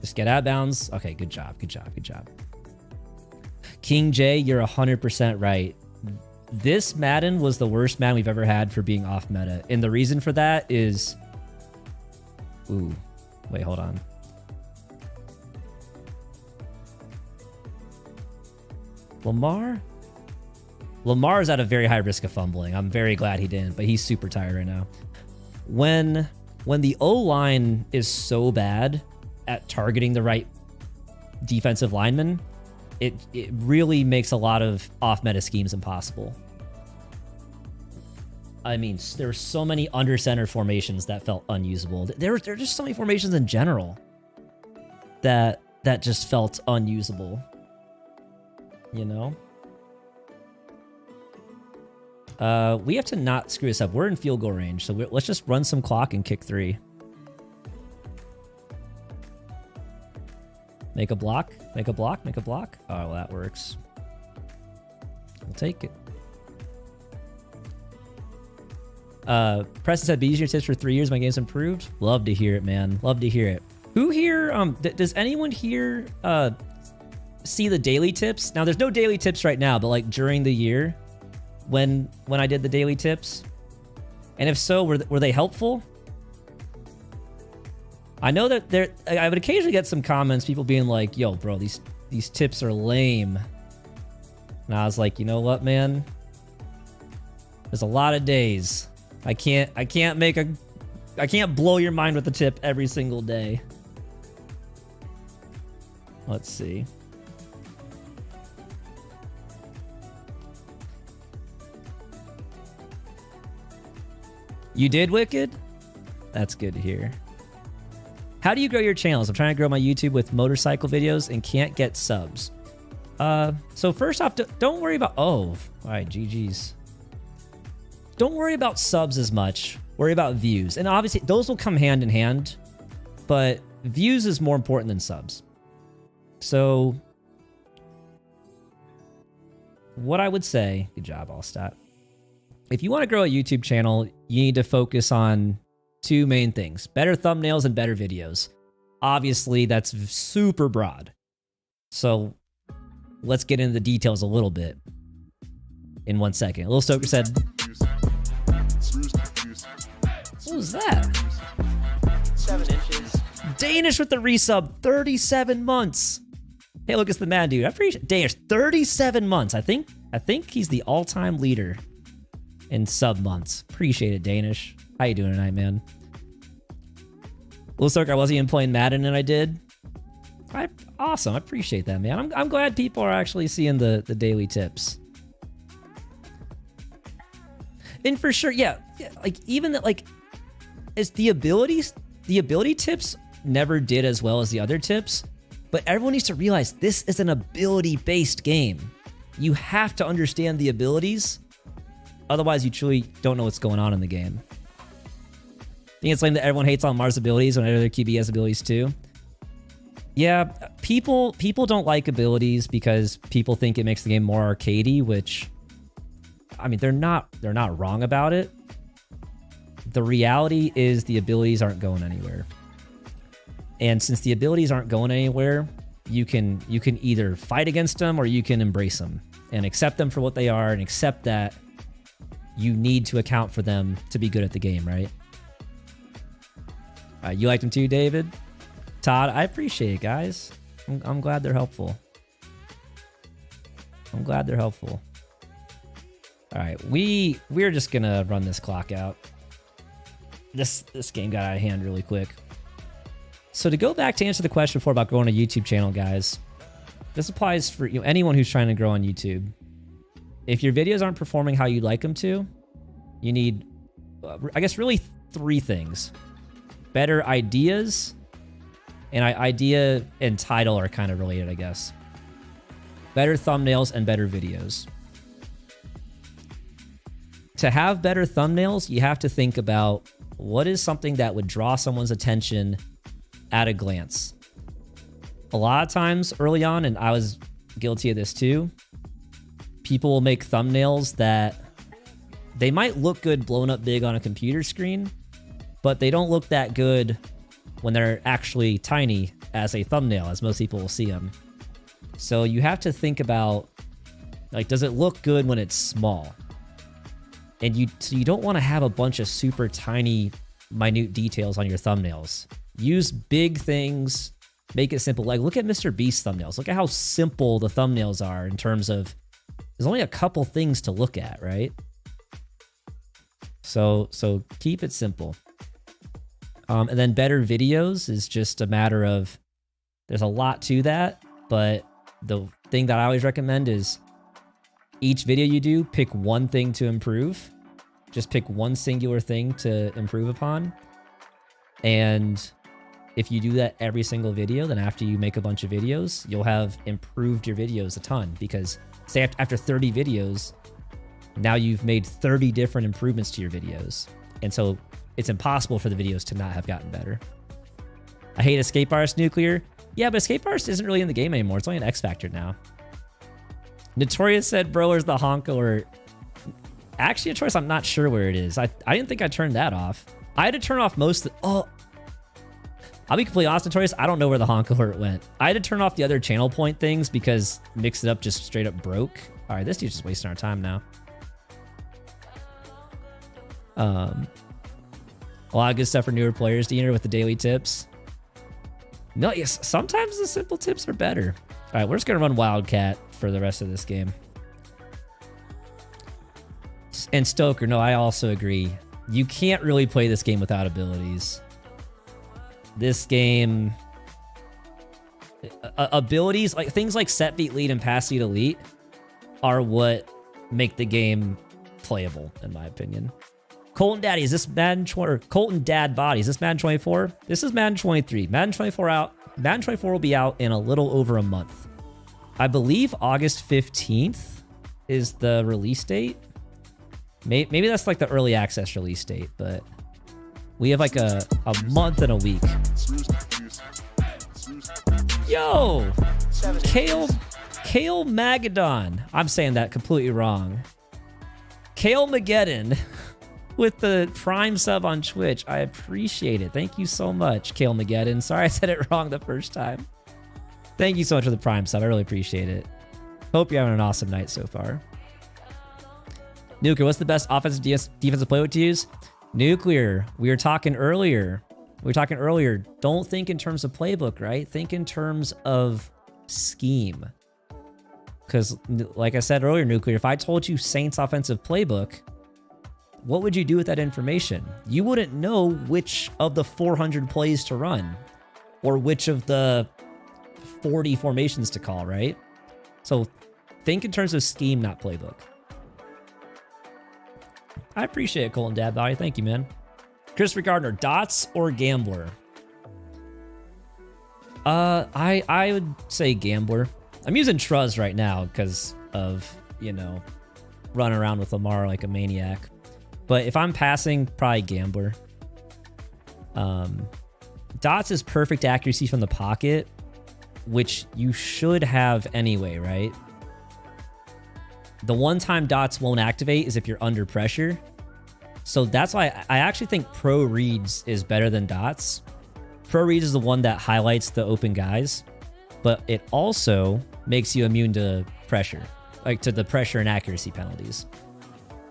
just get out of bounds? Okay, good job, good job, good job. King J, you're 100% right. This Madden was the worst Madden we've ever had for being off meta. And the reason for that is... Ooh, wait, hold on. Lamar is at a very high risk of fumbling. I'm very glad he didn't, but he's super tired right now. When the O-line is so bad at targeting the right defensive lineman, it really makes a lot of off-meta schemes impossible. I mean, there were so many under-center formations that felt unusable. There are just so many formations in general that just felt unusable. You know? We have to not screw this up. We're in field goal range, so let's just run some clock and kick 3. Make a block. Make a block. Make a block. Oh, well, that works. We'll take it. Preston said, be using your tips for 3 years. My game's improved. Love to hear it, man. Love to hear it. Who here, does anyone here see the daily tips? Now, there's no daily tips right now, but like during the year when I did the daily tips, and if so, were they helpful? I know that I would occasionally get some comments, people being like, yo, bro, these tips are lame. And I was like, you know what, man? There's a lot of days. I can't blow your mind with a tip every single day. Let's see. You did, Wicked? That's good to hear. How do you grow your channels? I'm trying to grow my YouTube with motorcycle videos and can't get subs. So first off, don't worry about... Oh, all right, GG's. Don't worry about subs as much. Worry about views. And obviously, those will come hand in hand, but views is more important than subs. So what I would say... Good job, Allstat. If you want to grow a YouTube channel, you need to focus on two main things: better thumbnails and better videos. Obviously, that's super broad. So let's get into the details a little bit in 1 second. Little Stoker said, what was that? 7 inches. Danish with the resub, 37 months. Hey, look, it's the Madden dude. I appreciate Danish, 37 months. I think he's the all-time leader in sub months. Appreciate it, Danish. How you doing tonight, man? Little Stoker, I wasn't even playing Madden and I did. Awesome. I appreciate that, man. I'm glad people are actually seeing the daily tips. And for sure, yeah, like even that, like, as the ability tips never did as well as the other tips, but everyone needs to realize this is an ability-based game. You have to understand the abilities, otherwise you truly don't know what's going on in the game. I think it's lame that everyone hates on Mars' abilities when every other QB has abilities too. Yeah, people don't like abilities because people think it makes the game more arcadey, which, I mean, they're not wrong about it. The reality is the abilities aren't going anywhere. And since the abilities aren't going anywhere, you can either fight against them or you can embrace them and accept them for what they are and accept that you need to account for them to be good at the game, right? You liked them too, David? Todd, I appreciate it, guys. I'm glad they're helpful. I'm glad they're helpful. All right, we're just gonna run this clock out. This game got out of hand really quick. So to go back to answer the question before about growing a YouTube channel, guys, this applies for anyone who's trying to grow on YouTube. If your videos aren't performing how you'd like them to, you need, I guess, really 3 things. Better ideas, and idea and title are kind of related, I guess. Better thumbnails and better videos. To have better thumbnails, you have to think about what is something that would draw someone's attention at a glance. A lot of times early on, and I was guilty of this too, people will make thumbnails that they might look good blown up big on a computer screen, but they don't look that good when they're actually tiny as a thumbnail, as most people will see them. So you have to think about, like, does it look good when it's small? And so you don't want to have a bunch of super tiny, minute details on your thumbnails. Use big things, make it simple. Like, look at Mr. Beast thumbnails. Look at how simple the thumbnails are in terms of, there's only a couple things to look at, right? So keep it simple. And then better videos is just a matter of, there's a lot to that, but the thing that I always recommend is each video you do, pick one thing to improve. Just pick one singular thing to improve upon. And if you do that every single video, then after you make a bunch of videos, you'll have improved your videos a ton, because say after 30 videos, now you've made 30 different improvements to your videos. And so it's impossible for the videos to not have gotten better. I hate Escape Artist Nuclear. Yeah, but Escape Artist isn't really in the game anymore. It's only an X Factor now. Notorious said Broler's the honk alert. Actually, Notorious, I'm not sure where it is. I didn't think I turned that off. I had to turn off most of the... Oh, I'll be completely honest, Notorious, I don't know where the honk alert went. I had to turn off the other channel point things because Mix It Up just straight up broke. All right, this dude's just wasting our time now. A lot of good stuff for newer players, Diener, with the daily tips. No, yes, sometimes the simple tips are better. All right, we're just going to run Wildcat for the rest of this game. And Stoker, no, I also agree. You can't really play this game without abilities. This game... abilities, like things like set beat lead and pass lead elite, are what make the game playable, in my opinion. Colton Daddy, is this Madden 20, or Colton Dad Body, is this Madden 24? This is Madden 23. Madden 24 out. Madden 24 will be out in a little over a month. I believe August 15th is the release date. Maybe that's like the early access release date, but we have like a month and a week. Yo! Kale Magadon. I'm saying that completely wrong. Kale Mageddon. With the Prime sub on Twitch. I appreciate it. Thank you so much, Kale Mageddon. Sorry I said it wrong the first time. Thank you so much for the Prime sub. I really appreciate it. Hope you're having an awesome night so far. Nuclear, what's the best offensive defensive playbook to use? Nuclear, we were talking earlier. Don't think in terms of playbook, right? Think in terms of scheme. Because, like I said earlier, Nuclear, if I told you Saints offensive playbook, what would you do with that information? You wouldn't know which of the 400 plays to run or which of the 40 formations to call, right? So think in terms of scheme, not playbook. I appreciate it, Colton Dad Body. Thank you, man. Christopher Gardner, dots or gambler? I would say gambler. I'm using Truz right now because of, you know, running around with Lamar like a maniac. But if I'm passing, probably gambler. Dots is perfect accuracy from the pocket, which you should have anyway, right? The one time dots won't activate is if you're under pressure. So that's why I actually think Pro Reads is better than dots. Pro Reads is the one that highlights the open guys, but it also makes you immune to pressure, like to the pressure and accuracy penalties.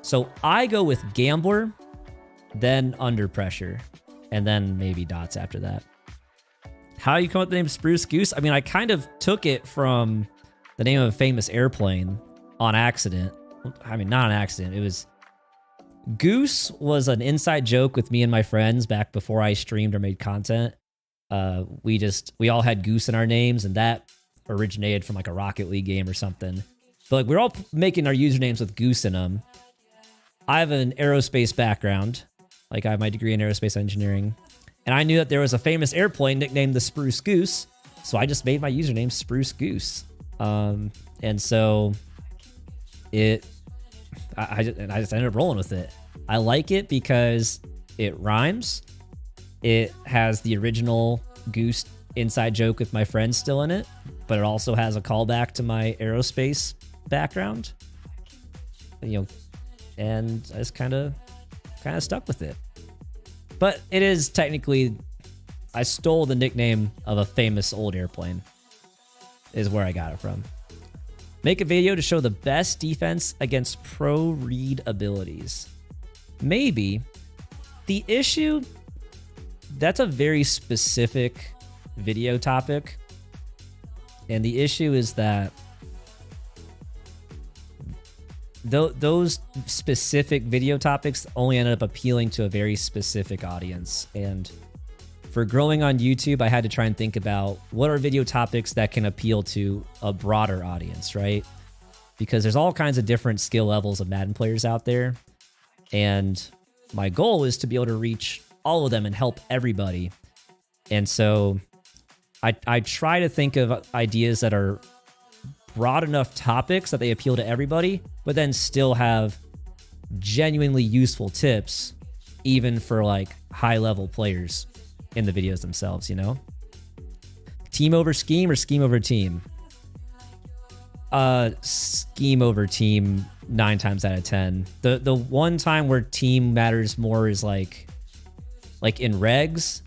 So I go with gambler, then under pressure, and then maybe dots after that. How you come up with the name Spruce Goose? I mean, I kind of took it from the name of a famous airplane on accident. I mean, not an accident. It was... Goose was an inside joke with me and my friends back before I streamed or made content. We all had Goose in our names, and that originated from like a Rocket League game or something. But like we're all making our usernames with Goose in them. I have an aerospace background. Like I have my degree in aerospace engineering. And I knew that there was a famous airplane nicknamed the Spruce Goose. So I just made my username Spruce Goose. And so I just ended up rolling with it. I like it because it rhymes. It has the original Goose inside joke with my friends still in it, but it also has a callback to my aerospace background. You know, and I just kind of stuck with it. But it is technically, I stole the nickname of a famous old airplane, is where I got it from. Make a video to show the best defense against pro read abilities. Maybe. The issue, that's a very specific video topic. And the issue is that those specific video topics only ended up appealing to a very specific audience. And for growing on YouTube, I had to try and think about what are video topics that can appeal to a broader audience, right? Because there's all kinds of different skill levels of Madden players out there. And my goal is to be able to reach all of them and help everybody. And so I try to think of ideas that are broad enough topics that they appeal to everybody, but then still have genuinely useful tips, even for like high level players in the videos themselves, you know? Team over scheme or scheme over team? Scheme over team 9 times out of 10. The one time where team matters more is like in regs,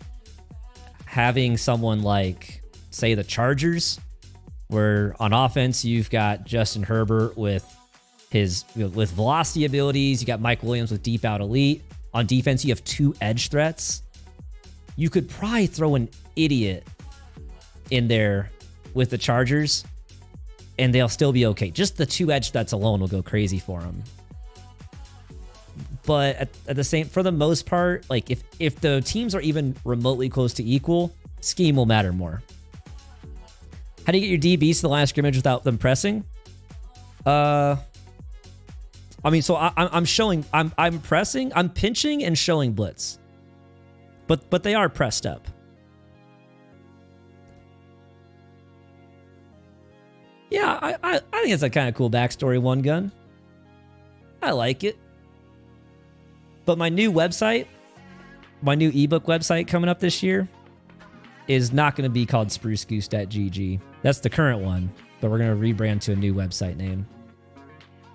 having someone like, say, the Chargers, where on offense you've got Justin Herbert with with velocity abilities, you got Mike Williams with deep out elite. On defense, you have 2 edge threats. You could probably throw an idiot in there with the Chargers, and they'll still be okay. Just the 2 edge threats alone will go crazy for them. But at the same, for the most part, like if the teams are even remotely close to equal, scheme will matter more. How do you get your DBs to the line of scrimmage without them pressing? I mean, so I'm showing, I'm pressing, I'm pinching and showing blitz, but they are pressed up. Yeah, I think it's a kind of cool backstory, One Gun. I like it. But my new website, my new ebook website coming up this year is not going to be called sprucegoose.gg. That's the current one, but we're going to rebrand to a new website name.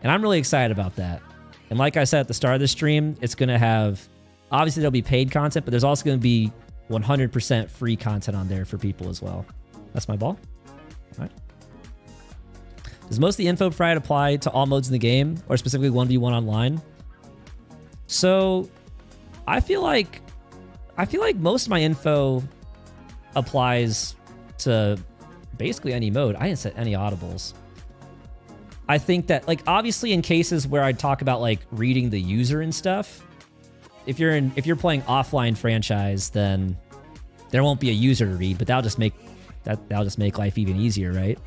And I'm really excited about that. And like I said at the start of the stream, it's going to have, obviously there'll be paid content, but there's also going to be 100% free content on there for people as well. That's my ball. All right. Does most of the info provided apply to all modes in the game, or specifically 1v1 online? So I feel like most of my info applies to basically any mode. I didn't set any audibles. I think that, like, obviously in cases where I talk about like reading the user and stuff, if you're playing offline franchise, then there won't be a user to read, but that'll just make life even easier, right?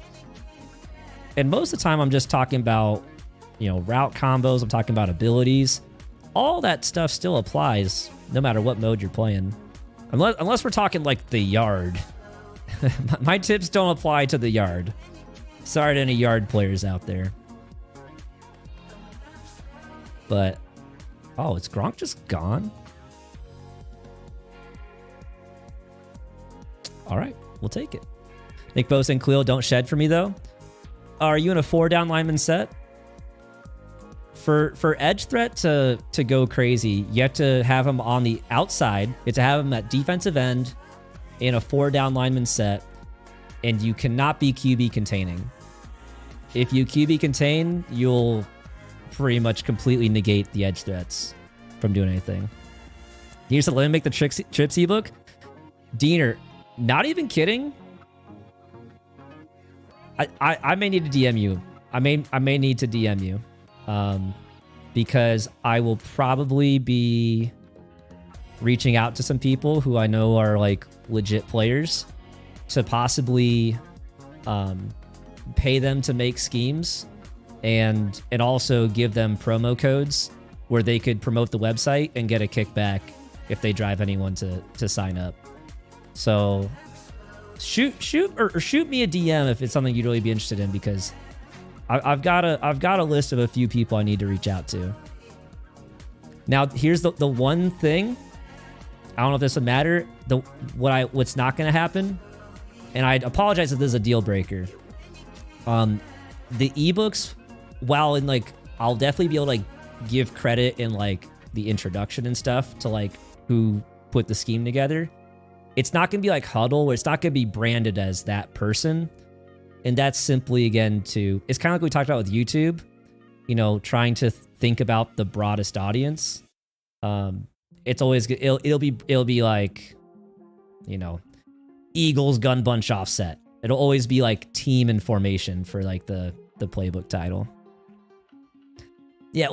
And most of the time I'm just talking about, route combos, I'm talking about abilities. All that stuff still applies no matter what mode you're playing. Unless we're talking like the yard. My tips don't apply to the yard. Sorry to any yard players out there. But, oh, is Gronk just gone? All right, we'll take it. Nick Bosa and Khalil don't shed for me, though. Are you in a 4-down lineman set? For edge threat to go crazy, you have to have him on the outside. You have to have him at defensive end in a 4-down lineman set, and you cannot be QB containing. If you QB contain, you'll pretty much completely negate the edge threats from doing anything. You said, let me make the trips ebook. Diener, not even kidding. I may need to DM you. I may need to DM you. Because I will probably be reaching out to some people who I know are like legit players to possibly pay them to make schemes and also give them promo codes where they could promote the website and get a kickback if they drive anyone to sign up. So shoot me a DM if it's something you'd really be interested in, because I've got a list of a few people I need to reach out to. Now, here's the one thing. I don't know if this would matter. What's not going to happen, and I apologize if this is a deal breaker. The ebooks, while in like, I'll definitely be able to like give credit in like the introduction and stuff to like who put the scheme together. It's not going to be like Huddle, where it's not going to be branded as that person. And that's simply, again, it's kind of like we talked about with YouTube, trying to think about the broadest audience. It's always good. It'll be like, Eagles gun bunch offset. It'll always be like team and formation for like the playbook title. Yeah,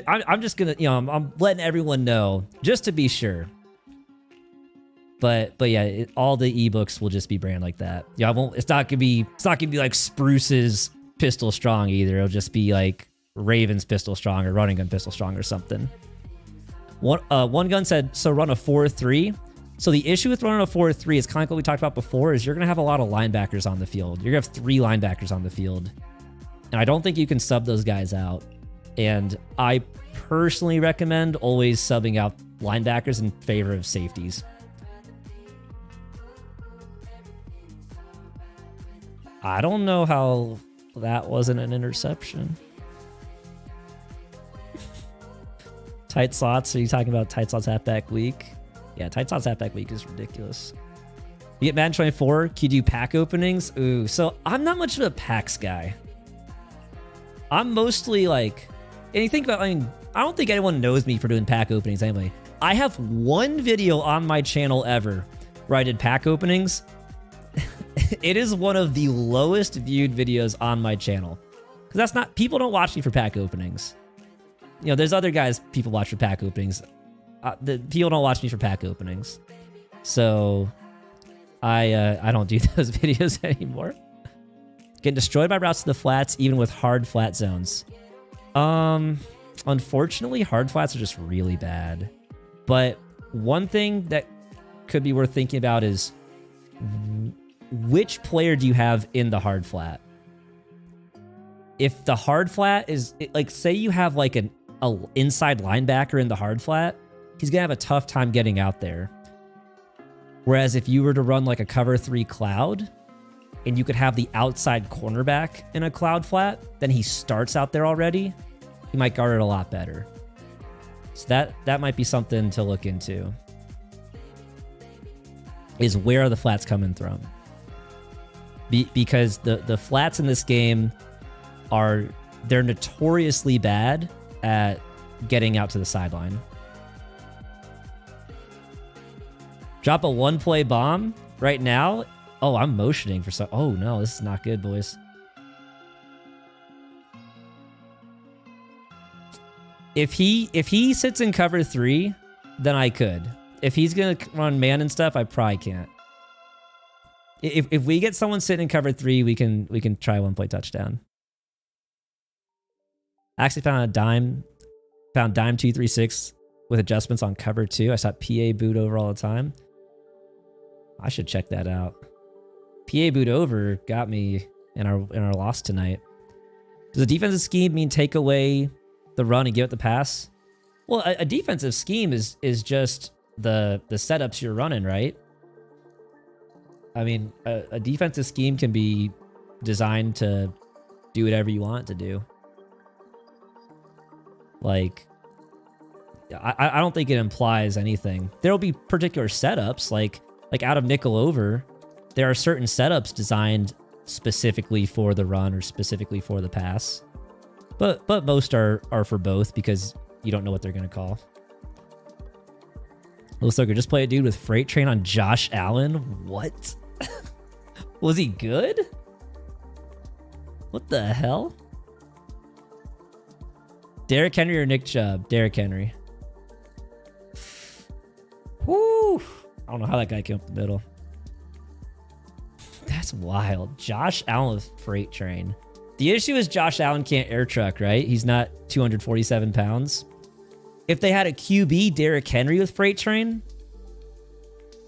I'm just gonna, I'm letting everyone know just to be sure. But yeah, all the ebooks will just be branded like that. Yeah, it's not gonna be like Spruce's Pistol Strong either. It'll just be like Raven's Pistol Strong or Running Gun Pistol Strong or something. One Gun said, so run a 4-3. So the issue with running a 4-3 is kind of like what we talked about before, is you're gonna have a lot of linebackers on the field. You're gonna have 3 linebackers on the field, and I don't think you can sub those guys out. And I personally recommend always subbing out linebackers in favor of safeties. I don't know how that wasn't an interception. Tight slots. Are you talking about tight slots halfback week? Yeah, tight slots halfback week is ridiculous. You get Madden 24. Can you do pack openings? Ooh, so I'm not much of a packs guy. I'm mostly like, and you think about, I mean, I don't think anyone knows me for doing pack openings anyway. I have one video on my channel ever where I did pack openings. It is one of the lowest viewed videos on my channel. Because that's not, people don't watch me for pack openings. You know, there's other guys people watch for pack openings. The people don't watch me for pack openings. So I don't do those videos anymore. Getting destroyed by routes to the flats, even with hard flat zones. Unfortunately, hard flats are just really bad. But one thing that could be worth thinking about is which player do you have in the hard flat? If the hard flat is, like, say you have like an inside linebacker in the hard flat, he's gonna have a tough time getting out there. Whereas if you were to run like a cover 3 cloud and you could have the outside cornerback in a cloud flat, then he starts out there already. He might guard it a lot better. So that might be something to look into. Is where are the flats coming from? Because the flats in this game they're notoriously bad at getting out to the sideline. Drop a 1-play bomb right now. Oh, I'm motioning for some. Oh no, this is not good, boys. If he sits in cover 3, then I could. If he's gonna run man and stuff, I probably can't. If we get someone sitting in cover 3, we can try 1-play touchdown. I actually found dime 236 with adjustments on cover 2. I saw PA boot over all the time. I should check that out. PA boot over got me in our loss tonight. Does a defensive scheme mean take away the run and give it the pass? Well, a defensive scheme is just the setups you're running, right? I mean, a defensive scheme can be designed to do whatever you want it to do. Like, I don't think it implies anything. There'll be particular setups, like out of nickel over, there are certain setups designed specifically for the run or specifically for the pass. But most are for both because you don't know what they're going to call. Little Stoker, just play a dude with Freight Train on Josh Allen? What? Was he good? What the hell? Derrick Henry or Nick Chubb? Derrick Henry. Whoo! I don't know how that guy came up the middle. That's wild. Josh Allen with Freight Train. The issue is Josh Allen can't air truck, right? He's not 247 pounds. If they had a QB Derrick Henry with Freight Train,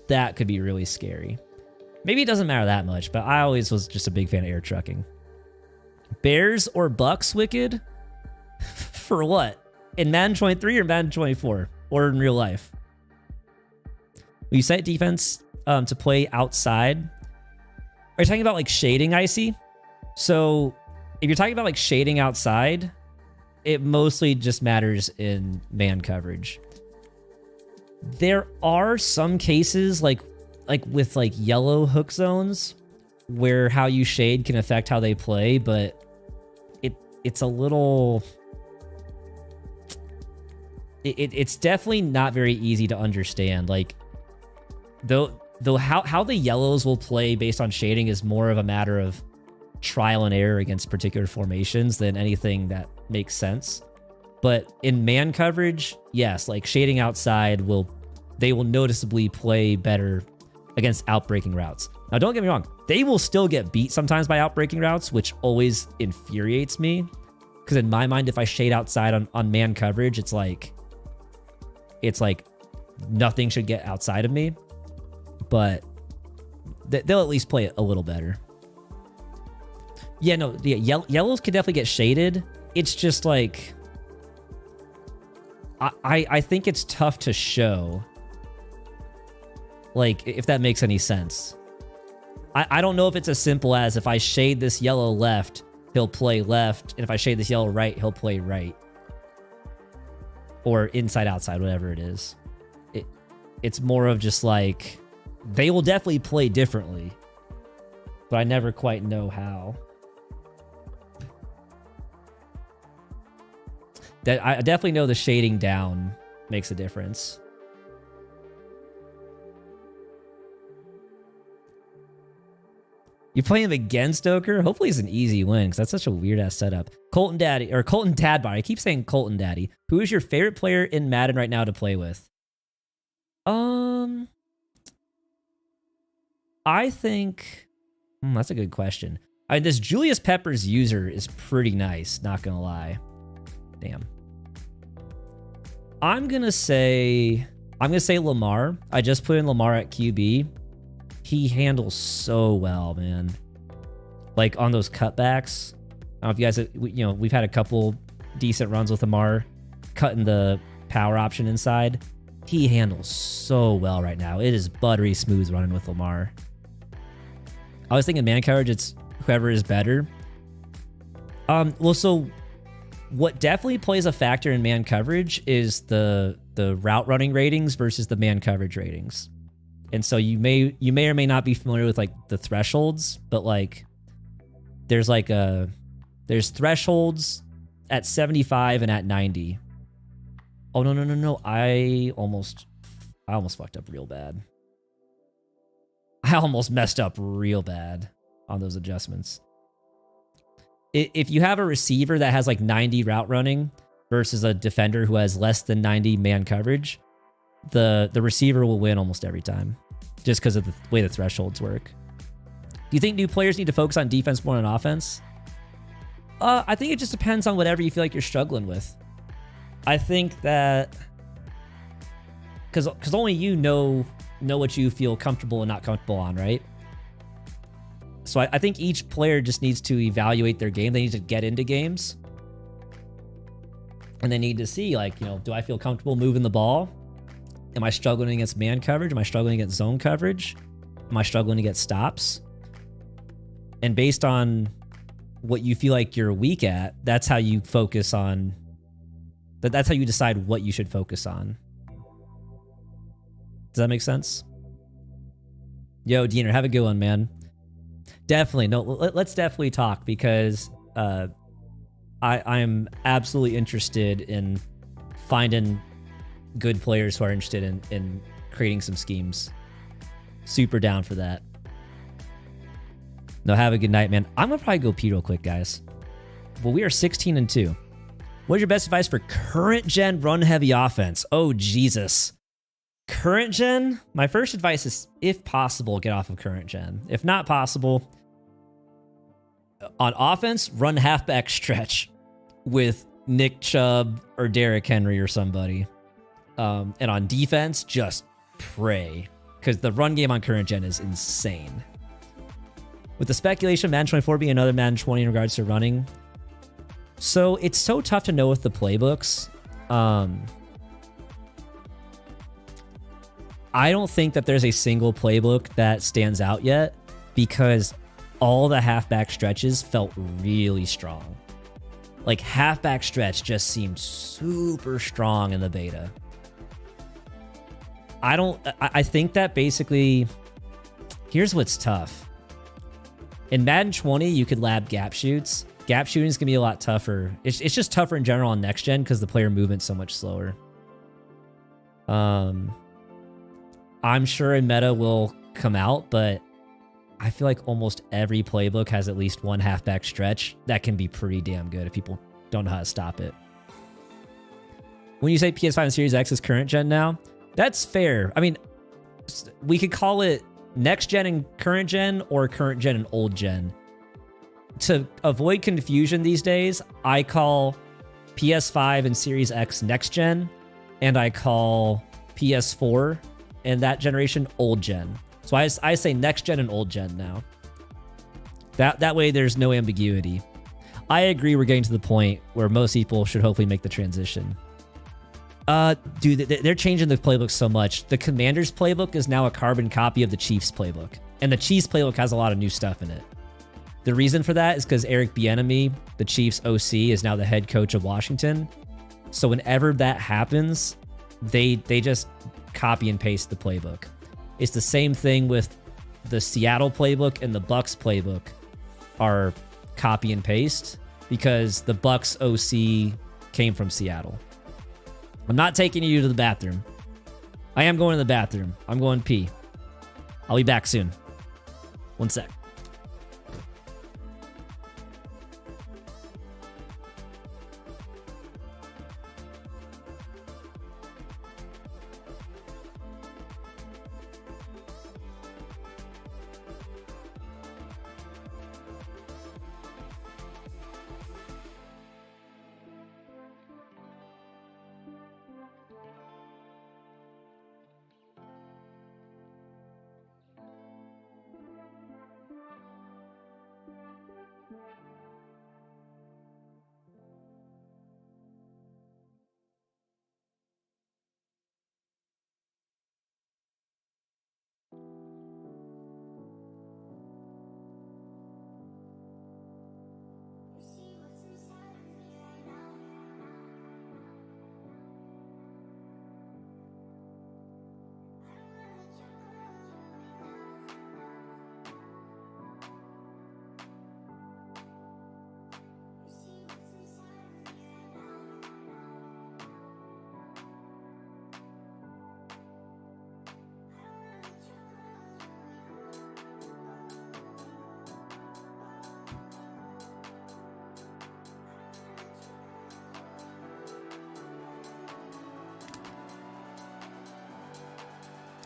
that could be really scary. Maybe it doesn't matter that much, but I always was just a big fan of air trucking. Bears or Bucks, Wicked? For what? In Madden 23 or Madden 24? Or in real life? Will you set defense to play outside? Are you talking about like shading, Icy? So if you're talking about like shading outside, it mostly just matters in man coverage. There are some cases like with like yellow hook zones where how you shade can affect how they play, but it's a little... It's definitely not very easy to understand. Like, though how the yellows will play based on shading is more of a matter of trial and error against particular formations than anything that makes sense. But in man coverage, yes, like shading outside they will noticeably play better against outbreaking routes. Now, don't get me wrong, they will still get beat sometimes by outbreaking routes, which always infuriates me. Because in my mind, if I shade outside on man coverage, it's like nothing should get outside of me. But they'll at least play it a little better. Yeah, no, yellows can definitely get shaded. It's just like, I think it's tough to show. Like, if that makes any sense. I don't know if it's as simple as if I shade this yellow left, he'll play left, and if I shade this yellow right, he'll play right. Or inside, outside, whatever it is. It's more of just like, they will definitely play differently, but I never quite know how. I definitely know the shading down makes a difference. You play him against Stoker? Hopefully it's an easy win, because that's such a weird-ass setup. Colton Daddy, or Colton Dadbot. I keep saying Colton Daddy. Who is your favorite player in Madden right now to play with? I think... that's a good question. I mean, this Julius Peppers user is pretty nice, not gonna lie. Damn. I'm gonna say Lamar. I just put in Lamar at QB. He handles so well, man. Like on those cutbacks. I don't know if you guys, we've had a couple decent runs with Lamar, cutting the power option inside. He handles so well right now. It is buttery smooth running with Lamar. I was thinking man coverage, it's whoever is better. Well, so what definitely plays a factor in man coverage is the route running ratings versus the man coverage ratings. And so you may or may not be familiar with like the thresholds, but like there's thresholds at 75 and at 90. Oh no. I almost fucked up real bad. I almost messed up real bad on those adjustments. If you have a receiver that has like 90 route running versus a defender who has less than 90 man coverage, the receiver will win almost every time, just because of the way the thresholds work. Do you think new players need to focus on defense more than offense? I think it just depends on whatever you feel like you're struggling with. I think that because only you know what you feel comfortable and not comfortable on, right? So I think each player just needs to evaluate their game. They need to get into games, and they need to see, like, do I feel comfortable moving the ball? Am I struggling against man coverage? Am I struggling against zone coverage? Am I struggling to get stops? And based on what you feel like you're weak at, that's how you focus on... That's how you decide what you should focus on. Does that make sense? Yo, Diener, have a good one, man. Definitely. No, let's definitely talk, because I'm absolutely interested in finding good players who are interested in creating some schemes. Super down for that. No, have a good night, man. I'm gonna probably go pee real quick, guys. Well, we are 16-2. What's your best advice for current gen run heavy offense? Oh, Jesus. Current gen? My first advice is, if possible, get off of current gen. If not possible, on offense, run halfback stretch with Nick Chubb or Derrick Henry or somebody. And on defense, just pray, because the run game on current gen is insane. With the speculation of Madden 24 being another Madden 20 in regards to running, so it's so tough to know with the playbooks. I don't think that there's a single playbook that stands out yet, because all the halfback stretches felt really strong. Like, halfback stretch just seemed super strong in the beta. I think that basically, here's what's tough. In Madden 20, you could lab gap shoots. Gap shooting is going to be a lot tougher. It's just tougher in general on next gen because the player movement's so much slower. I'm sure a meta will come out, but I feel like almost every playbook has at least one halfback stretch that can be pretty damn good if people don't know how to stop it. When you say PS5 and Series X is current gen now, that's fair. I mean, we could call it next gen and current gen, or current gen and old gen. To avoid confusion these days, I call PS5 and Series X next gen, and I call PS4 and that generation old gen. So I say next gen and old gen now. That way there's no ambiguity. I agree we're getting to the point where most people should hopefully make the transition. Dude, they're changing the playbook so much. The Commanders playbook is now a carbon copy of the Chiefs playbook. And the Chiefs playbook has a lot of new stuff in it. The reason for that is because Eric Bieniemy, the Chiefs OC, is now the head coach of Washington. So whenever that happens, they just copy and paste the playbook. It's the same thing with the Seattle playbook and the Bucks playbook are copy and paste because the Bucks OC came from Seattle. I'm not taking you to the bathroom. I am going to the bathroom. I'm going pee. I'll be back soon. One sec.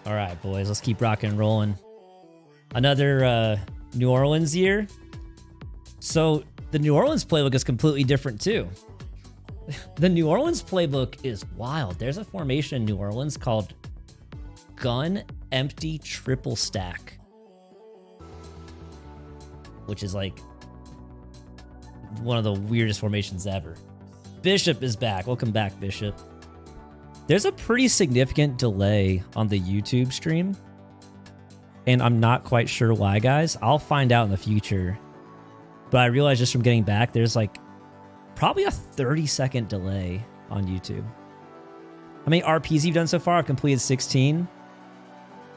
All right, boys, let's keep rocking and rolling. Another New Orleans year. So the New Orleans playbook is completely different too. The New Orleans playbook is wild. There's a formation in New Orleans called gun empty triple stack, which is like one of the weirdest formations ever. Bishop is back. Welcome back, Bishop. There's a pretty significant delay on the YouTube stream, and I'm not quite sure why, guys. I'll find out in the future. But I realized just from getting back, there's like probably a 30-second delay on YouTube. How many RPs you've done so far? I've completed 16.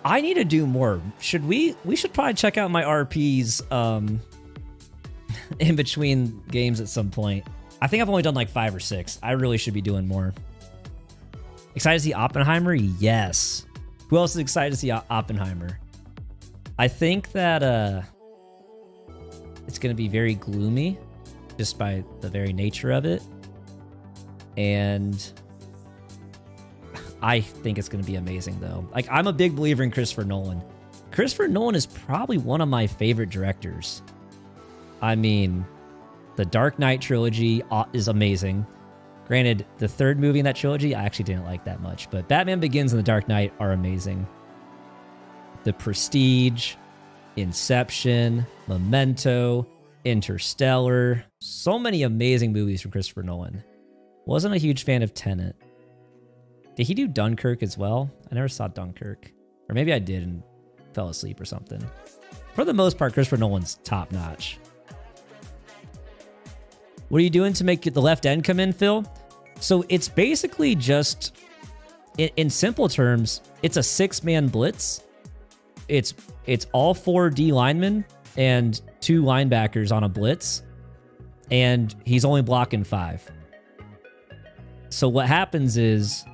I need to do more. We should probably check out my RPs in between games at some point. I think I've only done like 5 or 6. I really should be doing more. Excited to see Oppenheimer? Yes. Who else is excited to see Oppenheimer? I think that it's going to be very gloomy just by the very nature of it. And I think it's going to be amazing, though. Like, I'm a big believer in Christopher Nolan. Christopher Nolan is probably one of my favorite directors. I mean, the Dark Knight trilogy is amazing. Granted, the third movie in that trilogy, I actually didn't like that much, but Batman Begins and The Dark Knight are amazing. The Prestige, Inception, Memento, Interstellar, so many amazing movies from Christopher Nolan. Wasn't a huge fan of Tenet. Did he do Dunkirk as well? I never saw Dunkirk. Or maybe I did and fell asleep or something. For the most part, Christopher Nolan's top notch. What are you doing to make the left end come in, Phil? So it's basically just, in simple terms, it's a 6-man blitz. It's all 4 D linemen and 2 linebackers on a blitz, and he's only blocking 5. So what happens is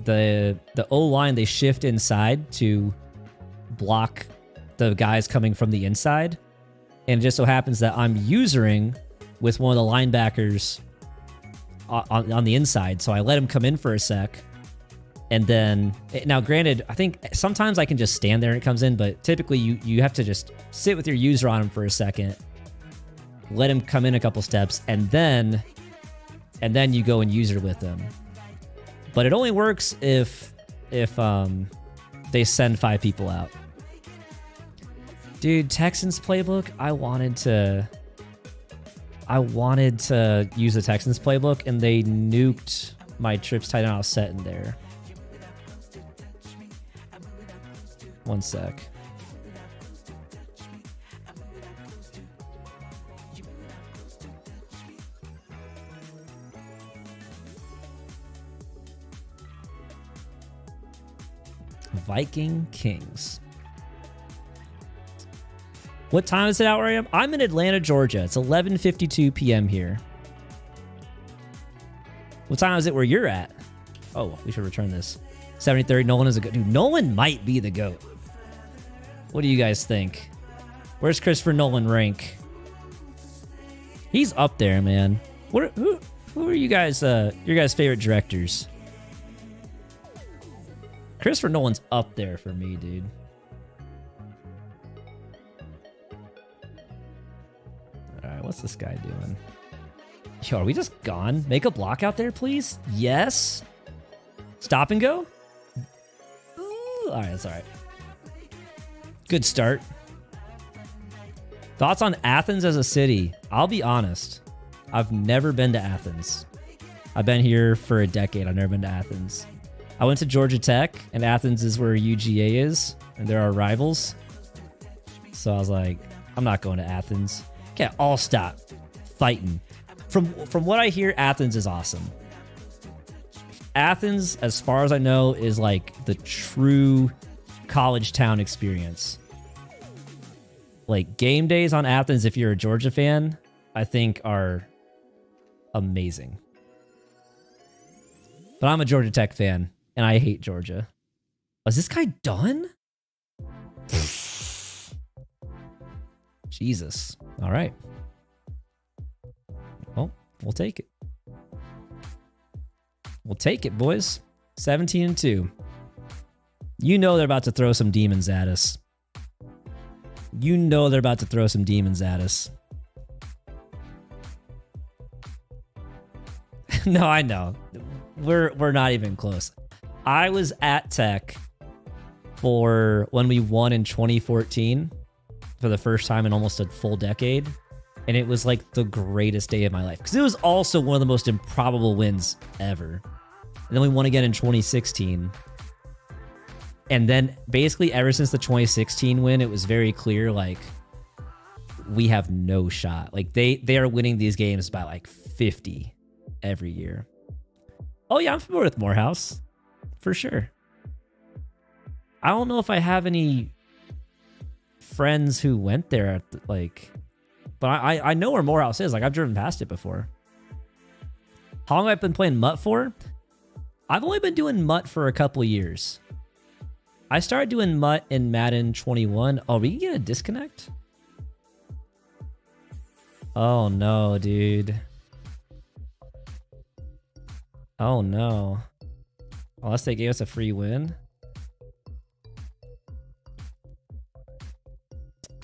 the O-line, they shift inside to block the guys coming from the inside, and it just so happens that I'm usering with one of the linebackers on the inside. So I let him come in for a sec. And then, now granted, I think sometimes I can just stand there and it comes in, but typically you have to just sit with your user on him for a second, let him come in a couple steps, and then you go and user with him. But it only works if they send 5 people out. Dude, Texans playbook, I wanted to use the Texans playbook, and they nuked my trips tight end I was set in there. One sec. Viking Kings. What time is it out where I am? I'm in Atlanta, Georgia. It's 11:52 p.m. here. What time is it where you're at? Oh, we should return this. 73rd, Nolan is a goat. Dude, Nolan might be the GOAT. What do you guys think? Where's Christopher Nolan rank? He's up there, man. Who are you guys, your guys' favorite directors? Christopher Nolan's up there for me, dude. All right, what's this guy doing? Yo, are we just gone? Make a block out there, please? Yes. Stop and go? Ooh, all right, that's all right. Good start. Thoughts on Athens as a city? I'll be honest. I've never been to Athens. I've been here for a decade. I've never been to Athens. I went to Georgia Tech, and Athens is where UGA is, and they're our rivals. So I was like, I'm not going to Athens. Okay, all stop fighting. From what I hear, Athens is awesome. Athens, as far as I know, is like the true college town experience. Like game days on Athens, if you're a Georgia fan, I think are amazing. But I'm a Georgia Tech fan, and I hate Georgia. Is this guy done? Jesus. All right. Well, we'll take it. We'll take it, boys. 17-2. You know they're about to throw some demons at us. You know they're about to throw some demons at us. No, I know. We're not even close. I was at Tech for when we won in 2014 for the first time in almost a full decade. And it was like the greatest day of my life. Because it was also one of the most improbable wins ever. And then we won again in 2016. And then basically ever since the 2016 win, it was very clear, like, we have no shot. Like, they are winning these games by like 50 every year. Oh yeah, I'm familiar with Morehouse. For sure. I don't know if I have any friends who went there at the, like... But I know where Morehouse is. Like, I've driven past it before. How long have I been playing Mutt for? I've only been doing Mutt for a couple years. I started doing Mutt in Madden 21. Oh, we can get a disconnect? Oh, no, dude. Oh, no. Unless they gave us a free win.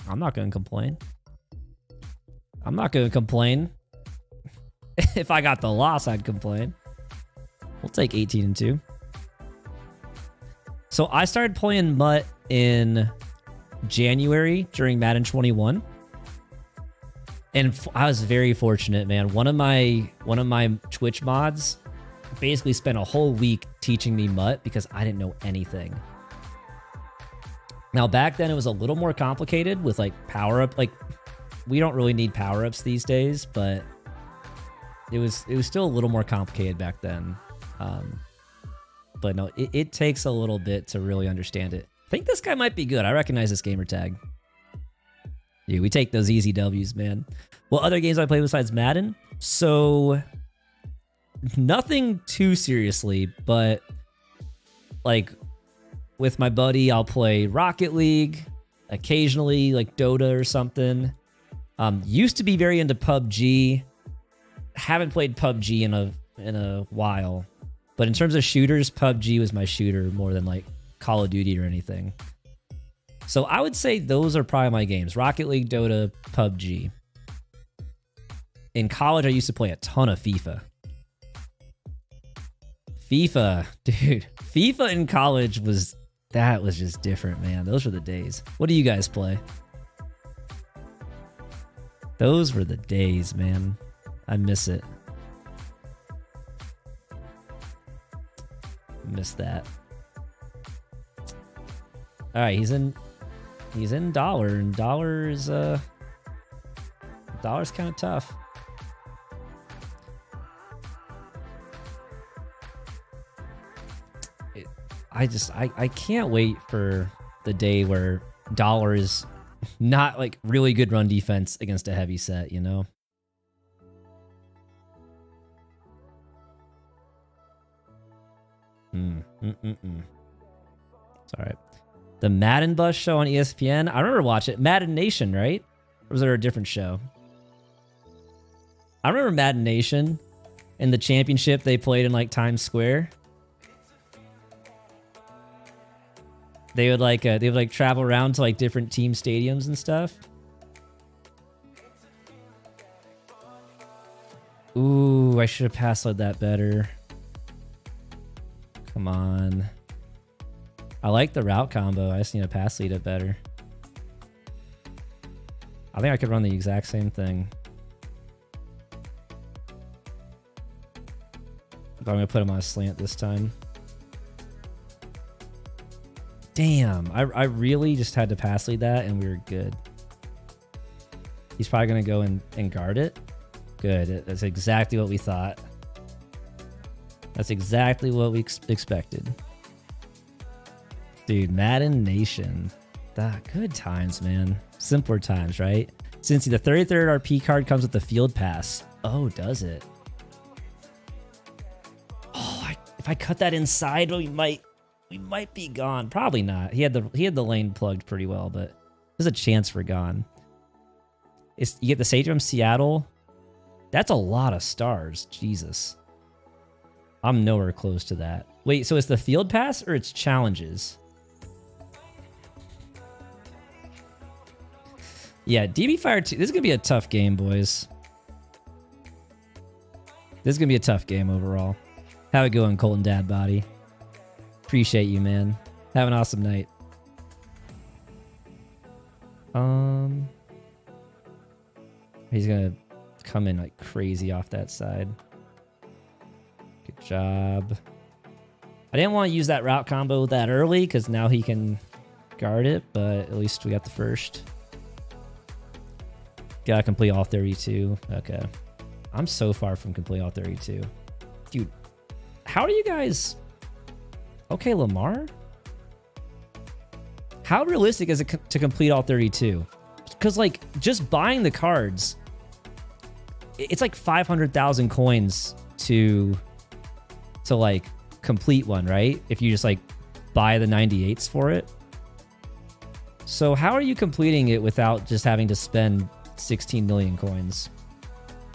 I'm not going to complain. I'm not going to complain. If I got the loss, I'd complain. We'll take 18-2. So I started playing Mutt in January during Madden 21. And I was very fortunate, man. One of my Twitch mods basically spent a whole week teaching me Mutt because I didn't know anything. Now, back then, it was a little more complicated with, like, power-up. Like, we don't really need power-ups these days, but it was still a little more complicated back then. But no, it takes a little bit to really understand it. I think this guy might be good. I recognize this gamer tag. Dude, we take those easy W's, man. What other games I play besides Madden? So, nothing too seriously, but like with my buddy, I'll play Rocket League, occasionally like Dota or something. Used to be very into PUBG. Haven't played PUBG in a while. But in terms of shooters, PUBG was my shooter more than like Call of Duty or anything. So I would say those are probably my games. Rocket League, Dota, PUBG. In college, I used to play a ton of FIFA. FIFA, dude. FIFA in college was just different, man. Those were the days. What do you guys play? Those were the days, man. I miss it. Miss that. All right, he's in dollar, and dollar's kind of tough. I can't wait for the day where Dollar is not like really good run defense against a heavy set, you know? It's all right. The Madden Bus show on ESPN. I remember watching it. Madden Nation, right? Or was there a different show? I remember Madden Nation in the championship they played in like Times Square. They would like travel around to like different team stadiums and stuff. Ooh, I should have pass led that better. Come on. I like the route combo. I just need to pass lead it better. I think I could run the exact same thing. But I'm going to put him on a slant this time. Damn, I really just had to pass lead that and we were good. He's probably going to go and guard it. Good. That's exactly what we thought. That's exactly what we expected. Dude, Madden Nation. Good times, man. Simpler times, right? Since the 33rd RP card comes with the field pass. Oh, does it? Oh, if I cut that inside, we might be gone. Probably not. He had the lane plugged pretty well, but there's a chance for gone. You get the sage from Seattle. That's a lot of stars. Jesus. I'm nowhere close to that. Wait, so it's the field pass or it's challenges? Yeah, DB Fire 2. This is going to be a tough game, boys. This is going to be a tough game overall. How it going, Colton Dad Body? Appreciate you, man. Have an awesome night. He's going to come in like crazy off that side. Good job. I didn't want to use that route combo that early because now he can guard it, but at least we got the first. Gotta complete all 32. Okay. I'm so far from completing all 32. Dude, how are you guys... Okay, Lamar? How realistic is it to complete all 32? Because, like, just buying the cards, it's like 500,000 coins to like, complete one, right? If you just, like, buy the 98s for it. So how are you completing it without just having to spend 16 million coins?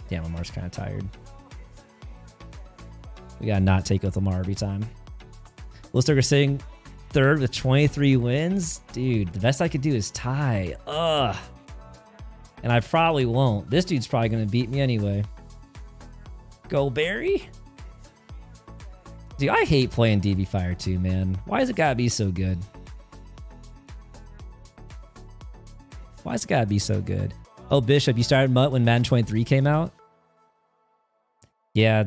Damn, Lamar's kind of tired. We gotta not take with Lamar every time. Lister sitting third with 23 wins. Dude, the best I could do is tie. Ugh. And I probably won't. This dude's probably gonna beat me anyway. Go Barry. Dude, I hate playing DB Fire 2, man. Why does it gotta be so good? Why's it gotta be so good? Oh, Bishop, you started Mutt when Madden 23 came out? Yeah,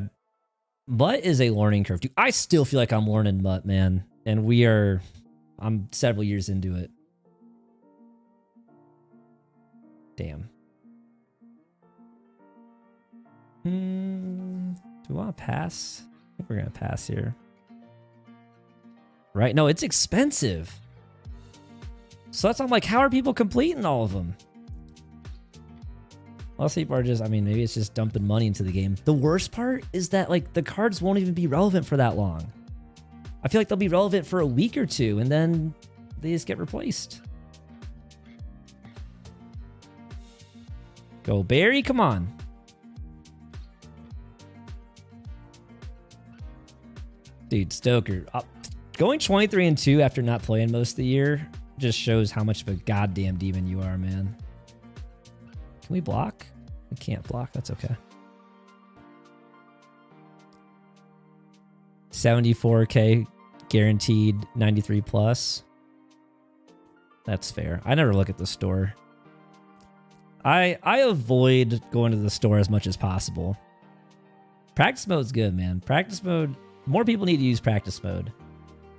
Mutt is a learning curve. Dude, I still feel like I'm learning Mutt, man. And I'm several years into it. Damn. Do we want to pass? I think we're going to pass here. Right? No, it's expensive. So that's, I'm like, how are people completing all of them? Most people are just, I mean, maybe it's just dumping money into the game. The worst part is that, like, the cards won't even be relevant for that long. I feel like they'll be relevant for a week or two, and then they just get replaced. Go, Barry, come on. Dude, Stoker. Going 23-2 after not playing most of the year just shows how much of a goddamn demon you are, man. Can we block? We can't block. That's okay. 74K guaranteed 93 plus. That's fair. I never look at the store. I avoid going to the store as much as possible. Practice mode's good, man. Practice mode, more people need to use practice mode.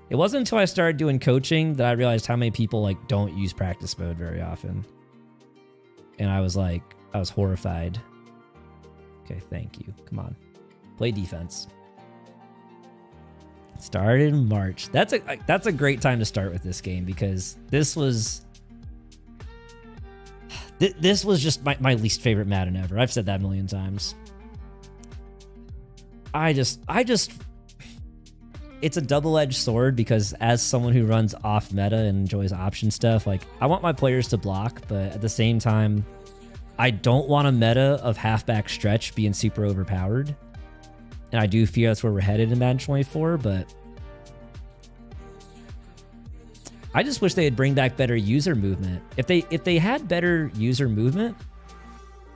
It wasn't until I started doing coaching that I realized how many people like don't use practice mode very often. And I was horrified. Okay, thank you. Come on. Play defense. Started in March. That's a great time to start with this game because this was just my least favorite Madden ever. I've said that a million times. I just it's a double-edged sword because as someone who runs off meta and enjoys option stuff, like I want my players to block, but at the same time, I don't want a meta of halfback stretch being super overpowered. And I do fear that's where we're headed in Madden 24, but I just wish they'd bring back better user movement. If they had better user movement,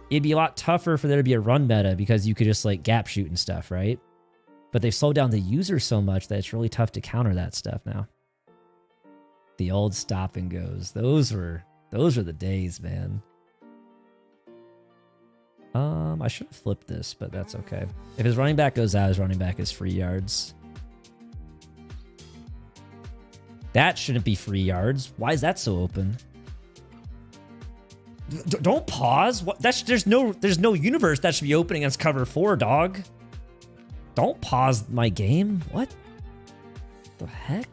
it'd be a lot tougher for there to be a run meta because you could just like gap shoot and stuff, right? But they've slowed down the user so much that it's really tough to counter that stuff now. The old stop and goes. Those were the days, man. I should have flipped this, but that's okay. If his running back goes out, his running back is free yards. That shouldn't be free yards. Why is that so open? Don't pause. What? There's no universe that should be opening against cover 4, dog. Don't pause my game. What the heck?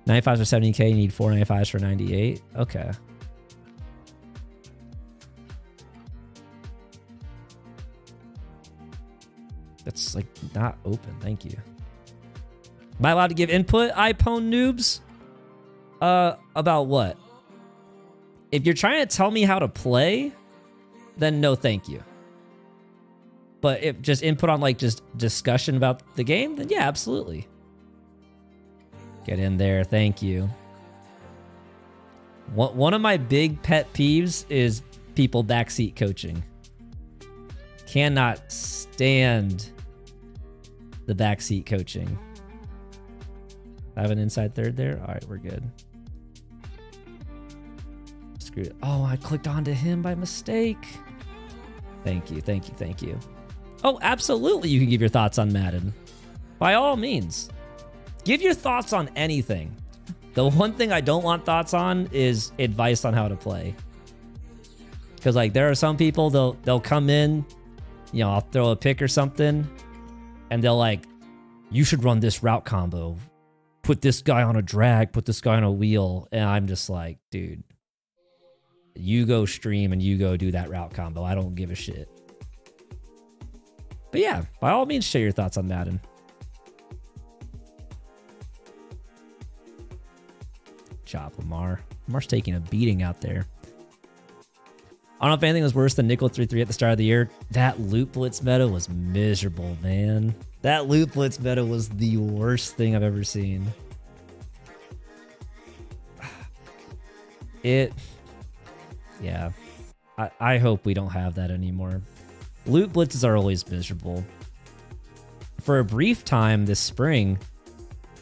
95s for 70K. You need 4 95s for 98. Okay. That's like not open. Thank you. Am I allowed to give input, iPhone noobs? About what? If you're trying to tell me how to play, then no thank you. But if just input on like just discussion about the game, then yeah, absolutely. Get in there. Thank you. One of my big pet peeves is people backseat coaching. Cannot stand the backseat coaching. I have an inside third there. All right, we're good. Screw it. Oh, I clicked onto him by mistake. Thank you, thank you, thank you. Oh, absolutely, you can give your thoughts on Madden. By all means. Give your thoughts on anything. The one thing I don't want thoughts on is advice on how to play. Because like there are some people, they'll come in, you know, I'll throw a pick or something, and they'll like, you should run this route combo. Put this guy on a drag, put this guy on a wheel. And I'm just like, dude, you go stream and you go do that route combo. I don't give a shit. But yeah, by all means, share your thoughts on Madden. Chop Lamar. Lamar's taking a beating out there. I don't know if anything was worse than nickel 3-3 at the start of the year. That loot blitz meta was miserable, man. That loot blitz meta was the worst thing I've ever seen. Yeah. I hope we don't have that anymore. Loot blitzes are always miserable. For a brief time this spring,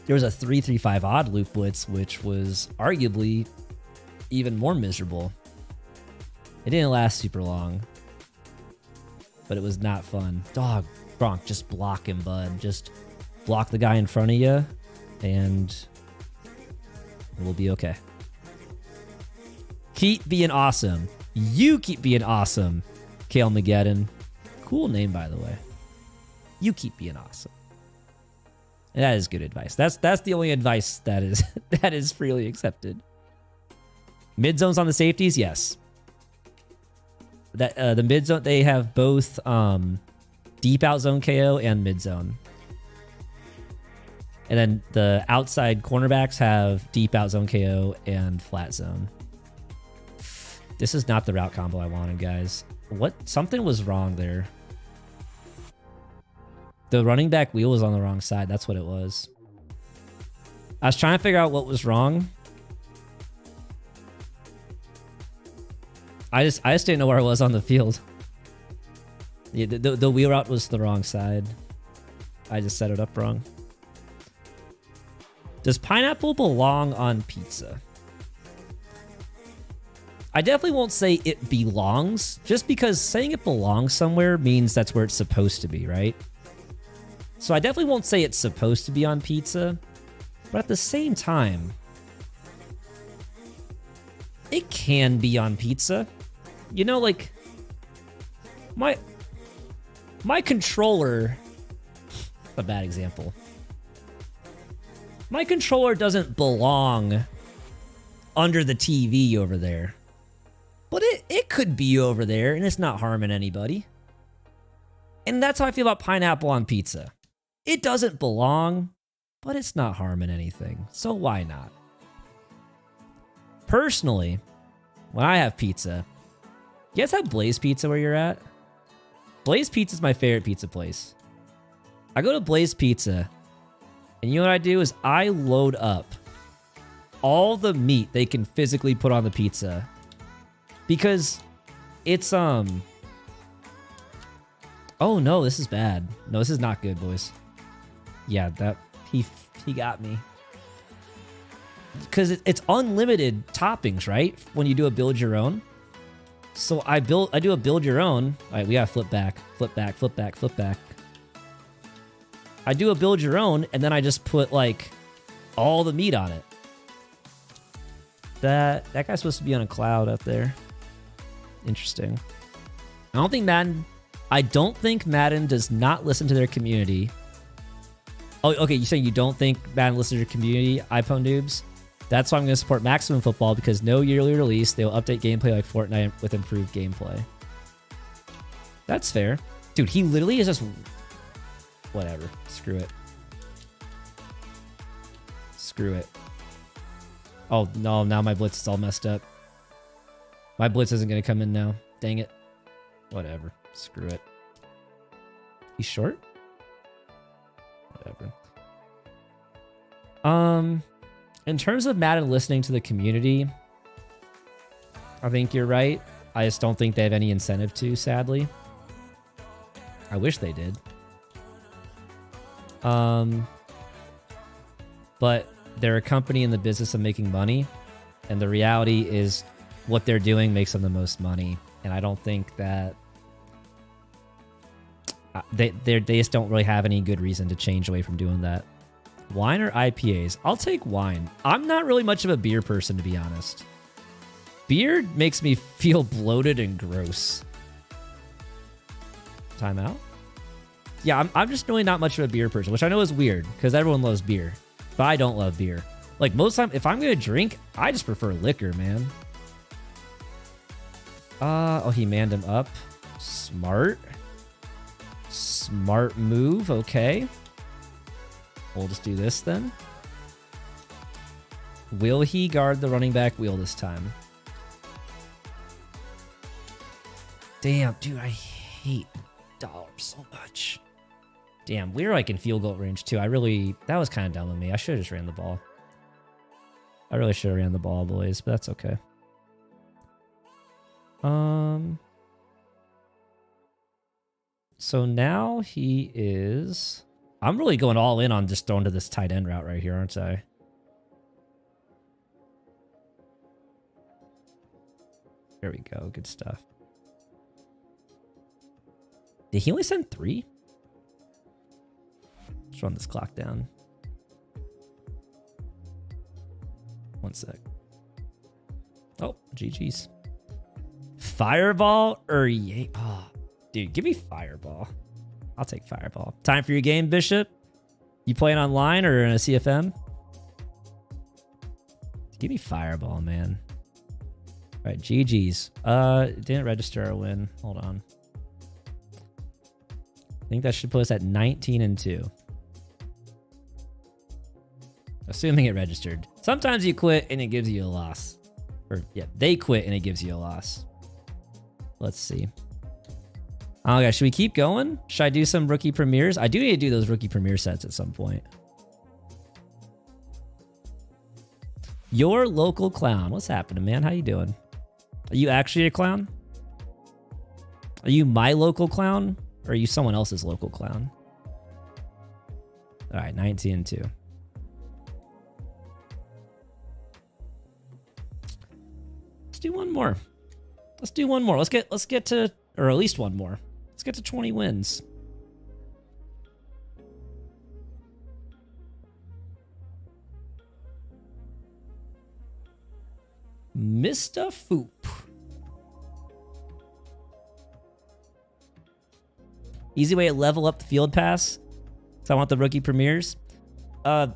there was a 3-3-5 odd loot blitz, which was arguably even more miserable. It didn't last super long, but it was not fun. Dog, Gronk, just block him, bud. Just block the guy in front of you, and we'll be okay. Keep being awesome. You keep being awesome, Kale Mageddon. Cool name, by the way. You keep being awesome. And that is good advice. That's the only advice that is freely accepted. Mid zones on the safeties, yes. That the mid zone, they have both deep out zone KO and mid zone. And then the outside cornerbacks have deep out zone KO and flat zone. This is not the route combo I wanted, guys. What? Something was wrong there. The running back wheel was on the wrong side. That's what it was. I was trying to figure out what was wrong. I just didn't know where I was on the field. Yeah, the wheel route was the wrong side. I just set it up wrong. Does pineapple belong on pizza? I definitely won't say it belongs, just because saying it belongs somewhere means that's where it's supposed to be, right? So I definitely won't say it's supposed to be on pizza, but at the same time, it can be on pizza. You know, like, my controller, a bad example. My controller doesn't belong under the TV over there. But it could be over there, and it's not harming anybody. And that's how I feel about pineapple on pizza. It doesn't belong, but it's not harming anything. So why not? Personally, when I have pizza, you guys have Blaze Pizza where you're at? Blaze Pizza is my favorite pizza place. I go to Blaze Pizza, and you know what I do is I load up all the meat they can physically put on the pizza. Because it's, oh no, this is bad. No, this is not good, boys. Yeah, he got me. Because it's unlimited toppings, right? When you do a build your own. So I do a build your own. All right, we gotta flip back, flip back, flip back, flip back. I do a build your own, and then I just put like all the meat on it. That guy's supposed to be on a cloud up there. Interesting. I don't think Madden does not listen to their community. Oh, okay, you're saying you don't think Madden listens to their community, iPhone noobs? That's why I'm going to support Maximum Football, because no yearly release, they will update gameplay like Fortnite with improved gameplay. That's fair. Dude, he literally is just... Whatever. Screw it. Screw it. Oh, no, now my blitz is all messed up. My blitz isn't going to come in now. Dang it. Whatever. Screw it. He's short? Whatever. In terms of Madden listening to the community, I think you're right. I just don't think they have any incentive to, sadly. I wish they did. But they're a company in the business of making money, and the reality is what they're doing makes them the most money. And I don't think that they just don't really have any good reason to change away from doing that. Wine or IPAs? I'll take wine. I'm not really much of a beer person, to be honest. Beer makes me feel bloated and gross. Timeout? Yeah, I'm just really not much of a beer person, which I know is weird because everyone loves beer, but I don't love beer. Like most time, if I'm gonna drink, I just prefer liquor, man. Oh, he manned him up. Smart. Smart move, okay. We'll just do this then. Will he guard the running back wheel this time? Damn, dude, I hate dollars so much. Damn, we were like in field goal range too. That was kind of dumb of me. I should have just ran the ball. I really should have ran the ball, boys, but that's okay. So now he is... I'm really going all in on just throwing to this tight end route right here, aren't I? There we go. Good stuff. Did he only send 3? Let's run this clock down. 1 sec. Oh, GG's. Fireball or yay? Oh, dude, give me Fireball. I'll take Fireball. Time for your game, Bishop. You playing online or in a CFM? Give me Fireball, man. All right, GG's. Didn't register our win. Hold on. I think that should put us at 19-2. Assuming it registered. Sometimes you quit and it gives you a loss. Or, yeah, they quit and it gives you a loss. Let's see. Oh, gosh, should we keep going? Should I do some rookie premieres? I do need to do those rookie premiere sets at some point. Your local clown. What's happening, man? How you doing? Are you actually a clown? Are you my local clown? Or are you someone else's local clown? All right, 19-2. Let's do one more. Let's do one more. Let's get to, or at least one more. Let's get to 20 wins. Mr. Foop. Easy way to level up the field pass. So I want the rookie premieres. The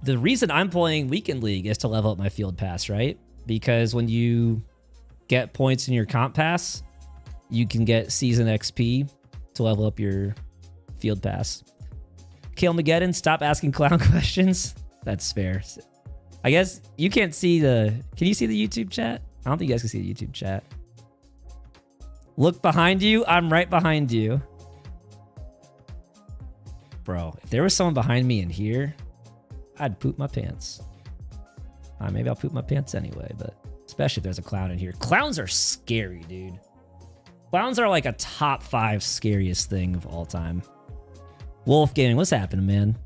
The reason I'm playing Weekend League is to level up my field pass, right? Because when you get points in your comp pass, you can get season XP to level up your field pass. Kale Mageddon, stop asking clown questions. That's fair. I guess you can't see the... Can you see the YouTube chat? I don't think you guys can see the YouTube chat. Look behind you. I'm right behind you. Bro, if there was someone behind me in here, I'd poop my pants. Maybe I'll poop my pants anyway, but especially if there's a clown in here. Clowns are scary, dude. Clowns are like a top 5 scariest thing of all time. Wolf Gaming, what's happening, man?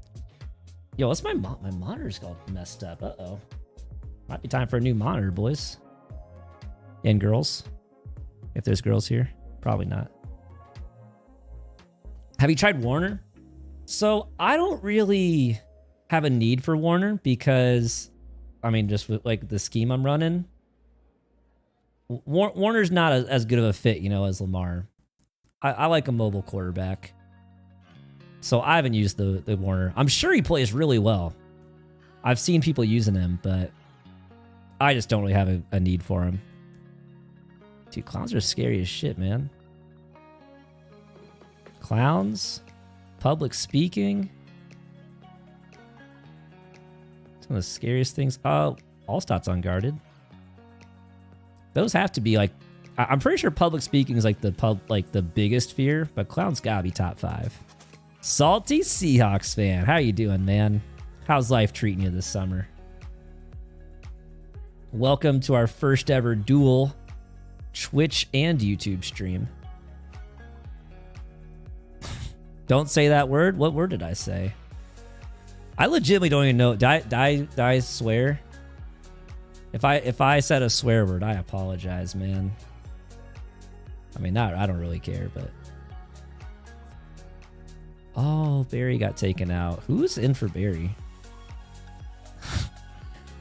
Yo, what's my monitor's all messed up? Uh-oh. Might be time for a new monitor, boys. And girls. If there's girls here. Probably not. Have you tried Warner? So, I don't really have a need for Warner because, I mean, just with like the scheme I'm running, Warner's not as good of a fit, you know, as Lamar. I like a mobile quarterback. So I haven't used the Warner. I'm sure he plays really well. I've seen people using him, but I just don't really have a need for him. Dude, clowns are scary as shit, man. Clowns, public speaking. Some of the scariest things. Oh, Allstott's unguarded. Those have to be like, I'm pretty sure public speaking is like the biggest fear, but clowns gotta be top 5. Salty Seahawks fan, how you doing, man? How's life treating you this summer? Welcome to our first ever dual Twitch and YouTube stream. Don't say that word. What word did I say? I legitimately don't even know. Did I swear? If I said a swear word, I apologize, man. I mean, I don't really care, but... Oh, Barry got taken out. Who's in for Barry?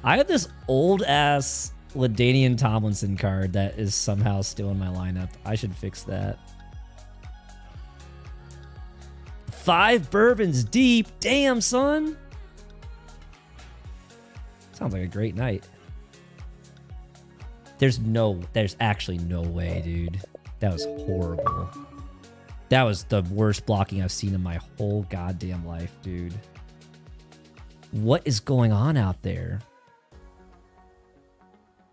I have this old-ass LaDainian Tomlinson card that is somehow still in my lineup. I should fix that. 5 bourbons deep. Damn, son. Sounds like a great night. There's actually no way, dude. That was horrible. That was the worst blocking I've seen in my whole goddamn life, dude. What is going on out there?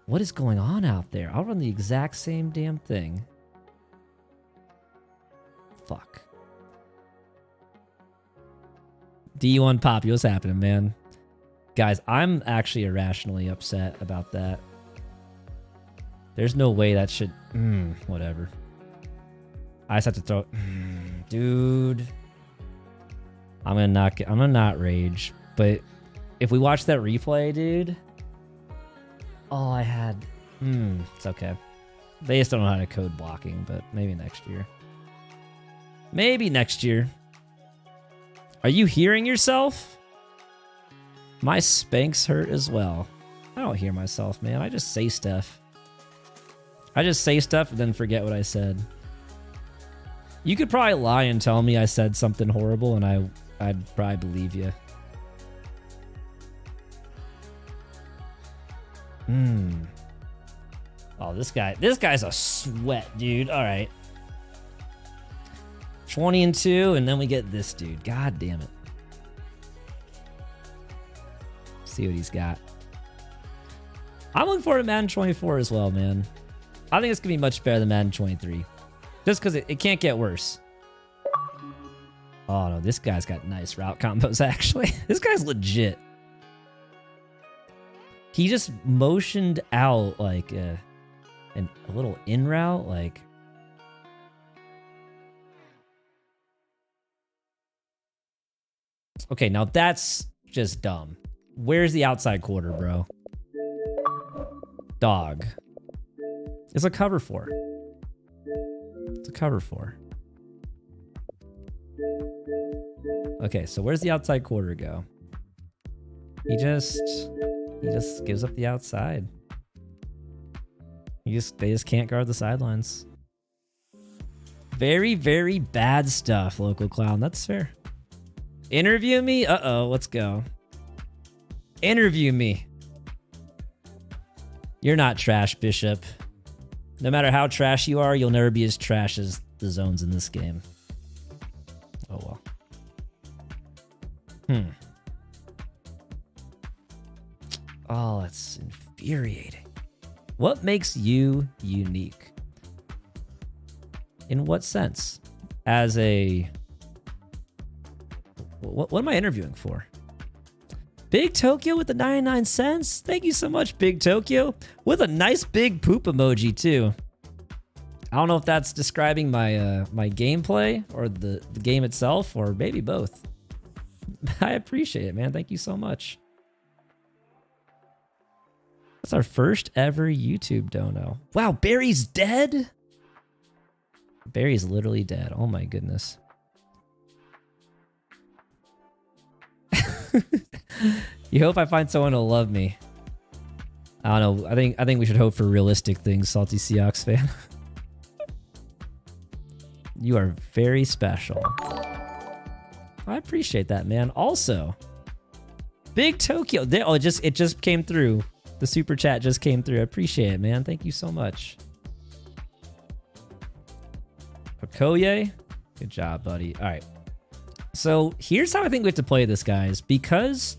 What is going on out there? I'll run the exact same damn thing. Fuck. D1 Poppy, what's happening, man? Guys, I'm actually irrationally upset about that. There's no way that should... whatever. I just have to throw... dude. I'm gonna not rage. But if we watch that replay, dude... all I had... it's okay. They just don't know how to code blocking, but maybe next year. Maybe next year. Are you hearing yourself? My spanks hurt as well. I don't hear myself, man. I just say stuff. I just say stuff and then forget what I said. You could probably lie and tell me I said something horrible and I'd probably believe you. Oh, this guy's a sweat, dude. All right. 20-2, and then we get this dude. God damn it. See what he's got. I'm looking forward to Madden 24 as well, man. I think it's going to be much better than Madden 23. Just because it can't get worse. Oh, no. This guy's got nice route combos, actually. This guy's legit. He just motioned out like a little in route. Like... okay, now that's just dumb. Where's the outside quarter, bro? Dog. It's a cover 4. It's a cover 4. Okay, so where's the outside quarter go? He just gives up the outside. They just can't guard the sidelines. Very, very bad stuff, local clown. That's fair. Interview me? Uh-oh, let's go. Interview me. You're not trash, Bishop. No matter how trash you are, you'll never be as trash as the zones in this game. Oh, well. Oh, that's infuriating. What makes you unique? In what sense? As a... What am I interviewing for? Big Tokyo with the 99 cents. Thank you so much, Big Tokyo. With a nice big poop emoji, too. I don't know if that's describing my my gameplay or the game itself, or maybe both. I appreciate it, man. Thank you so much. That's our first ever YouTube dono. Wow, Barry's dead? Barry's literally dead. Oh my goodness. You hope I find someone who'll love me. I don't know. I think we should hope for realistic things, Salty Seahawks fan. You are very special. I appreciate that, man. Also, Big Tokyo. Oh, it just came through. The super chat just came through. I appreciate it, man. Thank you so much. Okoye, good job, buddy. All right. So here's how I think we have to play this, guys. Because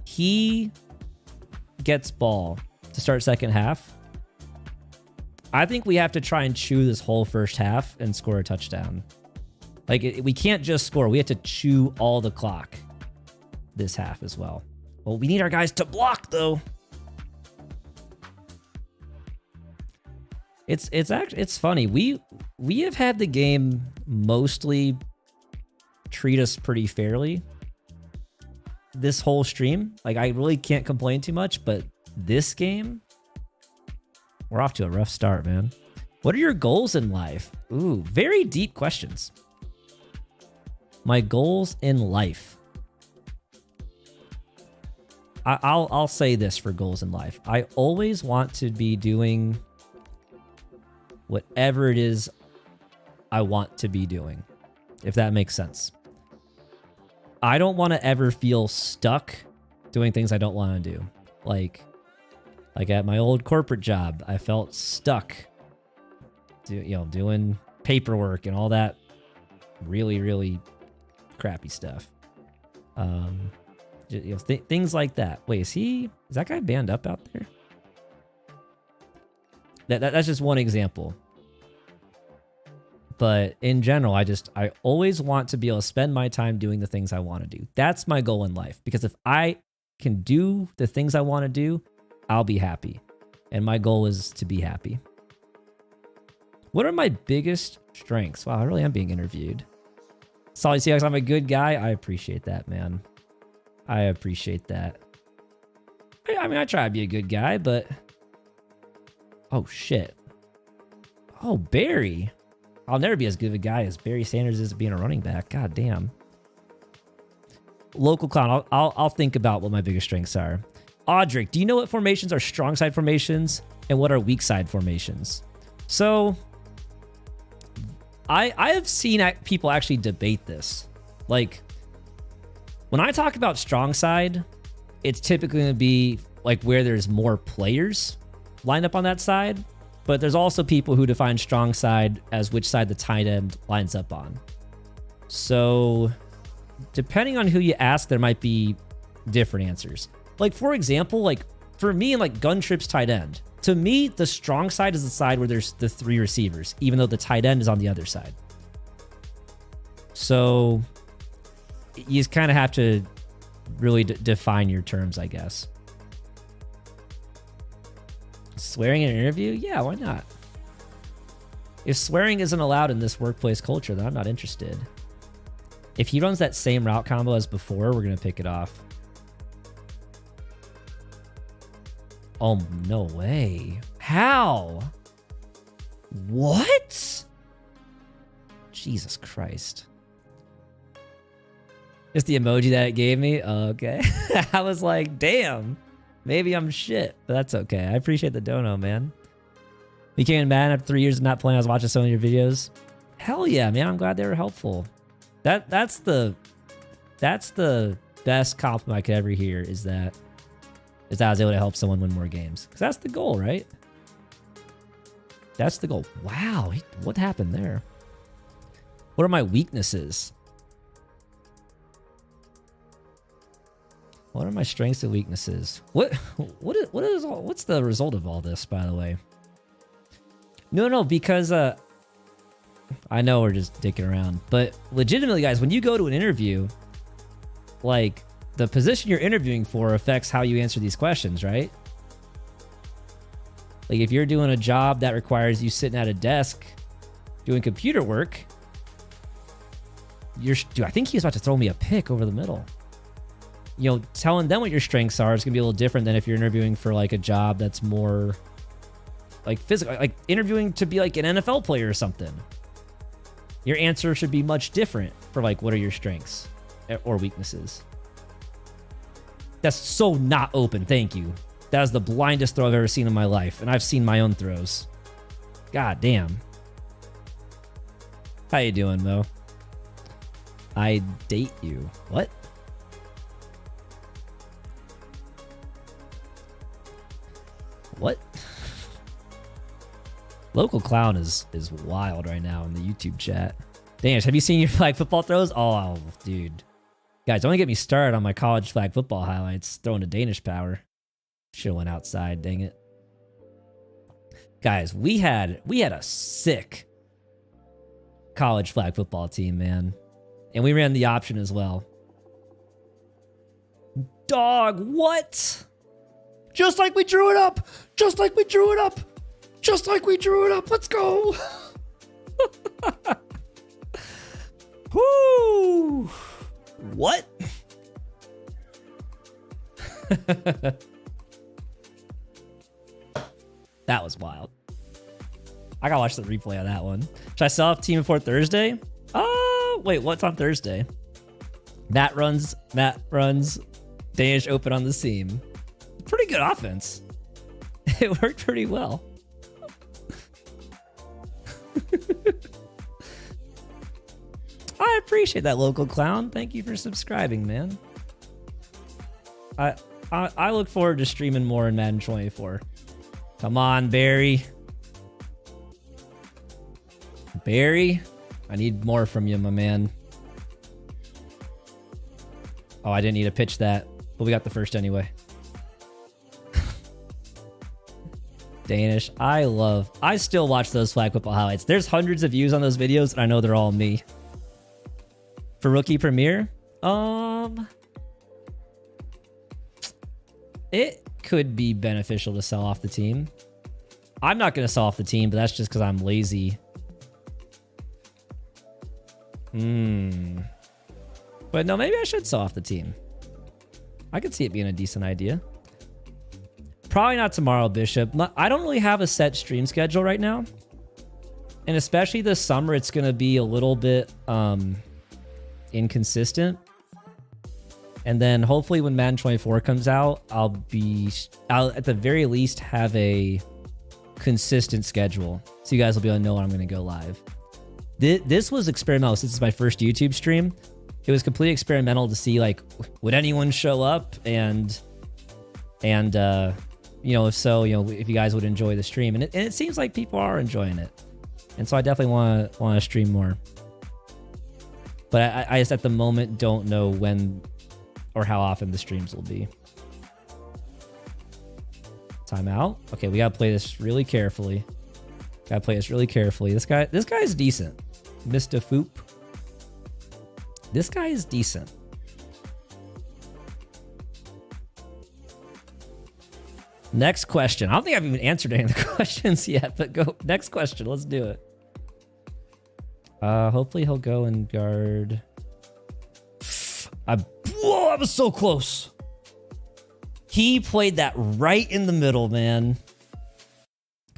he gets ball to start second half, I think we have to try and chew this whole first half and score a touchdown. Like, we can't just score. We have to chew all the clock this half as well. Well, we need our guys to block, though. It's funny. We have had the game mostly treat us pretty fairly this whole stream. Like, I really can't complain too much, but this game, we're off to a rough start, man. What are your goals in life? Ooh, very deep questions. My goals in life. I'll say this for goals in life. I always want to be doing whatever it is I want to be doing, if that makes sense. I don't want to ever feel stuck doing things I don't want to do. Like at my old corporate job, I felt stuck doing paperwork and all that really, really crappy stuff. Things like that. Wait, is that guy banned up out there? That's just one example. But in general, I always want to be able to spend my time doing the things I want to do. That's my goal in life. Because if I can do the things I want to do, I'll be happy. And my goal is to be happy. What are my biggest strengths? Wow, I really am being interviewed. Solid Seahawks, I'm a good guy. I appreciate that, man. I appreciate that. I mean, I try to be a good guy, but... Oh, shit. Oh, Barry. I'll never be as good of a guy as Barry Sanders is at being a running back. God damn. Local clown. I'll think about what my biggest strengths are. Audric, do you know what formations are strong side formations and what are weak side formations? So, I have seen people actually debate this. Like, when I talk about strong side, it's typically going to be like where there's more players lined up on that side. But there's also people who define strong side as which side the tight end lines up on. So, depending on who you ask, there might be different answers. Like, for example, like for me, like Gun Trip's tight end, to me, the strong side is the side where there's the 3 receivers, even though the tight end is on the other side. So, you just kind of have to really define your terms, I guess. Swearing in an interview? Yeah, why not? If swearing isn't allowed in this workplace culture, then I'm not interested. If he runs that same route combo as before, we're going to pick it off. Oh, no way. How? What? Jesus Christ. Just the emoji that it gave me? Oh, okay. I was like, damn. Maybe I'm shit, but that's okay. I appreciate the dono, man. Became Madden after 3 years of not playing. I was watching some of your videos. Hell yeah, man. I'm glad they were helpful. That's the best compliment I could ever hear is that I was able to help someone win more games. Because that's the goal, right? That's the goal. Wow, what happened there? What are my weaknesses? What are my strengths and weaknesses? What's the result of all this, by the way? No, because I know we're just dicking around, but legitimately, guys, when you go to an interview, like the position you're interviewing for affects how you answer these questions, right? Like if you're doing a job that requires you sitting at a desk doing computer work, dude, I think he was about to throw me a pick over the middle. You know, telling them what your strengths are is gonna be a little different than if you're interviewing for like a job that's more like physical, like interviewing to be like an NFL player or something. Your answer should be much different for like, what are your strengths or weaknesses? That's so not open. Thank you. That is the blindest throw I've ever seen in my life. And I've seen my own throws. God damn. How you doing, Mo? I date you. What? What? Local clown is wild right now in the YouTube chat. Danish, have you seen your flag football throws? Oh, dude. Guys, don't get me started on my college flag football highlights. Throwing a Danish power. Should've went outside, dang it. Guys, we had a sick college flag football team, man. And we ran the option as well. Dog, what? Just like we drew it up! Just like we drew it up! Just like we drew it up! Let's go! Whoo! What? That was wild. I gotta watch the replay of that one. Should I sell off team before Thursday? Oh, wait, what's on Thursday? Matt runs Danish open on the seam. Pretty good offense. It worked pretty well. I appreciate that, local clown. Thank you for subscribing, man. I look forward to streaming more in Madden 24. Come on, Barry. Barry, I need more from you, my man. Oh, I didn't need to pitch that, but we got the first anyway. Danish, I still watch those flag football highlights. There's hundreds of views on those videos, and I know they're all me. For rookie premiere, it could be beneficial to sell off the team. I'm not going to sell off the team, but that's just because I'm lazy. But no, maybe I should sell off the team. I could see it being a decent idea. Probably not tomorrow, Bishop. I don't really have a set stream schedule right now. And especially this summer, it's going to be a little bit inconsistent. And then hopefully when Madden 24 comes out, I'll at the very least have a consistent schedule. So you guys will be able to know when I'm going to go live. This was experimental. Since it's my first YouTube stream, it was completely experimental to see, like, would anyone show up? And you know, if so, you know, if you guys would enjoy the stream. And it seems like people are enjoying it. And so I definitely want to stream more. But I just at the moment don't know when or how often the streams will be. Timeout. Okay, we gotta play this really carefully. This guy's decent. Mr. Foop. This guy is decent. Next question. I don't think I've even answered any of the questions yet, but go. Next question. Let's do it. Hopefully he'll go and guard. Whoa, I was so close. He played that right in the middle, man.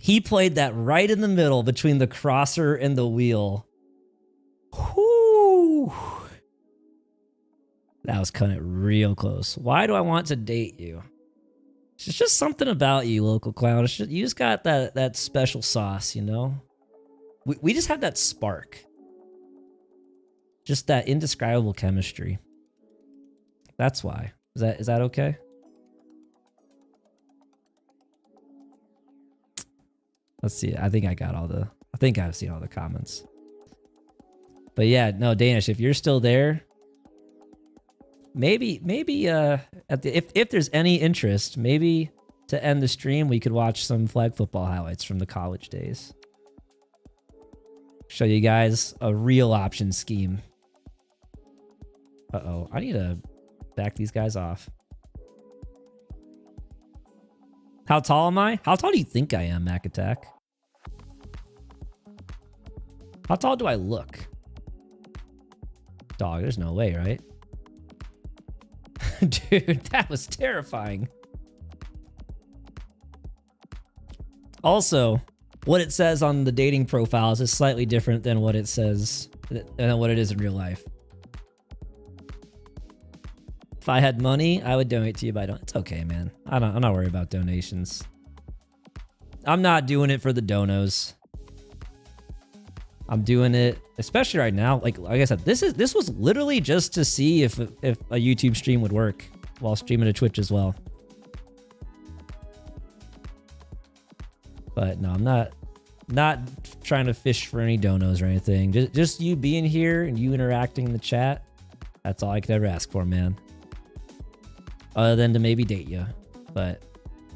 He played that right in the middle between the crosser and the wheel. Whoo. That was kind of real close. Why do I want to date you? It's just something about you, local clown. You just got that special sauce, you know? We just have that spark. Just that indescribable chemistry. That's why. Is that okay? Let's see. I think I've seen all the comments. But yeah, no, Danish, if you're still there, maybe if there's any interest, maybe to end the stream we could watch some flag football highlights from the college days. Show you guys a real option scheme. Uh-oh, I need to back these guys off. How tall am I? How tall do you think I am, Mac Attack? How tall do I look? Dog, there's no way, right? Dude, that was terrifying. Also, what it says on the dating profiles is slightly different than what it says, than what it is in real life. If I had money, I would donate to you, but I don't. It's okay, man. I'm not worried about donations. I'm not doing it for the donos. I'm doing it, especially right now. Like I said, this was literally just to see if a YouTube stream would work while streaming to Twitch as well. But no, I'm not trying to fish for any donos or anything. Just you being here and you interacting in the chat. That's all I could ever ask for, man. Other than to maybe date you, but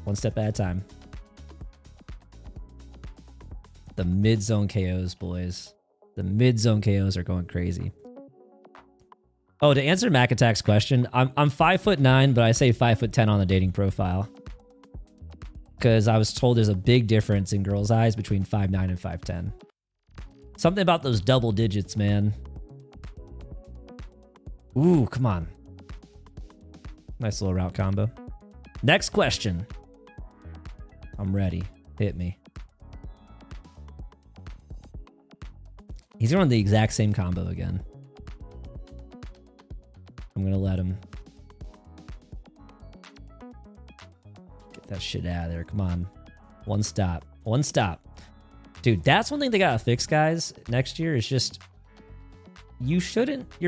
one step at a time. The mid-zone KOs, boys. The mid-zone KOs are going crazy. Oh, to answer Mac Attack's question, I'm 5'9", but I say 5'10" on the dating profile. Because I was told there's a big difference in girls' eyes between 5'9" and 5'10". Something about those double digits, man. Ooh, come on. Nice little route combo. Next question. I'm ready. Hit me. He's going the exact same combo again. I'm going to let him get that shit out of there. Come on. One stop. One stop. Dude, that's one thing they got to fix, guys, next year is just your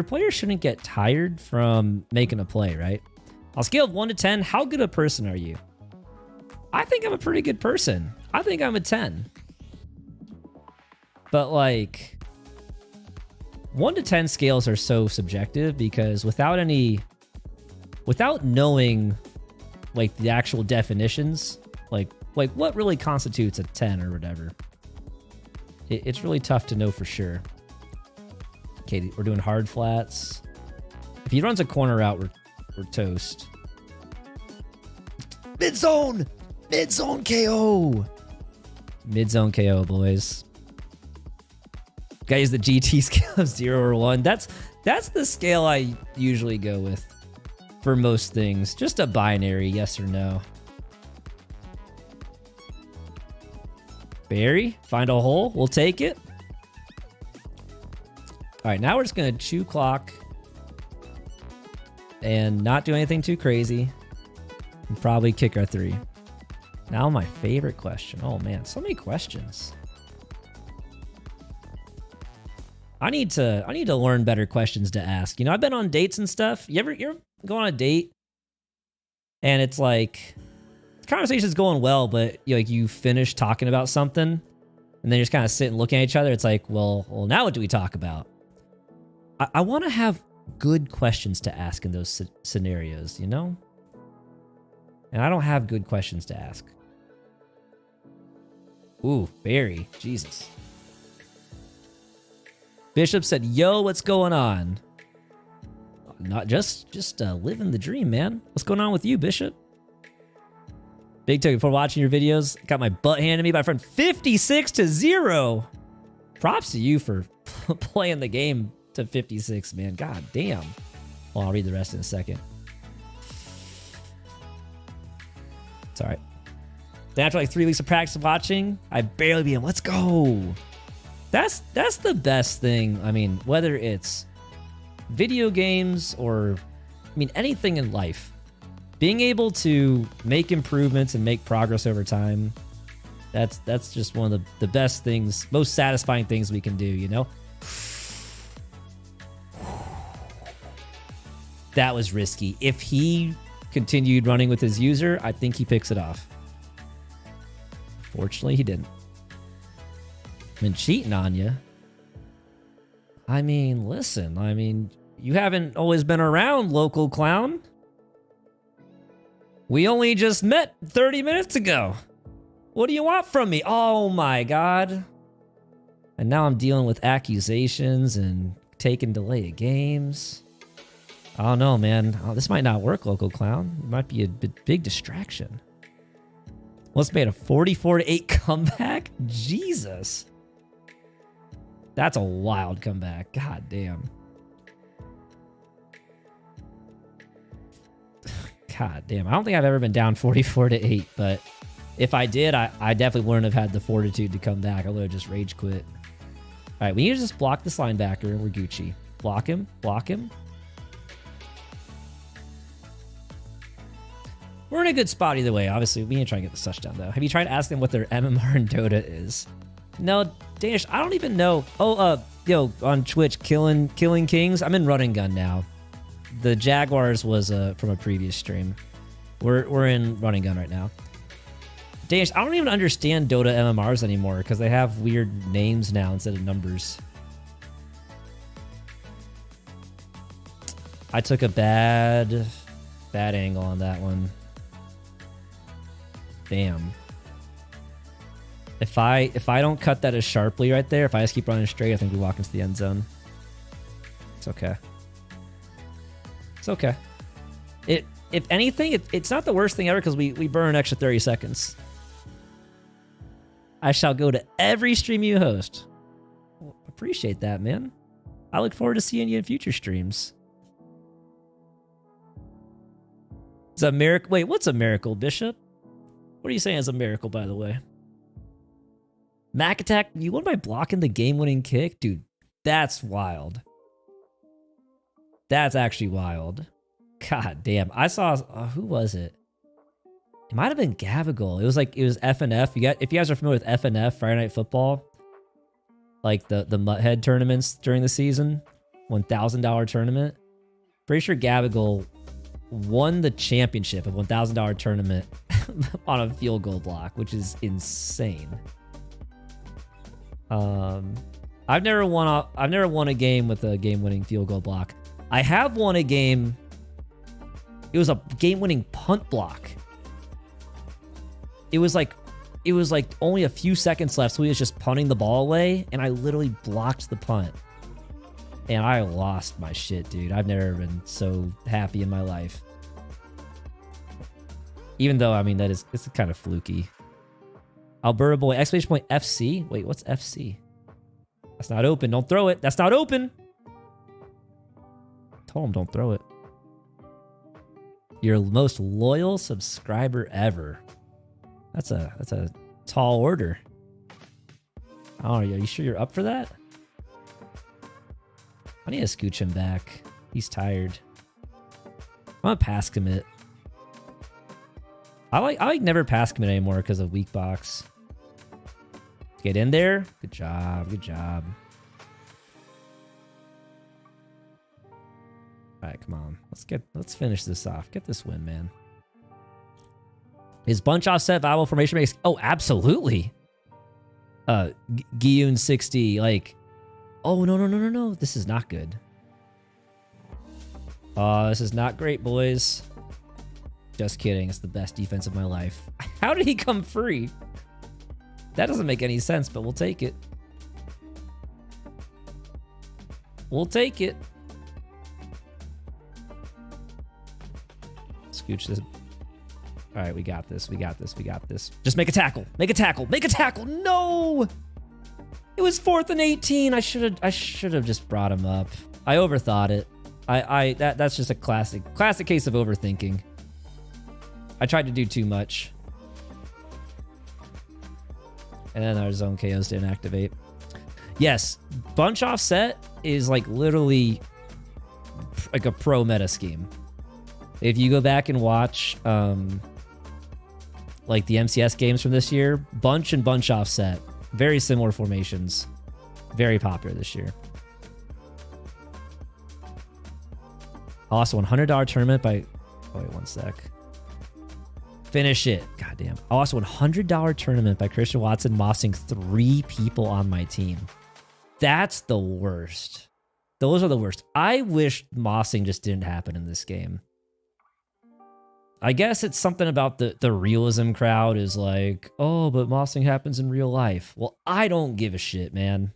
players shouldn't get tired from making a play, right? On a scale of 1 to 10, how good a person are you? I think I'm a pretty good person. I think I'm a 10. But like 1 to 10 scales are so subjective because without knowing like the actual definitions, like what really constitutes a 10 or whatever, it's really tough to know for sure. Okay, we're doing hard flats. If he runs a corner route, we're toast. Mid-zone! Mid-zone KO! Mid-zone KO, boys. Gotta use the GT scale of 0 or 1. That's the scale I usually go with for most things. Just a binary, yes or no. Barry, find a hole. We'll take it. All right, now we're just gonna chew clock and not do anything too crazy. And probably kick our 3. Now my favorite question. Oh man, so many questions. I need to learn better questions to ask. You know, I've been on dates and stuff. You ever go on a date and it's like the conversation's going well, but you finish talking about something and then you're just kind of sit and looking at each other. It's like, well, now what do we talk about? I want to have good questions to ask in those scenarios, you know? And I don't have good questions to ask. Ooh, Barry, Jesus. Bishop said, yo, what's going on? Not just living the dream, man. What's going on with you, Bishop? Big Token, for watching your videos. Got my butt handed to me by a friend. 56-0. Props to you for playing the game to 56, man. God damn. Well, I'll read the rest in a second. It's all right. Then after like 3 weeks of practice watching, I barely beat him. Let's go. That's the best thing. I mean, whether it's video games or, I mean, anything in life, being able to make improvements and make progress over time, that's just one of the best things, most satisfying things we can do, you know? That was risky. If he continued running with his user, I think he picks it off. Fortunately, he didn't. Been cheating on you. I mean, listen, you haven't always been around, local clown. We only just met 30 minutes ago. What do you want from me? Oh my God. And now I'm dealing with accusations and taking delay of games. I don't know, man. Oh, this might not work, local clown. It might be a big distraction. What's made a 44-8 comeback? Jesus. That's a wild comeback. God damn. God damn. I don't think I've ever been down 44-8, but if I did, I definitely wouldn't have had the fortitude to come back. I would have just rage quit. All right, we need to just block this linebacker and we're Gucci. Block him. Block him. We're in a good spot either way. Obviously, we need to try and get the touchdown, though. Have you tried asking what their MMR in Dota is? No, Danish, I don't even know. Oh, yo, on Twitch, killing kings. I'm in run and gun now. The Jaguars was from a previous stream. We're in run and gun right now. Danish, I don't even understand Dota MMRs anymore because they have weird names now instead of numbers. I took a bad angle on that one. Damn. If I don't cut that as sharply right there, if I just keep running straight, I think we walk into the end zone. It's okay. It's okay. If anything, it's not the worst thing ever because we burn an extra 30 seconds. I shall go to every stream you host. Well, appreciate that, man. I look forward to seeing you in future streams. Is a miracle? Wait, what's a miracle, Bishop? What are you saying is a miracle, by the way? Mac Attack, you won by blocking the game-winning kick? Dude, that's wild. That's actually wild. God damn. I saw, who was it? It might have been Gavigal. It was FNF. If you guys are familiar with FNF, Friday Night Football, like the Mutthead tournaments during the season, $1,000 tournament. Pretty sure Gavigal won the championship of $1,000 tournament on a field goal block, which is insane. I've never won a game with a game-winning field goal block. I have won a game. It was a game-winning punt block. It was like only a few seconds left, so he was just punting the ball away, and I literally blocked the punt. And I lost my shit, dude. I've never been so happy in my life. Even though, I mean, it's kind of fluky. Alberta boy, exclamation point FC? Wait, what's FC? That's not open. Don't throw it. That's not open. Told him don't throw it. Your most loyal subscriber ever. That's a tall order. I don't know. Are you sure you're up for that? I need to scooch him back. He's tired. I'm gonna pass commit. I like never pass commit anymore because of weak box. Get in there. Good job. Good job. All right, come on. Let's finish this off. Get this win, man. Is bunch offset viable formation makes? Oh, absolutely. Giyun 60, like, oh no. This is not good. This is not great, boys. Just kidding. It's the best defense of my life. How did he come free? That doesn't make any sense, but we'll take it. We'll take it. Scooch this. All right, we got this. We got this. We got this. Just make a tackle. Make a tackle. Make a tackle. No! It was 4th and 18. I should have just brought him up. I overthought it. That's just a classic case of overthinking. I tried to do too much. And then our zone KOs didn't activate. Yes, bunch offset is like literally like a pro meta scheme. If you go back and watch like the MCS games from this year, bunch and bunch offset, very similar formations, very popular this year. Also, $100 tournament by... Oh, wait, one sec. Finish it. Goddamn. Also, $100 tournament by Christian Watson mossing 3 people on my team. That's the worst. Those are the worst. I wish mossing just didn't happen in this game. I guess it's something about the realism crowd is like, oh, but mossing happens in real life. Well, I don't give a shit, man.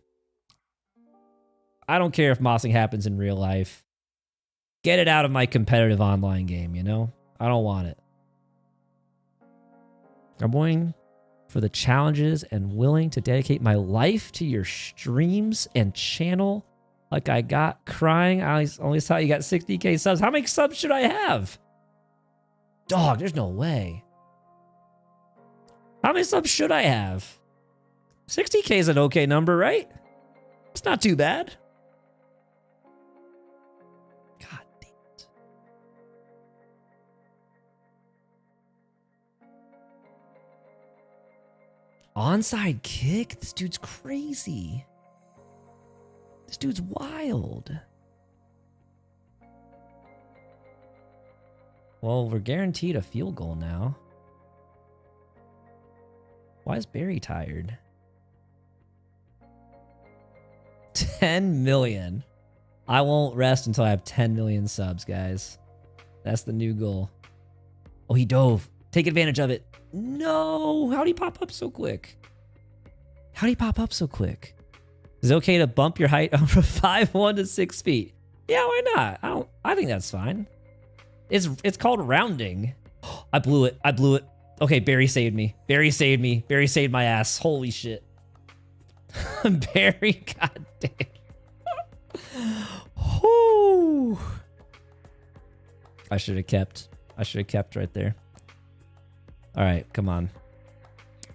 I don't care if mossing happens in real life. Get it out of my competitive online game, you know? I don't want it. I'm going for the challenges and willing to dedicate my life to your streams and channel like I got crying. I only saw you got 60K subs. How many subs should I have? Dog, there's no way. How many subs should I have? 60K is an okay number, right? It's not too bad. God damn it. Onside kick? This dude's crazy. This dude's wild. Well, we're guaranteed a field goal now. Why is Barry tired? 10 million. I won't rest until I have 10 million subs, guys. That's the new goal. Oh, he dove. Take advantage of it. No. How'd he pop up so quick? How'd he pop up so quick? Is it okay to bump your height from 5'1" to 6 feet? Yeah, why not? I think that's fine. It's called rounding. I blew it. I blew it. Okay, Barry saved me. Barry saved me. Barry saved my ass. Holy shit. Barry, goddamn. Whoo. I should have kept. I should have kept right there. All right, come on.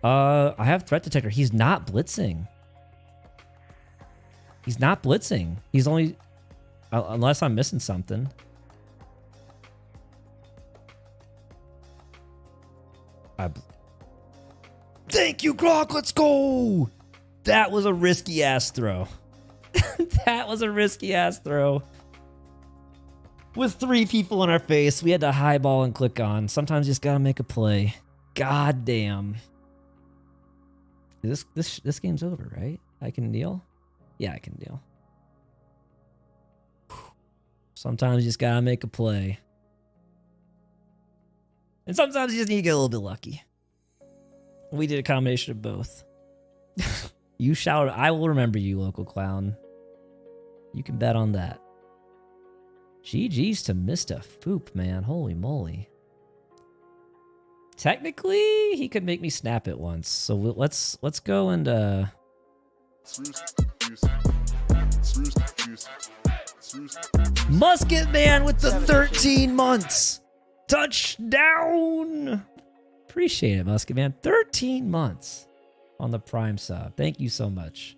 I have threat detector. He's not blitzing. He's not blitzing. He's only... unless I'm missing something. Thank you, Gronk. Let's go. That was a risky ass throw. That was a risky ass throw. With 3 people in our face, we had to highball and click on. Sometimes you just gotta make a play. God damn. This game's over, right? I can kneel? Yeah, I can kneel. Sometimes you just gotta make a play. And sometimes you just need to get a little bit lucky. We did a combination of both. You shouted, I will remember you, local clown. You can bet on that. GG's to Mr. Foop, man. Holy moly. Technically, he could make me snap it once. So let's go and Musket Man with the 13 months. Touchdown. Appreciate it, Musket Man. 13 months on the Prime sub. Thank you so much.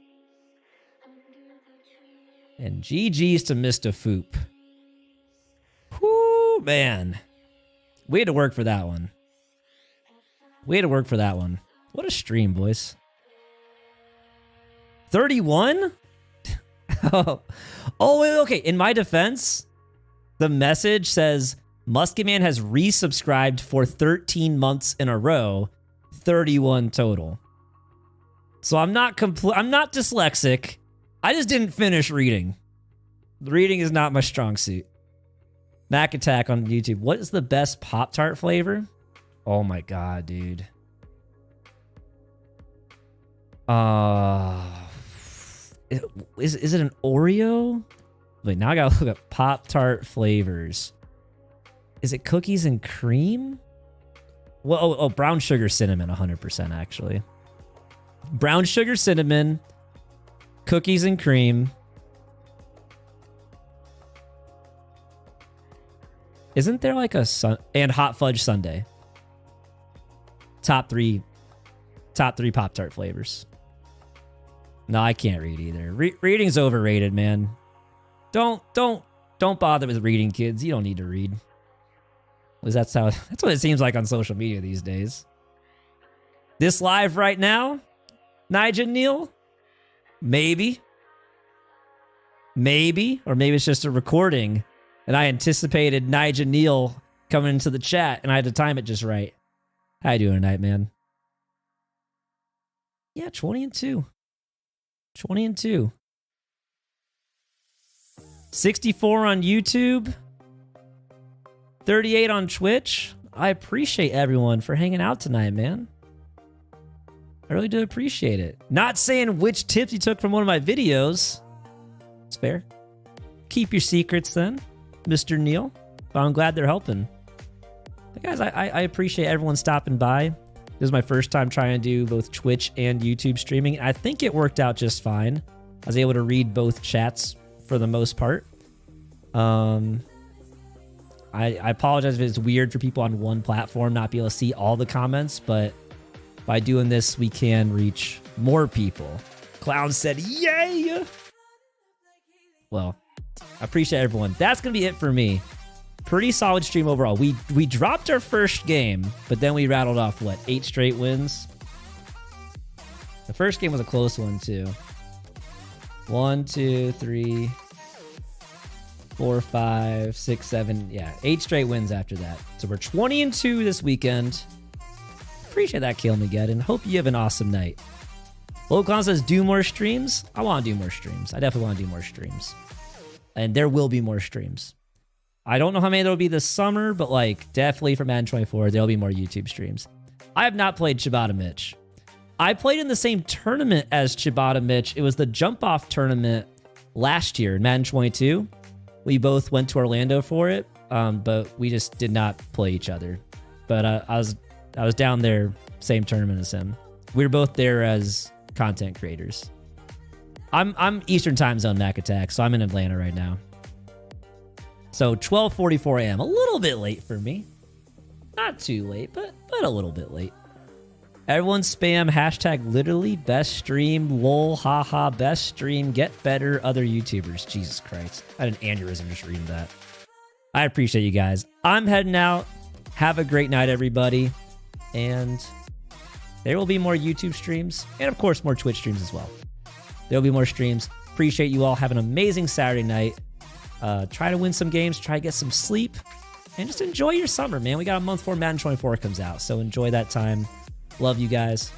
And GG's to Mr. Foop. Whoo, man. We had to work for that one. We had to work for that one. What a stream, boys. 31? Oh, wait, okay. In my defense, the message says Musket Man has resubscribed for 13 months in a row, 31 total. So I'm not dyslexic. I just didn't finish reading. Reading is not my strong suit. Mac Attack on YouTube. What is the best Pop-Tart flavor? Oh my god, dude. Is it an Oreo? Wait, now I gotta look up Pop-Tart flavors. Is it cookies and cream? Well, oh, brown sugar cinnamon, 100% actually. Brown sugar cinnamon, cookies and cream. Isn't there like a and hot fudge sundae? Top three Pop-Tart flavors. No, I can't read either. Reading's overrated, man. Don't bother with reading, kids. You don't need to read. Because that's what it seems like on social media these days. This live right now, Nigel Neal? Maybe. Maybe. Or maybe it's just a recording And I anticipated Nigel Neal coming into the chat, and I had to time it just right. How you doing tonight, man? Yeah, 20-2. 20-2. 64 on YouTube. 38 on Twitch. I appreciate everyone for hanging out tonight, man. I really do appreciate it. Not saying which tips you took from one of my videos. It's fair. Keep your secrets then, Mr. Neal. But I'm glad they're helping. But guys, I appreciate everyone stopping by. This is my first time trying to do both Twitch and YouTube streaming. I think it worked out just fine. I was able to read both chats for the most part. I apologize if it's weird for people on one platform not be able to see all the comments, but by doing this, we can reach more people. Clown said, yay! Well, I appreciate everyone. That's going to be it for me. Pretty solid stream overall. We dropped our first game, but then we rattled off, what, 8 straight wins? The first game was a close one, too. 1, 2, 3, 4, 5, 6, 7. Yeah, 8 straight wins after that. So we're 20-2 this weekend. Appreciate that, Kilmageddon. Hope you have an awesome night. Locon says, do more streams. I want to do more streams. I definitely want to do more streams. And there will be more streams. I don't know how many there will be this summer, but like definitely for Madden 24, there'll be more YouTube streams. I have not played Ciabatta Mitch. I played in the same tournament as Ciabatta Mitch. It was the jump off tournament last year in Madden 22. We both went to Orlando for it, but we just did not play each other. But I was down there, same tournament as him. We were both there as content creators. I'm Eastern Time Zone Mac Attack, so I'm in Atlanta right now. So 12:44 a.m. A little bit late for me. Not too late, but a little bit late. Everyone spam hashtag literally best stream, lol, haha, best stream, get better, other YouTubers. Jesus Christ. I had an aneurysm just reading that. I appreciate you guys. I'm heading out. Have a great night, everybody. And there will be more YouTube streams and, of course, more Twitch streams as well. There will be more streams. Appreciate you all. Have an amazing Saturday night. Try to win some games. Try to get some sleep. And just enjoy your summer, man. We got a month before Madden 24 comes out. So enjoy that time. Love you guys.